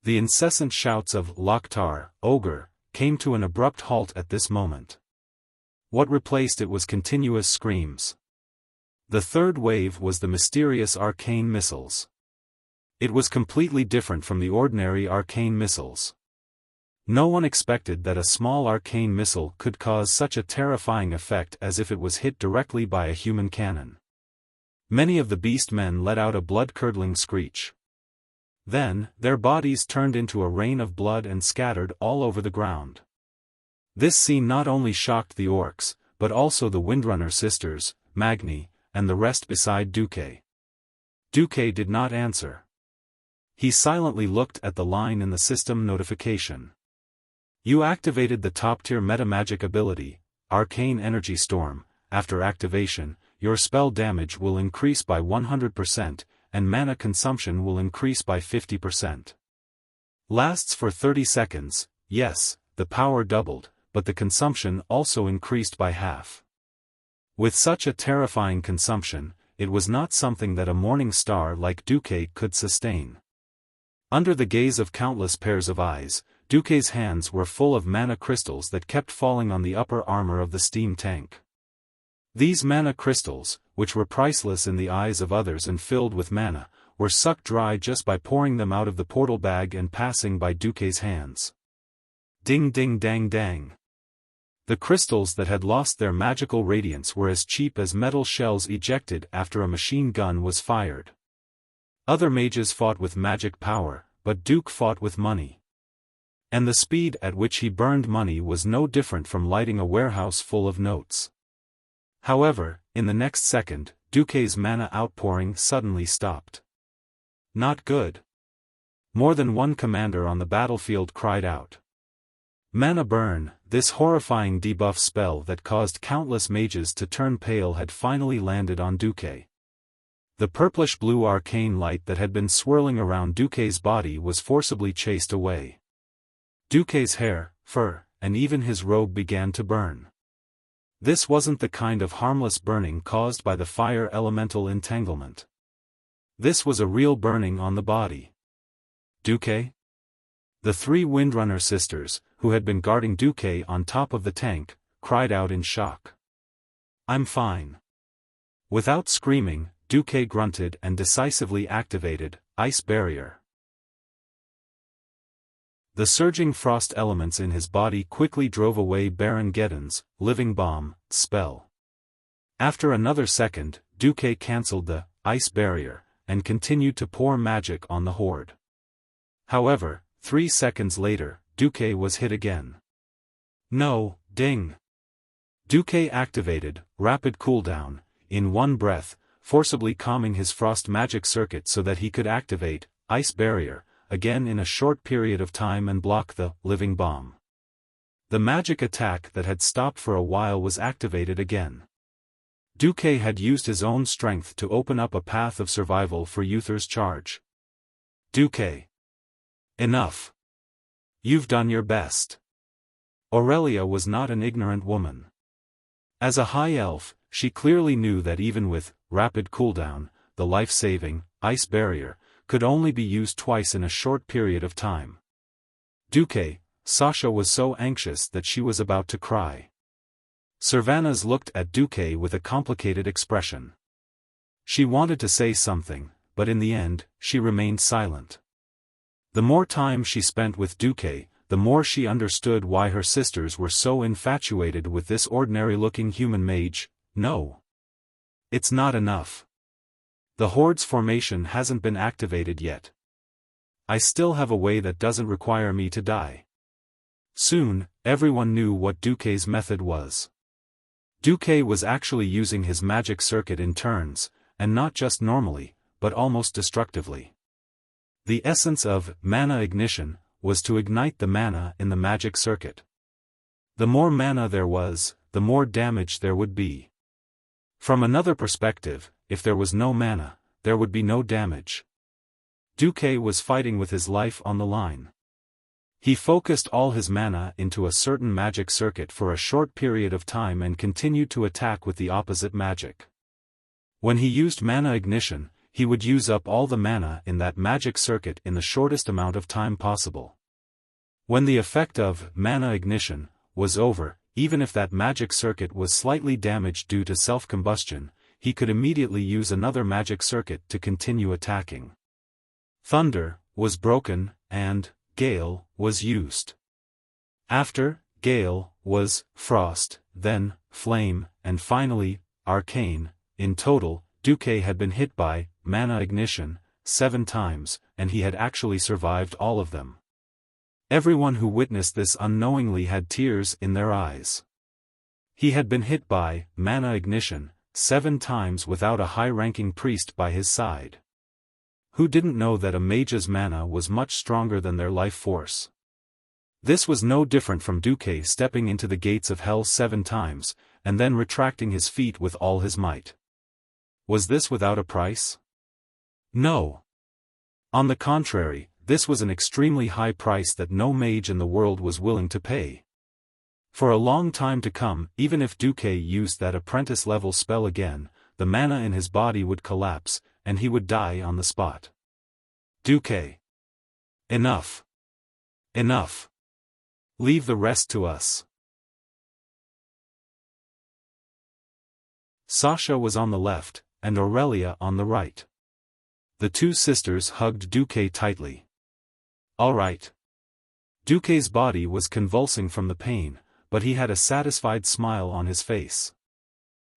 The incessant shouts of Loktar, Ogre, came to an abrupt halt at this moment. What replaced it was continuous screams. The third wave was the mysterious arcane missiles. It was completely different from the ordinary arcane missiles. No one expected that a small arcane missile could cause such a terrifying effect as if it was hit directly by a human cannon. Many of the beast-men let out a blood-curdling screech. Then, their bodies turned into a rain of blood and scattered all over the ground. This scene not only shocked the orcs, but also the Windrunner sisters, Magni, and the rest beside Duque. Duque did not answer. He silently looked at the line in the system notification. You activated the top-tier meta-magic ability, Arcane Energy Storm. After activation, your spell damage will increase by 100%, and mana consumption will increase by 50%. Lasts for 30 seconds, yes, the power doubled, but the consumption also increased by half. With such a terrifying consumption, it was not something that a morning star like Duque could sustain. Under the gaze of countless pairs of eyes, Duque's hands were full of mana crystals that kept falling on the upper armor of the steam tank. These mana crystals, which were priceless in the eyes of others and filled with mana, were sucked dry just by pouring them out of the portal bag and passing by Duque's hands. Ding ding dang dang. The crystals that had lost their magical radiance were as cheap as metal shells ejected after a machine gun was fired. Other mages fought with magic power, but Duque fought with money. And the speed at which he burned money was no different from lighting a warehouse full of notes. However, in the next second, Duque's mana outpouring suddenly stopped. Not good. More than one commander on the battlefield cried out. Mana burn, this horrifying debuff spell that caused countless mages to turn pale had finally landed on Duque. The purplish-blue arcane light that had been swirling around Duque's body was forcibly chased away. Duque's hair, fur, and even his robe began to burn. This wasn't the kind of harmless burning caused by the fire elemental entanglement. This was a real burning on the body. Duque? The three Windrunner sisters, who had been guarding Duque on top of the tank, cried out in shock. I'm fine. Without screaming, Duque grunted and decisively activated Ice Barrier. The surging frost elements in his body quickly drove away Baron Geddon's living bomb spell. After another second, Duque cancelled the ice barrier and continued to pour magic on the horde. However, 3 seconds later, Duque was hit again. No, ding. Duque activated rapid cooldown in one breath, forcibly calming his frost magic circuit so that he could activate ice barrier again in a short period of time and block the living bomb. The magic attack that had stopped for a while was activated again. Duque had used his own strength to open up a path of survival for Uther's charge. Duque. Enough. You've done your best. Aurelia was not an ignorant woman. As a high elf, she clearly knew that even with rapid cooldown, the life-saving ice barrier could only be used twice in a short period of time. Duque, Sasha was so anxious that she was about to cry. Servanas looked at Duque with a complicated expression. She wanted to say something, but in the end, she remained silent. The more time she spent with Duque, the more she understood why her sisters were so infatuated with this ordinary-looking human mage. No. It's not enough. The Horde's formation hasn't been activated yet. I still have a way that doesn't require me to die. Soon, everyone knew what Duque's method was. Duque was actually using his magic circuit in turns, and not just normally, but almost destructively. The essence of mana ignition was to ignite the mana in the magic circuit. The more mana there was, the more damage there would be. From another perspective, if there was no mana, there would be no damage. Duque was fighting with his life on the line. He focused all his mana into a certain magic circuit for a short period of time and continued to attack with the opposite magic. When he used mana ignition, he would use up all the mana in that magic circuit in the shortest amount of time possible. When the effect of mana ignition was over, even if that magic circuit was slightly damaged due to self-combustion, he could immediately use another magic circuit to continue attacking. Thunder was broken, and Gale was used. After Gale was Frost, then Flame, and finally Arcane. In total, Duque had been hit by mana ignition 7 times, and he had actually survived all of them. Everyone who witnessed this unknowingly had tears in their eyes. He had been hit by mana ignition 7 times without a high-ranking priest by his side. Who didn't know that a mage's mana was much stronger than their life force? This was no different from Duque stepping into the gates of hell 7 times, and then retracting his feet with all his might. Was this without a price? No. On the contrary, this was an extremely high price that no mage in the world was willing to pay. For a long time to come, even if Duque used that apprentice-level spell again, the mana in his body would collapse, and he would die on the spot. Duque. Enough. Enough. Leave the rest to us. Sasha was on the left, and Aurelia on the right. The two sisters hugged Duque tightly. All right. Duque's body was convulsing from the pain, but he had a satisfied smile on his face.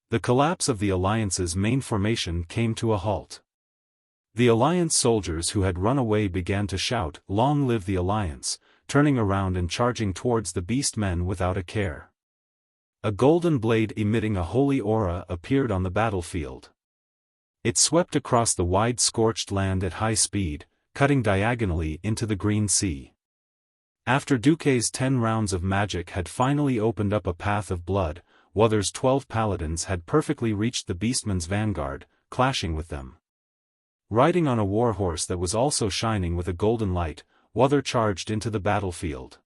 The collapse of the Alliance's main formation came to a halt. The Alliance soldiers who had run away began to shout, "Long live the Alliance," turning around and charging towards the beastmen without a care. A golden blade emitting a holy aura appeared on the battlefield. It swept across the wide scorched land at high speed, cutting diagonally into the green sea. After Duque's 10 rounds of magic had finally opened up a path of blood, Wuther's 12 paladins had perfectly reached the beastmen's vanguard, clashing with them. Riding on a warhorse that was also shining with a golden light, Wuther charged into the battlefield.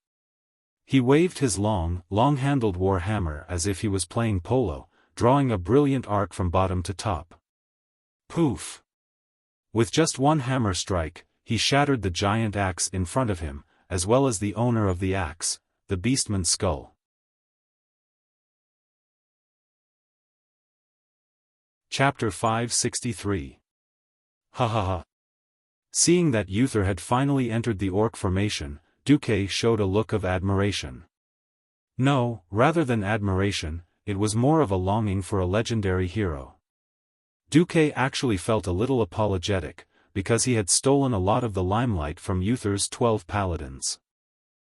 He waved his long-handled war hammer as if he was playing polo, drawing a brilliant arc from bottom to top. Poof! With just one hammer strike, he shattered the giant axe in front of him, as well as the owner of the axe, the beastman's skull. Chapter 563. Ha ha ha. Seeing that Uther had finally entered the orc formation, Duque showed a look of admiration. No, rather than admiration, it was more of a longing for a legendary hero. Duque actually felt a little apologetic, because he had stolen a lot of the limelight from Uther's 12 paladins.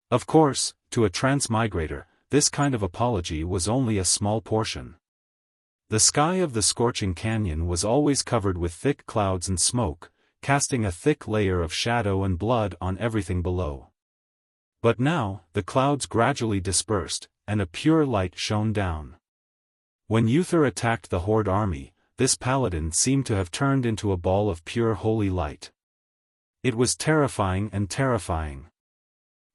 Of course, to a transmigrator, this kind of apology was only a small portion. The sky of the scorching canyon was always covered with thick clouds and smoke, casting a thick layer of shadow and blood on everything below. But now, the clouds gradually dispersed, and a pure light shone down. When Uther attacked the Horde army, this paladin seemed to have turned into a ball of pure holy light. It was terrifying and terrifying.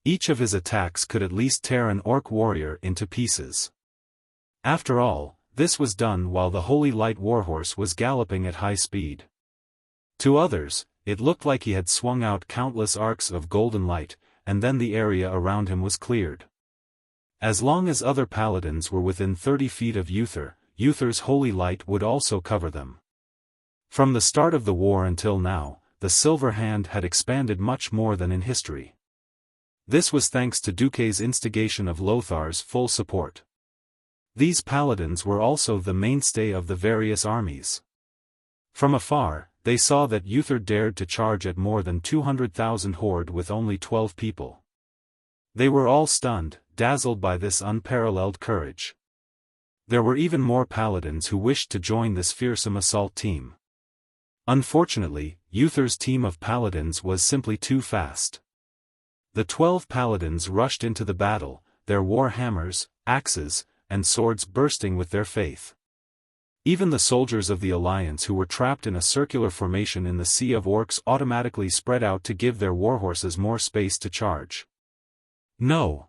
Each of his attacks could at least tear an orc warrior into pieces. After all, this was done while the holy light warhorse was galloping at high speed. To others, it looked like he had swung out countless arcs of golden light, and then the area around him was cleared. As long as other paladins were within 30 feet of Uther's holy light would also cover them. From the start of the war until now, the Silver Hand had expanded much more than in history. This was thanks to Duque's instigation of Lothar's full support. These paladins were also the mainstay of the various armies. From afar, they saw that Uther dared to charge at more than 200,000 horde with only 12 people. They were all stunned, dazzled by this unparalleled courage. There were even more paladins who wished to join this fearsome assault team. Unfortunately, Uther's team of paladins was simply too fast. The 12 paladins rushed into the battle, their war hammers, axes, and swords bursting with their faith. Even the soldiers of the Alliance who were trapped in a circular formation in the sea of orcs automatically spread out to give their warhorses more space to charge. No.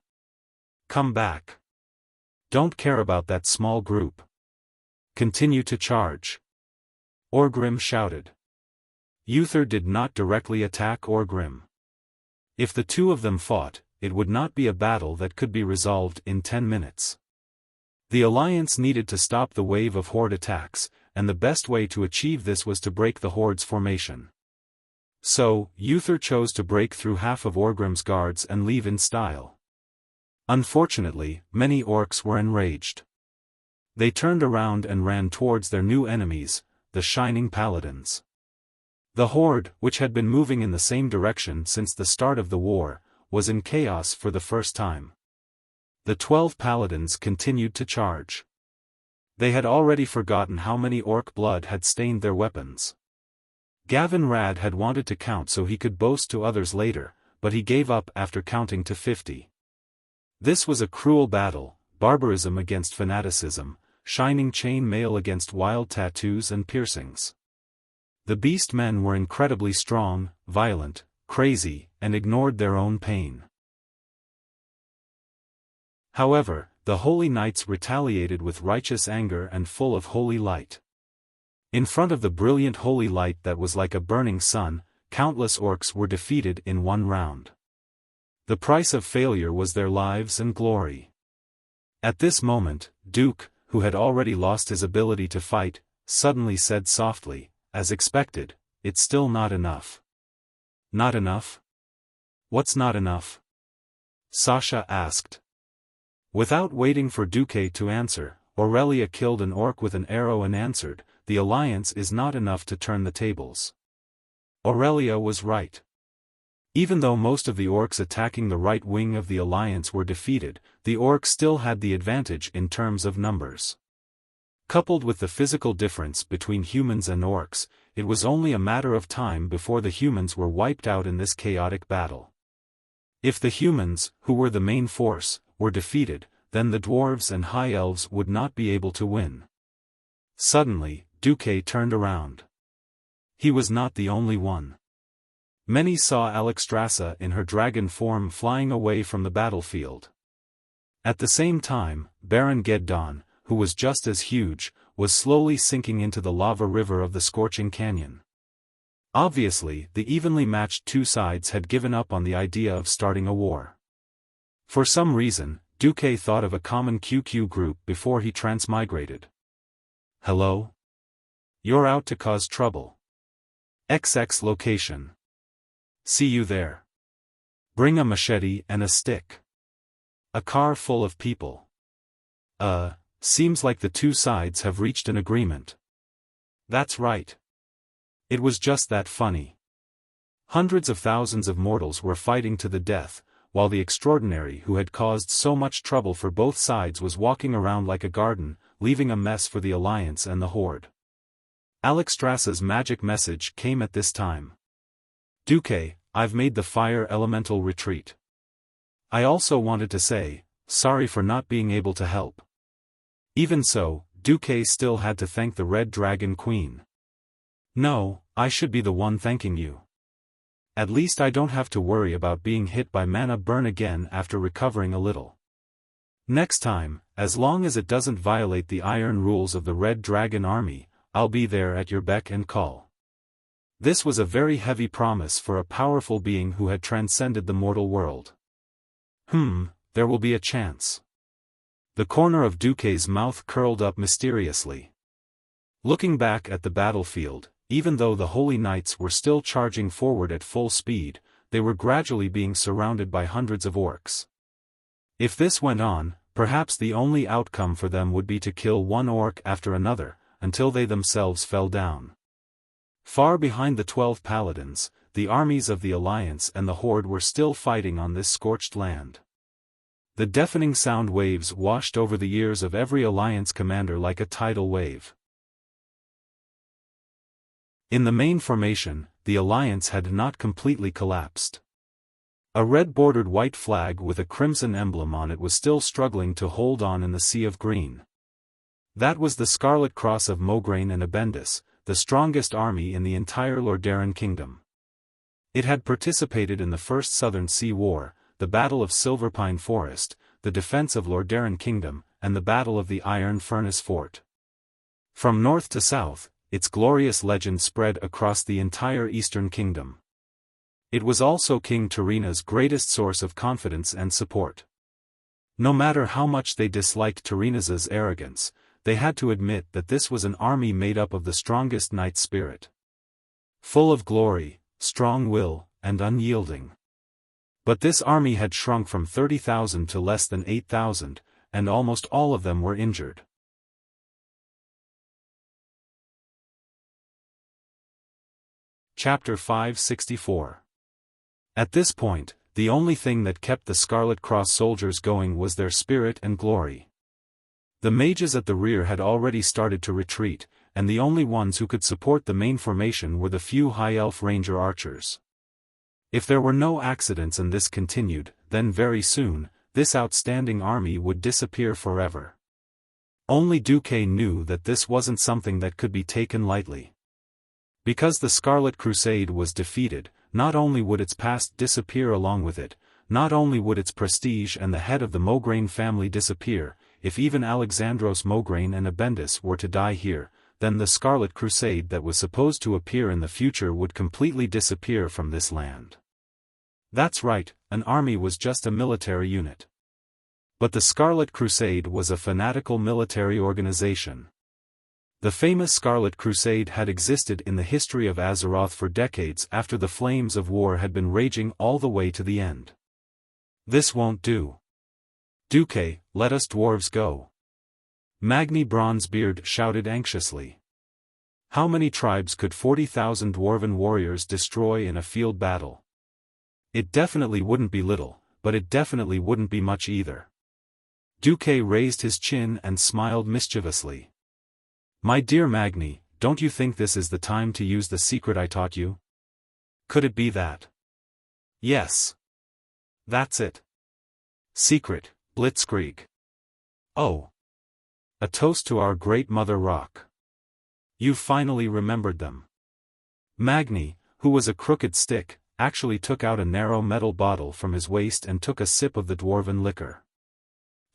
Come back. Don't care about that small group. Continue to charge. Orgrim shouted. Uther did not directly attack Orgrim. If the two of them fought, it would not be a battle that could be resolved in 10 minutes. The Alliance needed to stop the wave of Horde attacks, and the best way to achieve this was to break the Horde's formation. So, Uther chose to break through half of Orgrim's guards and leave in style. Unfortunately, many orcs were enraged. They turned around and ran towards their new enemies, the Shining Paladins. The Horde, which had been moving in the same direction since the start of the war, was in chaos for the first time. The 12 paladins continued to charge. They had already forgotten how many orc blood had stained their weapons. Gavin Rad had wanted to count so he could boast to others later, but he gave up after counting to 50. This was a cruel battle, barbarism against fanaticism, shining chain mail against wild tattoos and piercings. The beast men were incredibly strong, violent, crazy, and ignored their own pain. However, the holy knights retaliated with righteous anger and full of holy light. In front of the brilliant holy light that was like a burning sun, countless orcs were defeated in one round. The price of failure was their lives and glory. At this moment, Duke, who had already lost his ability to fight, suddenly said softly, as expected, "It's still not enough." "Not enough? What's not enough?" Sasha asked. Without waiting for Duque to answer, Aurelia killed an orc with an arrow and answered, "The alliance is not enough to turn the tables." Aurelia was right. Even though most of the orcs attacking the right wing of the alliance were defeated, the orcs still had the advantage in terms of numbers. Coupled with the physical difference between humans and orcs, it was only a matter of time before the humans were wiped out in this chaotic battle. If the humans, who were the main force, were defeated, then the dwarves and high elves would not be able to win. Suddenly, Duque turned around. He was not the only one. Many saw Alexstrasza in her dragon form flying away from the battlefield. At the same time, Baron Geddon, who was just as huge, was slowly sinking into the lava river of the scorching canyon. Obviously, the evenly matched two sides had given up on the idea of starting a war. For some reason, Duque thought of a common QQ group before he transmigrated. "Hello? You're out to cause trouble. XX location. See you there. Bring a machete and a stick. A car full of people. Seems like the two sides have reached an agreement." That's right. It was just that funny. Hundreds of thousands of mortals were fighting to the death, while the extraordinary who had caused so much trouble for both sides was walking around like a garden, leaving a mess for the alliance and the horde. Alexstrasza's magic message came at this time. "Duque, I've made the fire elemental retreat. I also wanted to say, sorry for not being able to help." Even so, Duque still had to thank the Red Dragon Queen. "No, I should be the one thanking you. At least I don't have to worry about being hit by mana burn again after recovering a little. Next time, as long as it doesn't violate the iron rules of the Red Dragon Army, I'll be there at your beck and call." This was a very heavy promise for a powerful being who had transcended the mortal world. There will be a chance. The corner of Duque's mouth curled up mysteriously. Looking back at the battlefield, even though the Holy Knights were still charging forward at full speed, they were gradually being surrounded by hundreds of orcs. If this went on, perhaps the only outcome for them would be to kill one orc after another, until they themselves fell down. Far behind the 12 paladins, the armies of the Alliance and the Horde were still fighting on this scorched land. The deafening sound waves washed over the ears of every Alliance commander like a tidal wave. In the main formation, the Alliance had not completely collapsed. A red-bordered white flag with a crimson emblem on it was still struggling to hold on in the sea of green. That was the Scarlet Cross of Mograine and Abendis, the strongest army in the entire Lordaeron kingdom. It had participated in the First Southern Sea War, the Battle of Silverpine Forest, the defense of Lordaeron Kingdom, and the Battle of the Iron Furnace Fort. From north to south, its glorious legend spread across the entire Eastern Kingdom. It was also King Tarina's greatest source of confidence and support. No matter how much they disliked Tarina's arrogance, they had to admit that this was an army made up of the strongest knight spirit. Full of glory, strong will, and unyielding. But this army had shrunk from 30,000 to less than 8,000, and almost all of them were injured. Chapter 564. At this point, the only thing that kept the Scarlet Cross soldiers going was their spirit and glory. The mages at the rear had already started to retreat, and the only ones who could support the main formation were the few High Elf Ranger archers. If there were no accidents and this continued, then very soon, this outstanding army would disappear forever. Only Duque knew that this wasn't something that could be taken lightly. Because the Scarlet Crusade was defeated, not only would its past disappear along with it, not only would its prestige and the head of the Mograine family disappear, if even Alexandros Mograine and Abendis were to die here, then the Scarlet Crusade that was supposed to appear in the future would completely disappear from this land. That's right, an army was just a military unit. But the Scarlet Crusade was a fanatical military organization. The famous Scarlet Crusade had existed in the history of Azeroth for decades after the flames of war had been raging all the way to the end. This won't do. Duque, let us dwarves go. Magni Bronzebeard shouted anxiously. How many tribes could 40,000 dwarven warriors destroy in a field battle? It definitely wouldn't be little, but it definitely wouldn't be much either. Duque raised his chin and smiled mischievously. My dear Magni, don't you think this is the time to use the secret I taught you? Could it be that? Yes. That's it. Secret, Blitzkrieg. Oh. A toast to our great Mother Rock. You finally remembered them. Magni, who was a crooked stick, actually took out a narrow metal bottle from his waist and took a sip of the dwarven liquor.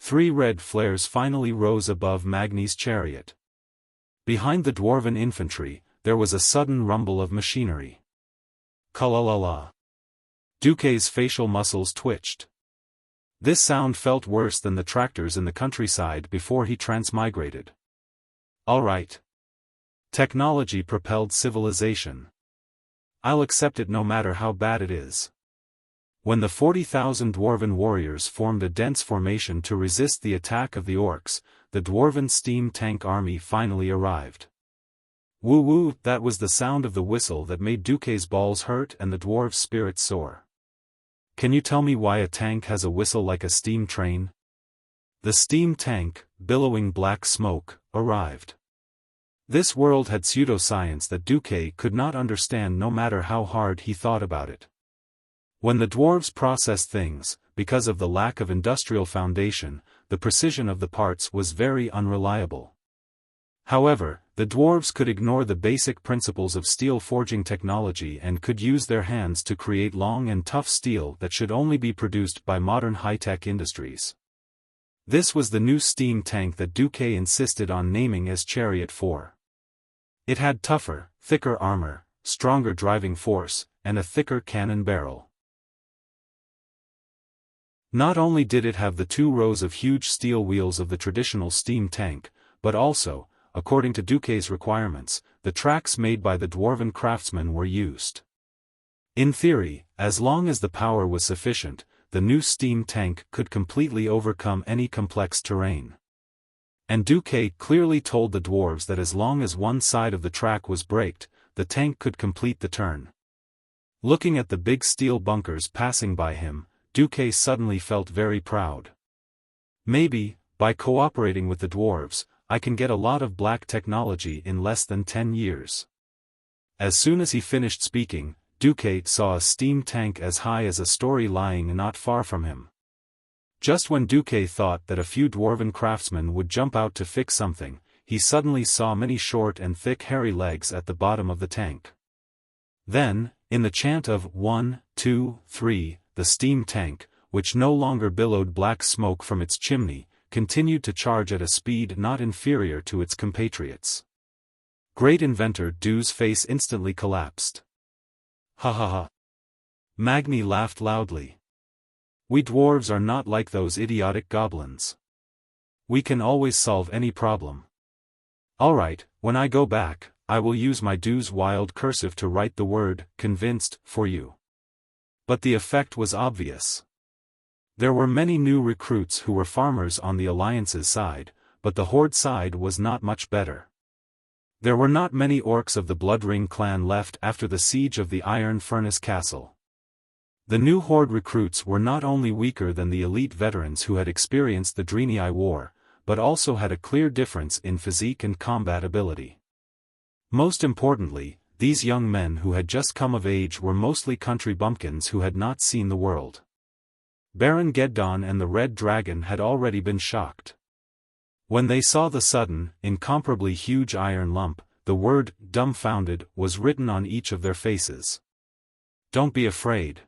3 red flares finally rose above Magni's chariot. Behind the dwarven infantry, there was a sudden rumble of machinery. Kalalala. Duque's facial muscles twitched. This sound felt worse than the tractors in the countryside before he transmigrated. All right. Technology propelled civilization. I'll accept it no matter how bad it is. When the 40,000 dwarven warriors formed a dense formation to resist the attack of the orcs, the dwarven steam tank army finally arrived. Woo-woo, that was the sound of the whistle that made Duque's balls hurt and the dwarves' spirits soar. Can you tell me why a tank has a whistle like a steam train? The steam tank, billowing black smoke, arrived. This world had pseudoscience that Duque could not understand no matter how hard he thought about it. When the dwarves processed things, because of the lack of industrial foundation, the precision of the parts was very unreliable. However, the dwarves could ignore the basic principles of steel forging technology and could use their hands to create long and tough steel that should only be produced by modern high-tech industries. This was the new steam tank that Duque insisted on naming as Chariot 4. It had tougher, thicker armor, stronger driving force, and a thicker cannon barrel. Not only did it have the 2 rows of huge steel wheels of the traditional steam tank, but also, according to Duque's requirements, the tracks made by the dwarven craftsmen were used. In theory, as long as the power was sufficient, the new steam tank could completely overcome any complex terrain. And Duque clearly told the dwarves that as long as one side of the track was braked, the tank could complete the turn. Looking at the big steel bunkers passing by him, Duque suddenly felt very proud. Maybe, by cooperating with the dwarves, I can get a lot of black technology in less than 10 years. As soon as he finished speaking, Duque saw a steam tank as high as a story lying not far from him. Just when Duque thought that a few dwarven craftsmen would jump out to fix something, he suddenly saw many short and thick hairy legs at the bottom of the tank. Then, in the chant of 1, 2, 3, the steam tank, which no longer billowed black smoke from its chimney, continued to charge at a speed not inferior to its compatriots. Great inventor Du's face instantly collapsed. Ha ha ha. Magni laughed loudly. We dwarves are not like those idiotic goblins. We can always solve any problem. Alright, when I go back, I will use my Du's wild cursive to write the word, convinced, for you. But the effect was obvious. There were many new recruits who were farmers on the Alliance's side, but the Horde side was not much better. There were not many orcs of the Bloodring clan left after the siege of the Iron Furnace Castle. The new Horde recruits were not only weaker than the elite veterans who had experienced the Draenei War, but also had a clear difference in physique and combat ability. Most importantly, these young men who had just come of age were mostly country bumpkins who had not seen the world. Baron Geddon and the Red Dragon had already been shocked. When they saw the sudden, incomparably huge iron lump, the word, dumbfounded, was written on each of their faces. Don't be afraid.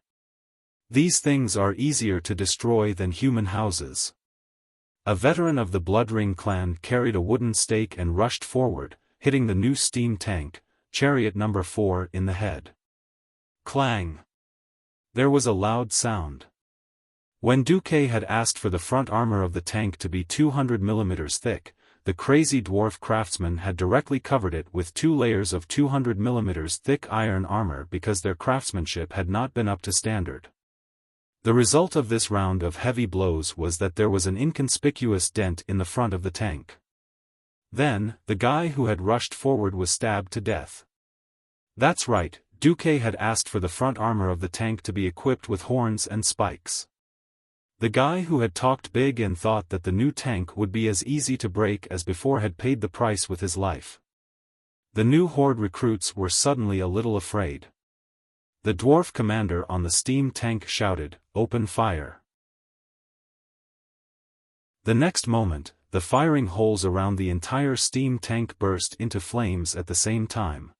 These things are easier to destroy than human houses. A veteran of the Bloodring clan carried a wooden stake and rushed forward, hitting the new steam tank, Chariot number 4, in the head. Clang! There was a loud sound. When Duque had asked for the front armor of the tank to be 200 mm thick, the crazy dwarf craftsman had directly covered it with 2 layers of 200 mm thick iron armor because their craftsmanship had not been up to standard. The result of this round of heavy blows was that there was an inconspicuous dent in the front of the tank. Then, the guy who had rushed forward was stabbed to death. That's right, Duque had asked for the front armor of the tank to be equipped with horns and spikes. The guy who had talked big and thought that the new tank would be as easy to break as before had paid the price with his life. The new horde recruits were suddenly a little afraid. The dwarf commander on the steam tank shouted, "Open fire!" The next moment, the firing holes around the entire steam tank burst into flames at the same time.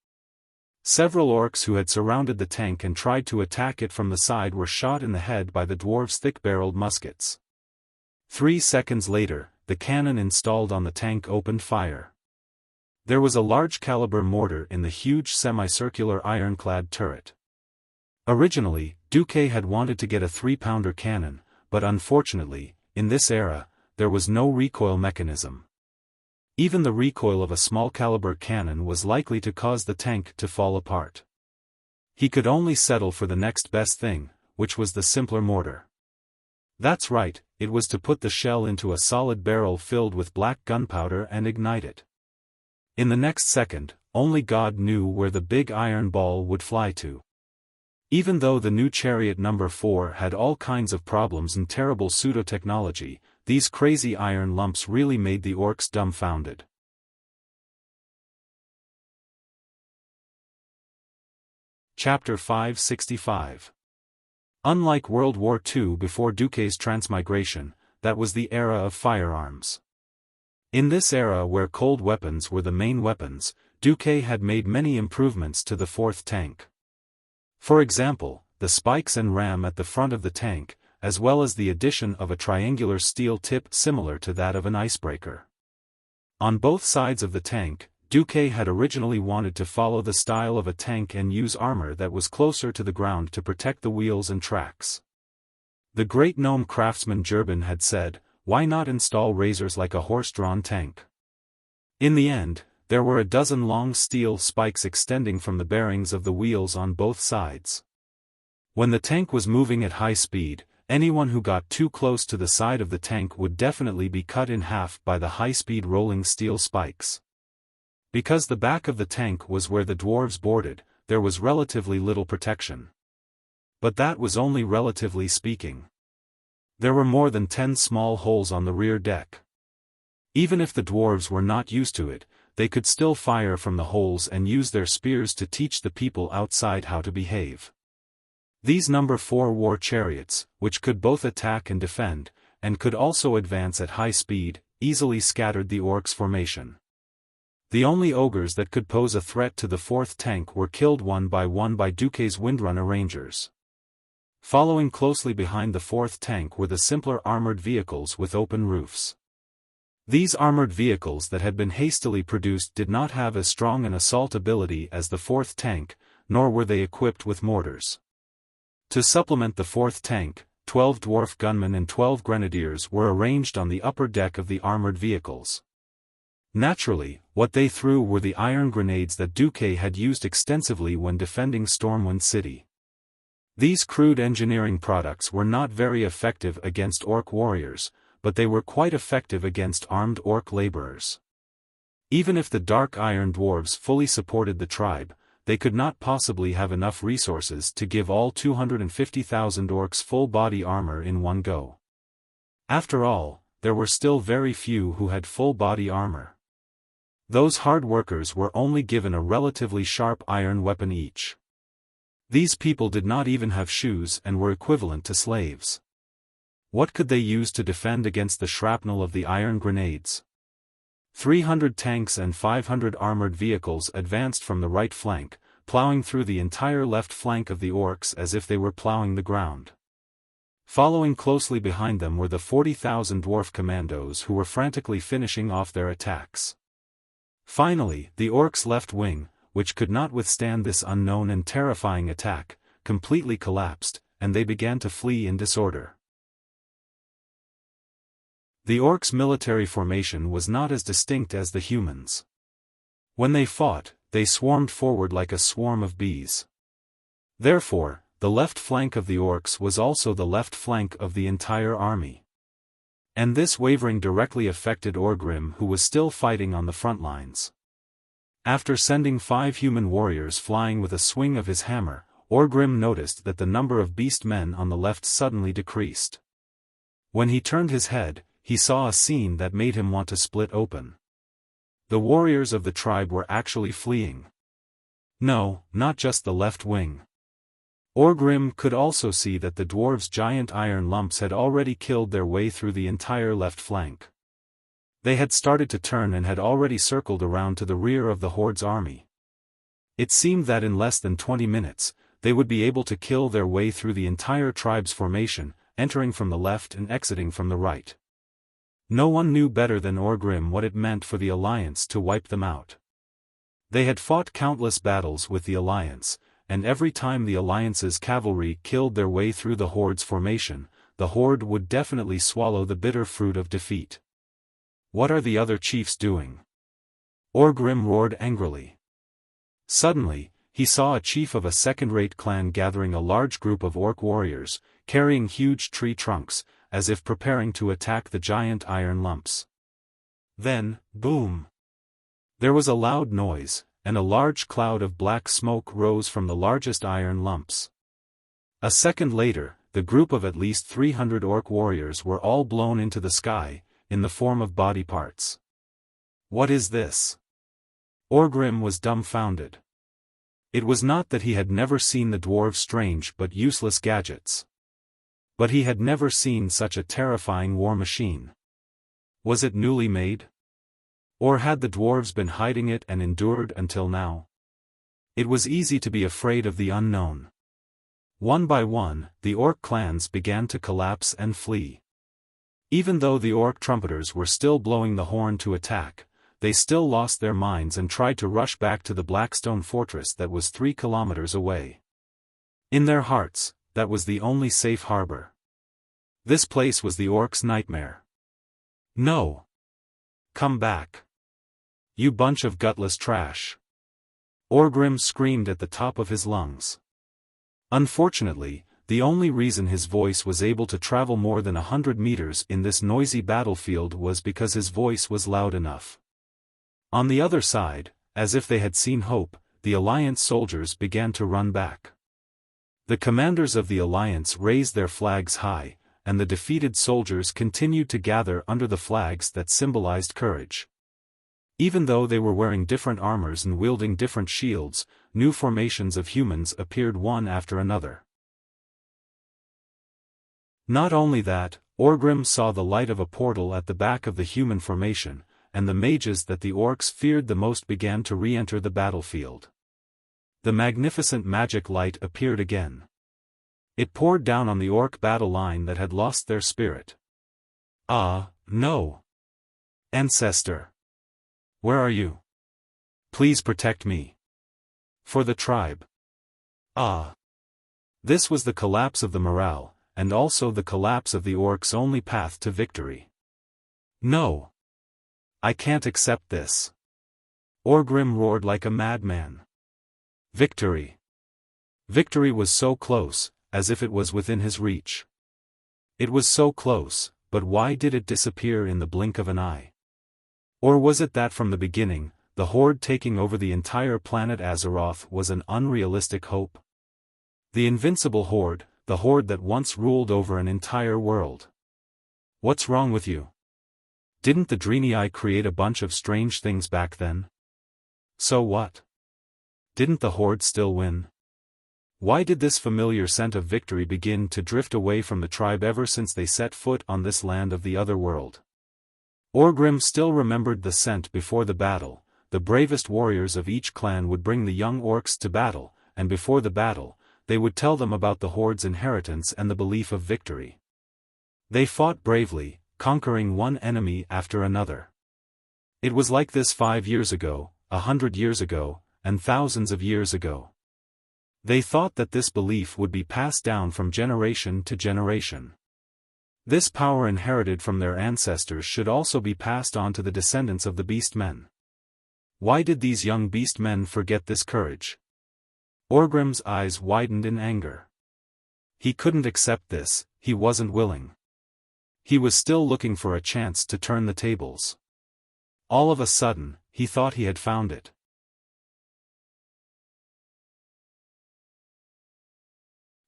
Several orcs who had surrounded the tank and tried to attack it from the side were shot in the head by the dwarves' thick-barreled muskets. 3 seconds later, the cannon installed on the tank opened fire. There was a large-caliber mortar in the huge semicircular ironclad turret. Originally, Duque had wanted to get a 3-pounder cannon, but unfortunately, in this era, there was no recoil mechanism. Even the recoil of a small-caliber cannon was likely to cause the tank to fall apart. He could only settle for the next best thing, which was the simpler mortar. That's right, it was to put the shell into a solid barrel filled with black gunpowder and ignite it. In the next second, only God knew where the big iron ball would fly to. Even though the new Chariot number 4 had all kinds of problems and terrible pseudo-technology, these crazy iron lumps really made the orcs dumbfounded. Chapter 565. Unlike World War II before Duque's transmigration, that was the era of firearms. In this era where cold weapons were the main weapons, Duque had made many improvements to the 4th tank. For example, the spikes and ram at the front of the tank, as well as the addition of a triangular steel tip similar to that of an icebreaker. On both sides of the tank, Duque had originally wanted to follow the style of a tank and use armor that was closer to the ground to protect the wheels and tracks. The great gnome craftsman Jerben had said, "Why not install razors like a horse-drawn tank?" In the end, there were a dozen long steel spikes extending from the bearings of the wheels on both sides. When the tank was moving at high speed, anyone who got too close to the side of the tank would definitely be cut in half by the high-speed rolling steel spikes. Because the back of the tank was where the dwarves boarded, there was relatively little protection. But that was only relatively speaking. There were more than 10 small holes on the rear deck. Even if the dwarves were not used to it, they could still fire from the holes and use their spears to teach the people outside how to behave. These number 4 war chariots, which could both attack and defend, and could also advance at high speed, easily scattered the orcs' formation. The only ogres that could pose a threat to the 4th tank were killed one by Duque's Windrunner Rangers. Following closely behind the 4th tank were the simpler armored vehicles with open roofs. These armored vehicles that had been hastily produced did not have as strong an assault ability as the 4th tank, nor were they equipped with mortars. To supplement the 4th tank, 12 dwarf gunmen and 12 grenadiers were arranged on the upper deck of the armored vehicles. Naturally, what they threw were the iron grenades that Duque had used extensively when defending Stormwind City. These crude engineering products were not very effective against orc warriors, but they were quite effective against armed orc laborers. Even if the dark iron dwarves fully supported the tribe, they could not possibly have enough resources to give all 250,000 orcs full body armor in one go. After all, there were still very few who had full body armor. Those hard workers were only given a relatively sharp iron weapon each. These people did not even have shoes and were equivalent to slaves. What could they use to defend against the shrapnel of the iron grenades? 300 tanks and 500 armored vehicles advanced from the right flank, plowing through the entire left flank of the orcs as if they were plowing the ground. Following closely behind them were the 40,000 dwarf commandos who were frantically finishing off their attacks. Finally, the orcs' left wing, which could not withstand this unknown and terrifying attack, completely collapsed, and they began to flee in disorder. The orcs' military formation was not as distinct as the humans. When they fought, they swarmed forward like a swarm of bees. Therefore, the left flank of the orcs was also the left flank of the entire army. And this wavering directly affected Orgrim, who was still fighting on the front lines. After sending 5 human warriors flying with a swing of his hammer, Orgrim noticed that the number of beast men on the left suddenly decreased. When he turned his head, he saw a scene that made him want to split open. The warriors of the tribe were actually fleeing. No, not just the left wing. Orgrim could also see that the dwarves' giant iron lumps had already killed their way through the entire left flank. They had started to turn and had already circled around to the rear of the Horde's army. It seemed that in less than 20 minutes, they would be able to kill their way through the entire tribe's formation, entering from the left and exiting from the right. No one knew better than Orgrim what it meant for the Alliance to wipe them out. They had fought countless battles with the Alliance, and every time the Alliance's cavalry killed their way through the Horde's formation, the Horde would definitely swallow the bitter fruit of defeat. What are the other chiefs doing? Orgrim roared angrily. Suddenly, he saw a chief of a second-rate clan gathering a large group of orc warriors, carrying huge tree trunks, as if preparing to attack the giant iron lumps. Then, boom! There was a loud noise, and a large cloud of black smoke rose from the largest iron lumps. A second later, the group of at least 300 orc warriors were all blown into the sky, in the form of body parts. What is this? Orgrim was dumbfounded. It was not that he had never seen the dwarves' strange but useless gadgets. But he had never seen such a terrifying war machine. Was it newly made? Or had the dwarves been hiding it and endured until now? It was easy to be afraid of the unknown. One by one, the orc clans began to collapse and flee. Even though the orc trumpeters were still blowing the horn to attack, they still lost their minds and tried to rush back to the Blackstone fortress that was 3 kilometers away. In their hearts, that was the only safe harbor. This place was the orcs' nightmare. No! Come back! You bunch of gutless trash! Orgrim screamed at the top of his lungs. Unfortunately, the only reason his voice was able to travel more than 100 meters in this noisy battlefield was because his voice was loud enough. On the other side, as if they had seen hope, the Alliance soldiers began to run back. The commanders of the Alliance raised their flags high, and the defeated soldiers continued to gather under the flags that symbolized courage. Even though they were wearing different armors and wielding different shields, new formations of humans appeared one after another. Not only that, Orgrim saw the light of a portal at the back of the human formation, and the mages that the orcs feared the most began to re-enter the battlefield. The magnificent magic light appeared again. It poured down on the orc battle line that had lost their spirit. Ah, no! Ancestor! Where are you? Please protect me. For the tribe. Ah! This was the collapse of the morale, and also the collapse of the orcs' only path to victory. No! I can't accept this. Orgrim roared like a madman. Victory! Victory was so close, as if it was within his reach. It was so close, but why did it disappear in the blink of an eye? Or was it that from the beginning, the Horde taking over the entire planet Azeroth was an unrealistic hope? The invincible Horde, the Horde that once ruled over an entire world. What's wrong with you? Didn't the Divinity create a bunch of strange things back then? So what? Didn't the Horde still win? Why did this familiar scent of victory begin to drift away from the tribe ever since they set foot on this land of the other world? Orgrim still remembered the scent before the battle. The bravest warriors of each clan would bring the young orcs to battle, and before the battle, they would tell them about the Horde's inheritance and the belief of victory. They fought bravely, conquering one enemy after another. It was like this 5 years ago, 100 years ago, and thousands of years ago. They thought that this belief would be passed down from generation to generation. This power inherited from their ancestors should also be passed on to the descendants of the Beastmen. Why did these young Beastmen forget this courage? Orgrim's eyes widened in anger. He couldn't accept this, he wasn't willing. He was still looking for a chance to turn the tables. All of a sudden, he thought he had found it.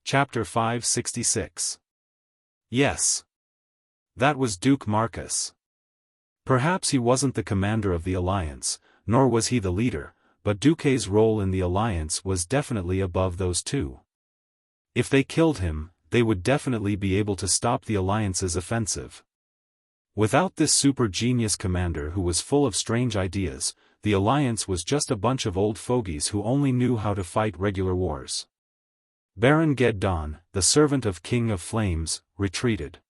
Chapter 566. Yes. That was Duke Marcus. Perhaps he wasn't the commander of the Alliance, nor was he the leader, but Duque's role in the Alliance was definitely above those two. If they killed him, they would definitely be able to stop the Alliance's offensive. Without this super genius commander who was full of strange ideas, the Alliance was just a bunch of old fogies who only knew how to fight regular wars. Baron Geddon, the servant of King of Flames, retreated.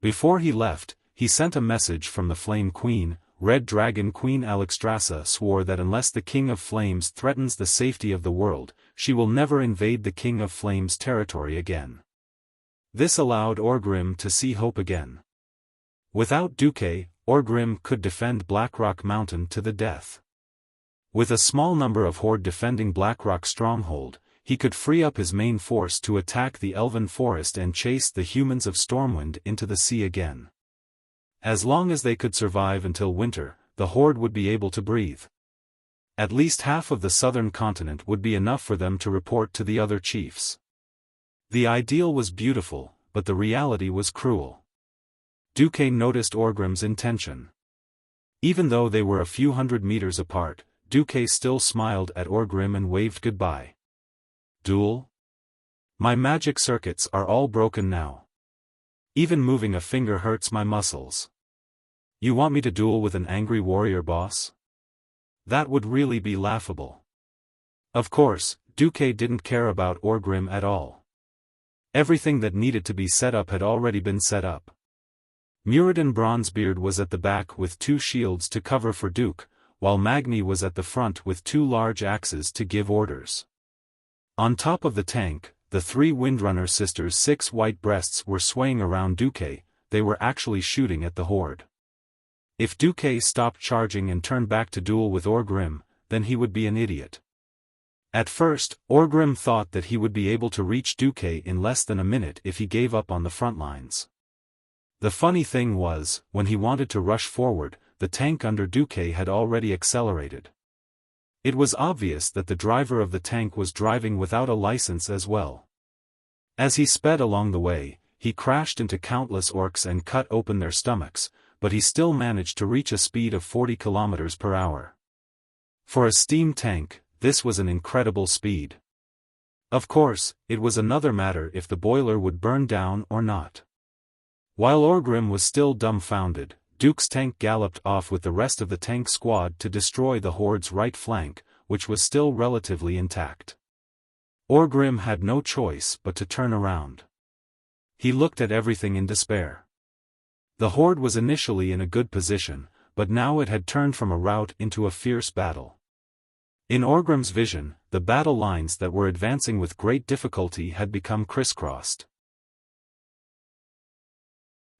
Before he left, he sent a message from the Flame Queen. Red Dragon Queen Alexstrasza swore that unless the King of Flames threatens the safety of the world, she will never invade the King of Flames' territory again. This allowed Orgrim to see hope again. Without Duque, Orgrim could defend Blackrock Mountain to the death. With a small number of Horde defending Blackrock stronghold, he could free up his main force to attack the Elven Forest and chase the humans of Stormwind into the sea again. As long as they could survive until winter, the Horde would be able to breathe. At least half of the southern continent would be enough for them to report to the other chiefs. The ideal was beautiful, but the reality was cruel. Duque noticed Orgrim's intention. Even though they were a few hundred meters apart, Duque still smiled at Orgrim and waved goodbye. Duel? My magic circuits are all broken now. Even moving a finger hurts my muscles. You want me to duel with an angry warrior boss? That would really be laughable. Of course, Duque didn't care about Orgrim at all. Everything that needed to be set up had already been set up. Muradin Bronzebeard was at the back with 2 shields to cover for Duke, while Magni was at the front with 2 large axes to give orders. On top of the tank, the 3 Windrunner sisters' 6 white breasts were swaying around Duque. They were actually shooting at the Horde. If Duque stopped charging and turned back to duel with Orgrim, then he would be an idiot. At first, Orgrim thought that he would be able to reach Duque in less than a minute if he gave up on the front lines. The funny thing was, when he wanted to rush forward, the tank under Duque had already accelerated. It was obvious that the driver of the tank was driving without a license as well. As he sped along the way, he crashed into countless orcs and cut open their stomachs, but he still managed to reach a speed of 40 kilometers per hour. For a steam tank, this was an incredible speed. Of course, it was another matter if the boiler would burn down or not. While Orgrim was still dumbfounded, Duke's tank galloped off with the rest of the tank squad to destroy the Horde's right flank, which was still relatively intact. Orgrim had no choice but to turn around. He looked at everything in despair. The Horde was initially in a good position, but now it had turned from a rout into a fierce battle. In Orgrim's vision, the battle lines that were advancing with great difficulty had become crisscrossed.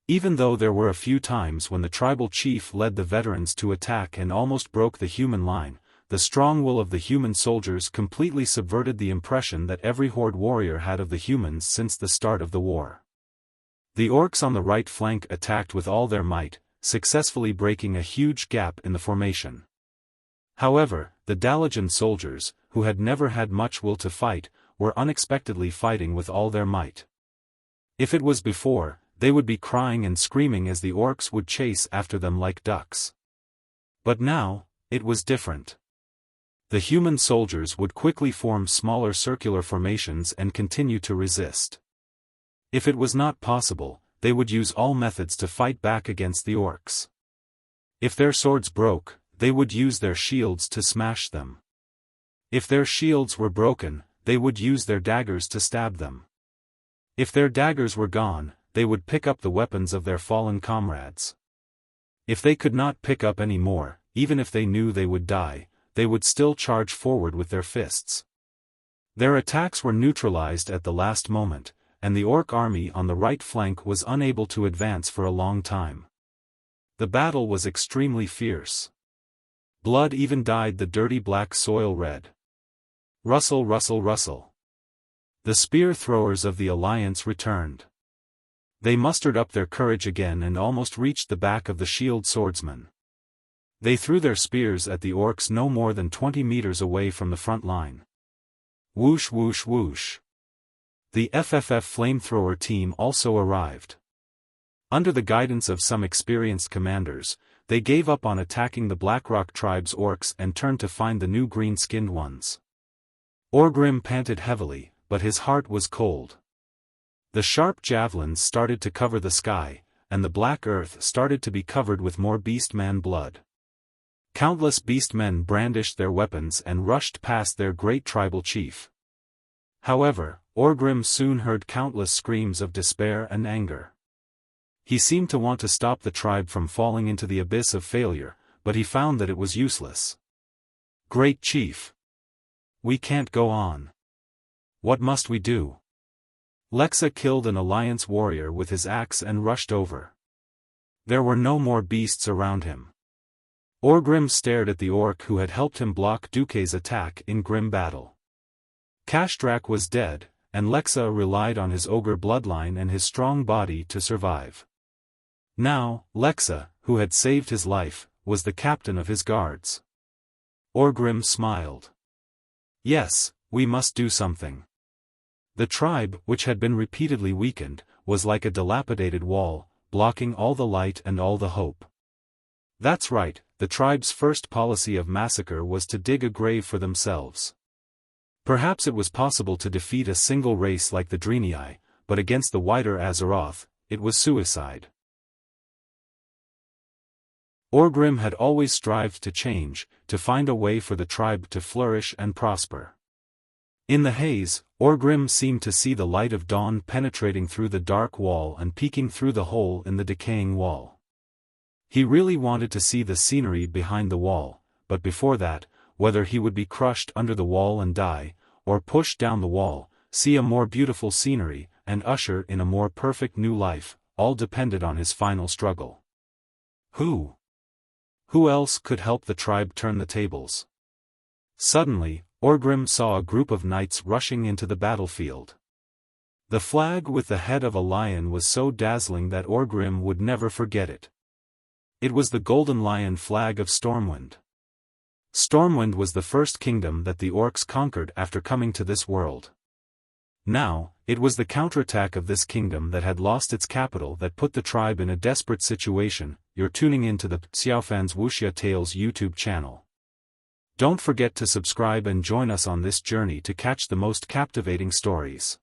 Even though there were a few times when the tribal chief led the veterans to attack and almost broke the human line, the strong will of the human soldiers completely subverted the impression that every Horde warrior had of the humans since the start of the war. The orcs on the right flank attacked with all their might, successfully breaking a huge gap in the formation. However, the Dalajan soldiers, who had never had much will to fight, were unexpectedly fighting with all their might. If it was before, they would be crying and screaming as the orcs would chase after them like ducks. But now, it was different. The human soldiers would quickly form smaller circular formations and continue to resist. If it was not possible, they would use all methods to fight back against the orcs. If their swords broke, they would use their shields to smash them. If their shields were broken, they would use their daggers to stab them. If their daggers were gone, they would pick up the weapons of their fallen comrades. If they could not pick up any more, even if they knew they would die, they would still charge forward with their fists. Their attacks were neutralized at the last moment, and the orc army on the right flank was unable to advance for a long time. The battle was extremely fierce. Blood even dyed the dirty black soil red. Rustle, rustle, rustle. The spear throwers of the alliance returned. They mustered up their courage again and almost reached the back of the shield swordsman. They threw their spears at the orcs no more than 20 meters away from the front line. Whoosh whoosh whoosh. The FFF flamethrower team also arrived. Under the guidance of some experienced commanders, they gave up on attacking the Blackrock tribe's orcs and turned to find the new green-skinned ones. Orgrim panted heavily, but his heart was cold. The sharp javelins started to cover the sky, and the black earth started to be covered with more beastman blood. Countless beastmen brandished their weapons and rushed past their great tribal chief. However, Orgrim soon heard countless screams of despair and anger. He seemed to want to stop the tribe from falling into the abyss of failure, but he found that it was useless. Great Chief! We can't go on. What must we do? Lexa killed an alliance warrior with his axe and rushed over. There were no more beasts around him. Orgrim stared at the orc who had helped him block Duque's attack in grim battle. Kashtrak was dead, and Lexa relied on his ogre bloodline and his strong body to survive. Now, Lexa, who had saved his life, was the captain of his guards. Orgrim smiled. Yes, we must do something. The tribe, which had been repeatedly weakened, was like a dilapidated wall, blocking all the light and all the hope. That's right, the tribe's first policy of massacre was to dig a grave for themselves. Perhaps it was possible to defeat a single race like the Drenii, but against the wider Azeroth, it was suicide. Orgrim had always strived to change, to find a way for the tribe to flourish and prosper. In the haze, Orgrim seemed to see the light of dawn penetrating through the dark wall and peeking through the hole in the decaying wall. He really wanted to see the scenery behind the wall, but before that, whether he would be crushed under the wall and die, or pushed down the wall, see a more beautiful scenery, and usher in a more perfect new life, all depended on his final struggle. Who else could help the tribe turn the tables? Suddenly, Orgrim saw a group of knights rushing into the battlefield. The flag with the head of a lion was so dazzling that Orgrim would never forget it. It was the golden lion flag of Stormwind. Stormwind was the first kingdom that the orcs conquered after coming to this world. Now, it was the counterattack of this kingdom that had lost its capital that put the tribe in a desperate situation. You're tuning in to the Xiaofan's Wuxia Tales YouTube channel. Don't forget to subscribe and join us on this journey to catch the most captivating stories.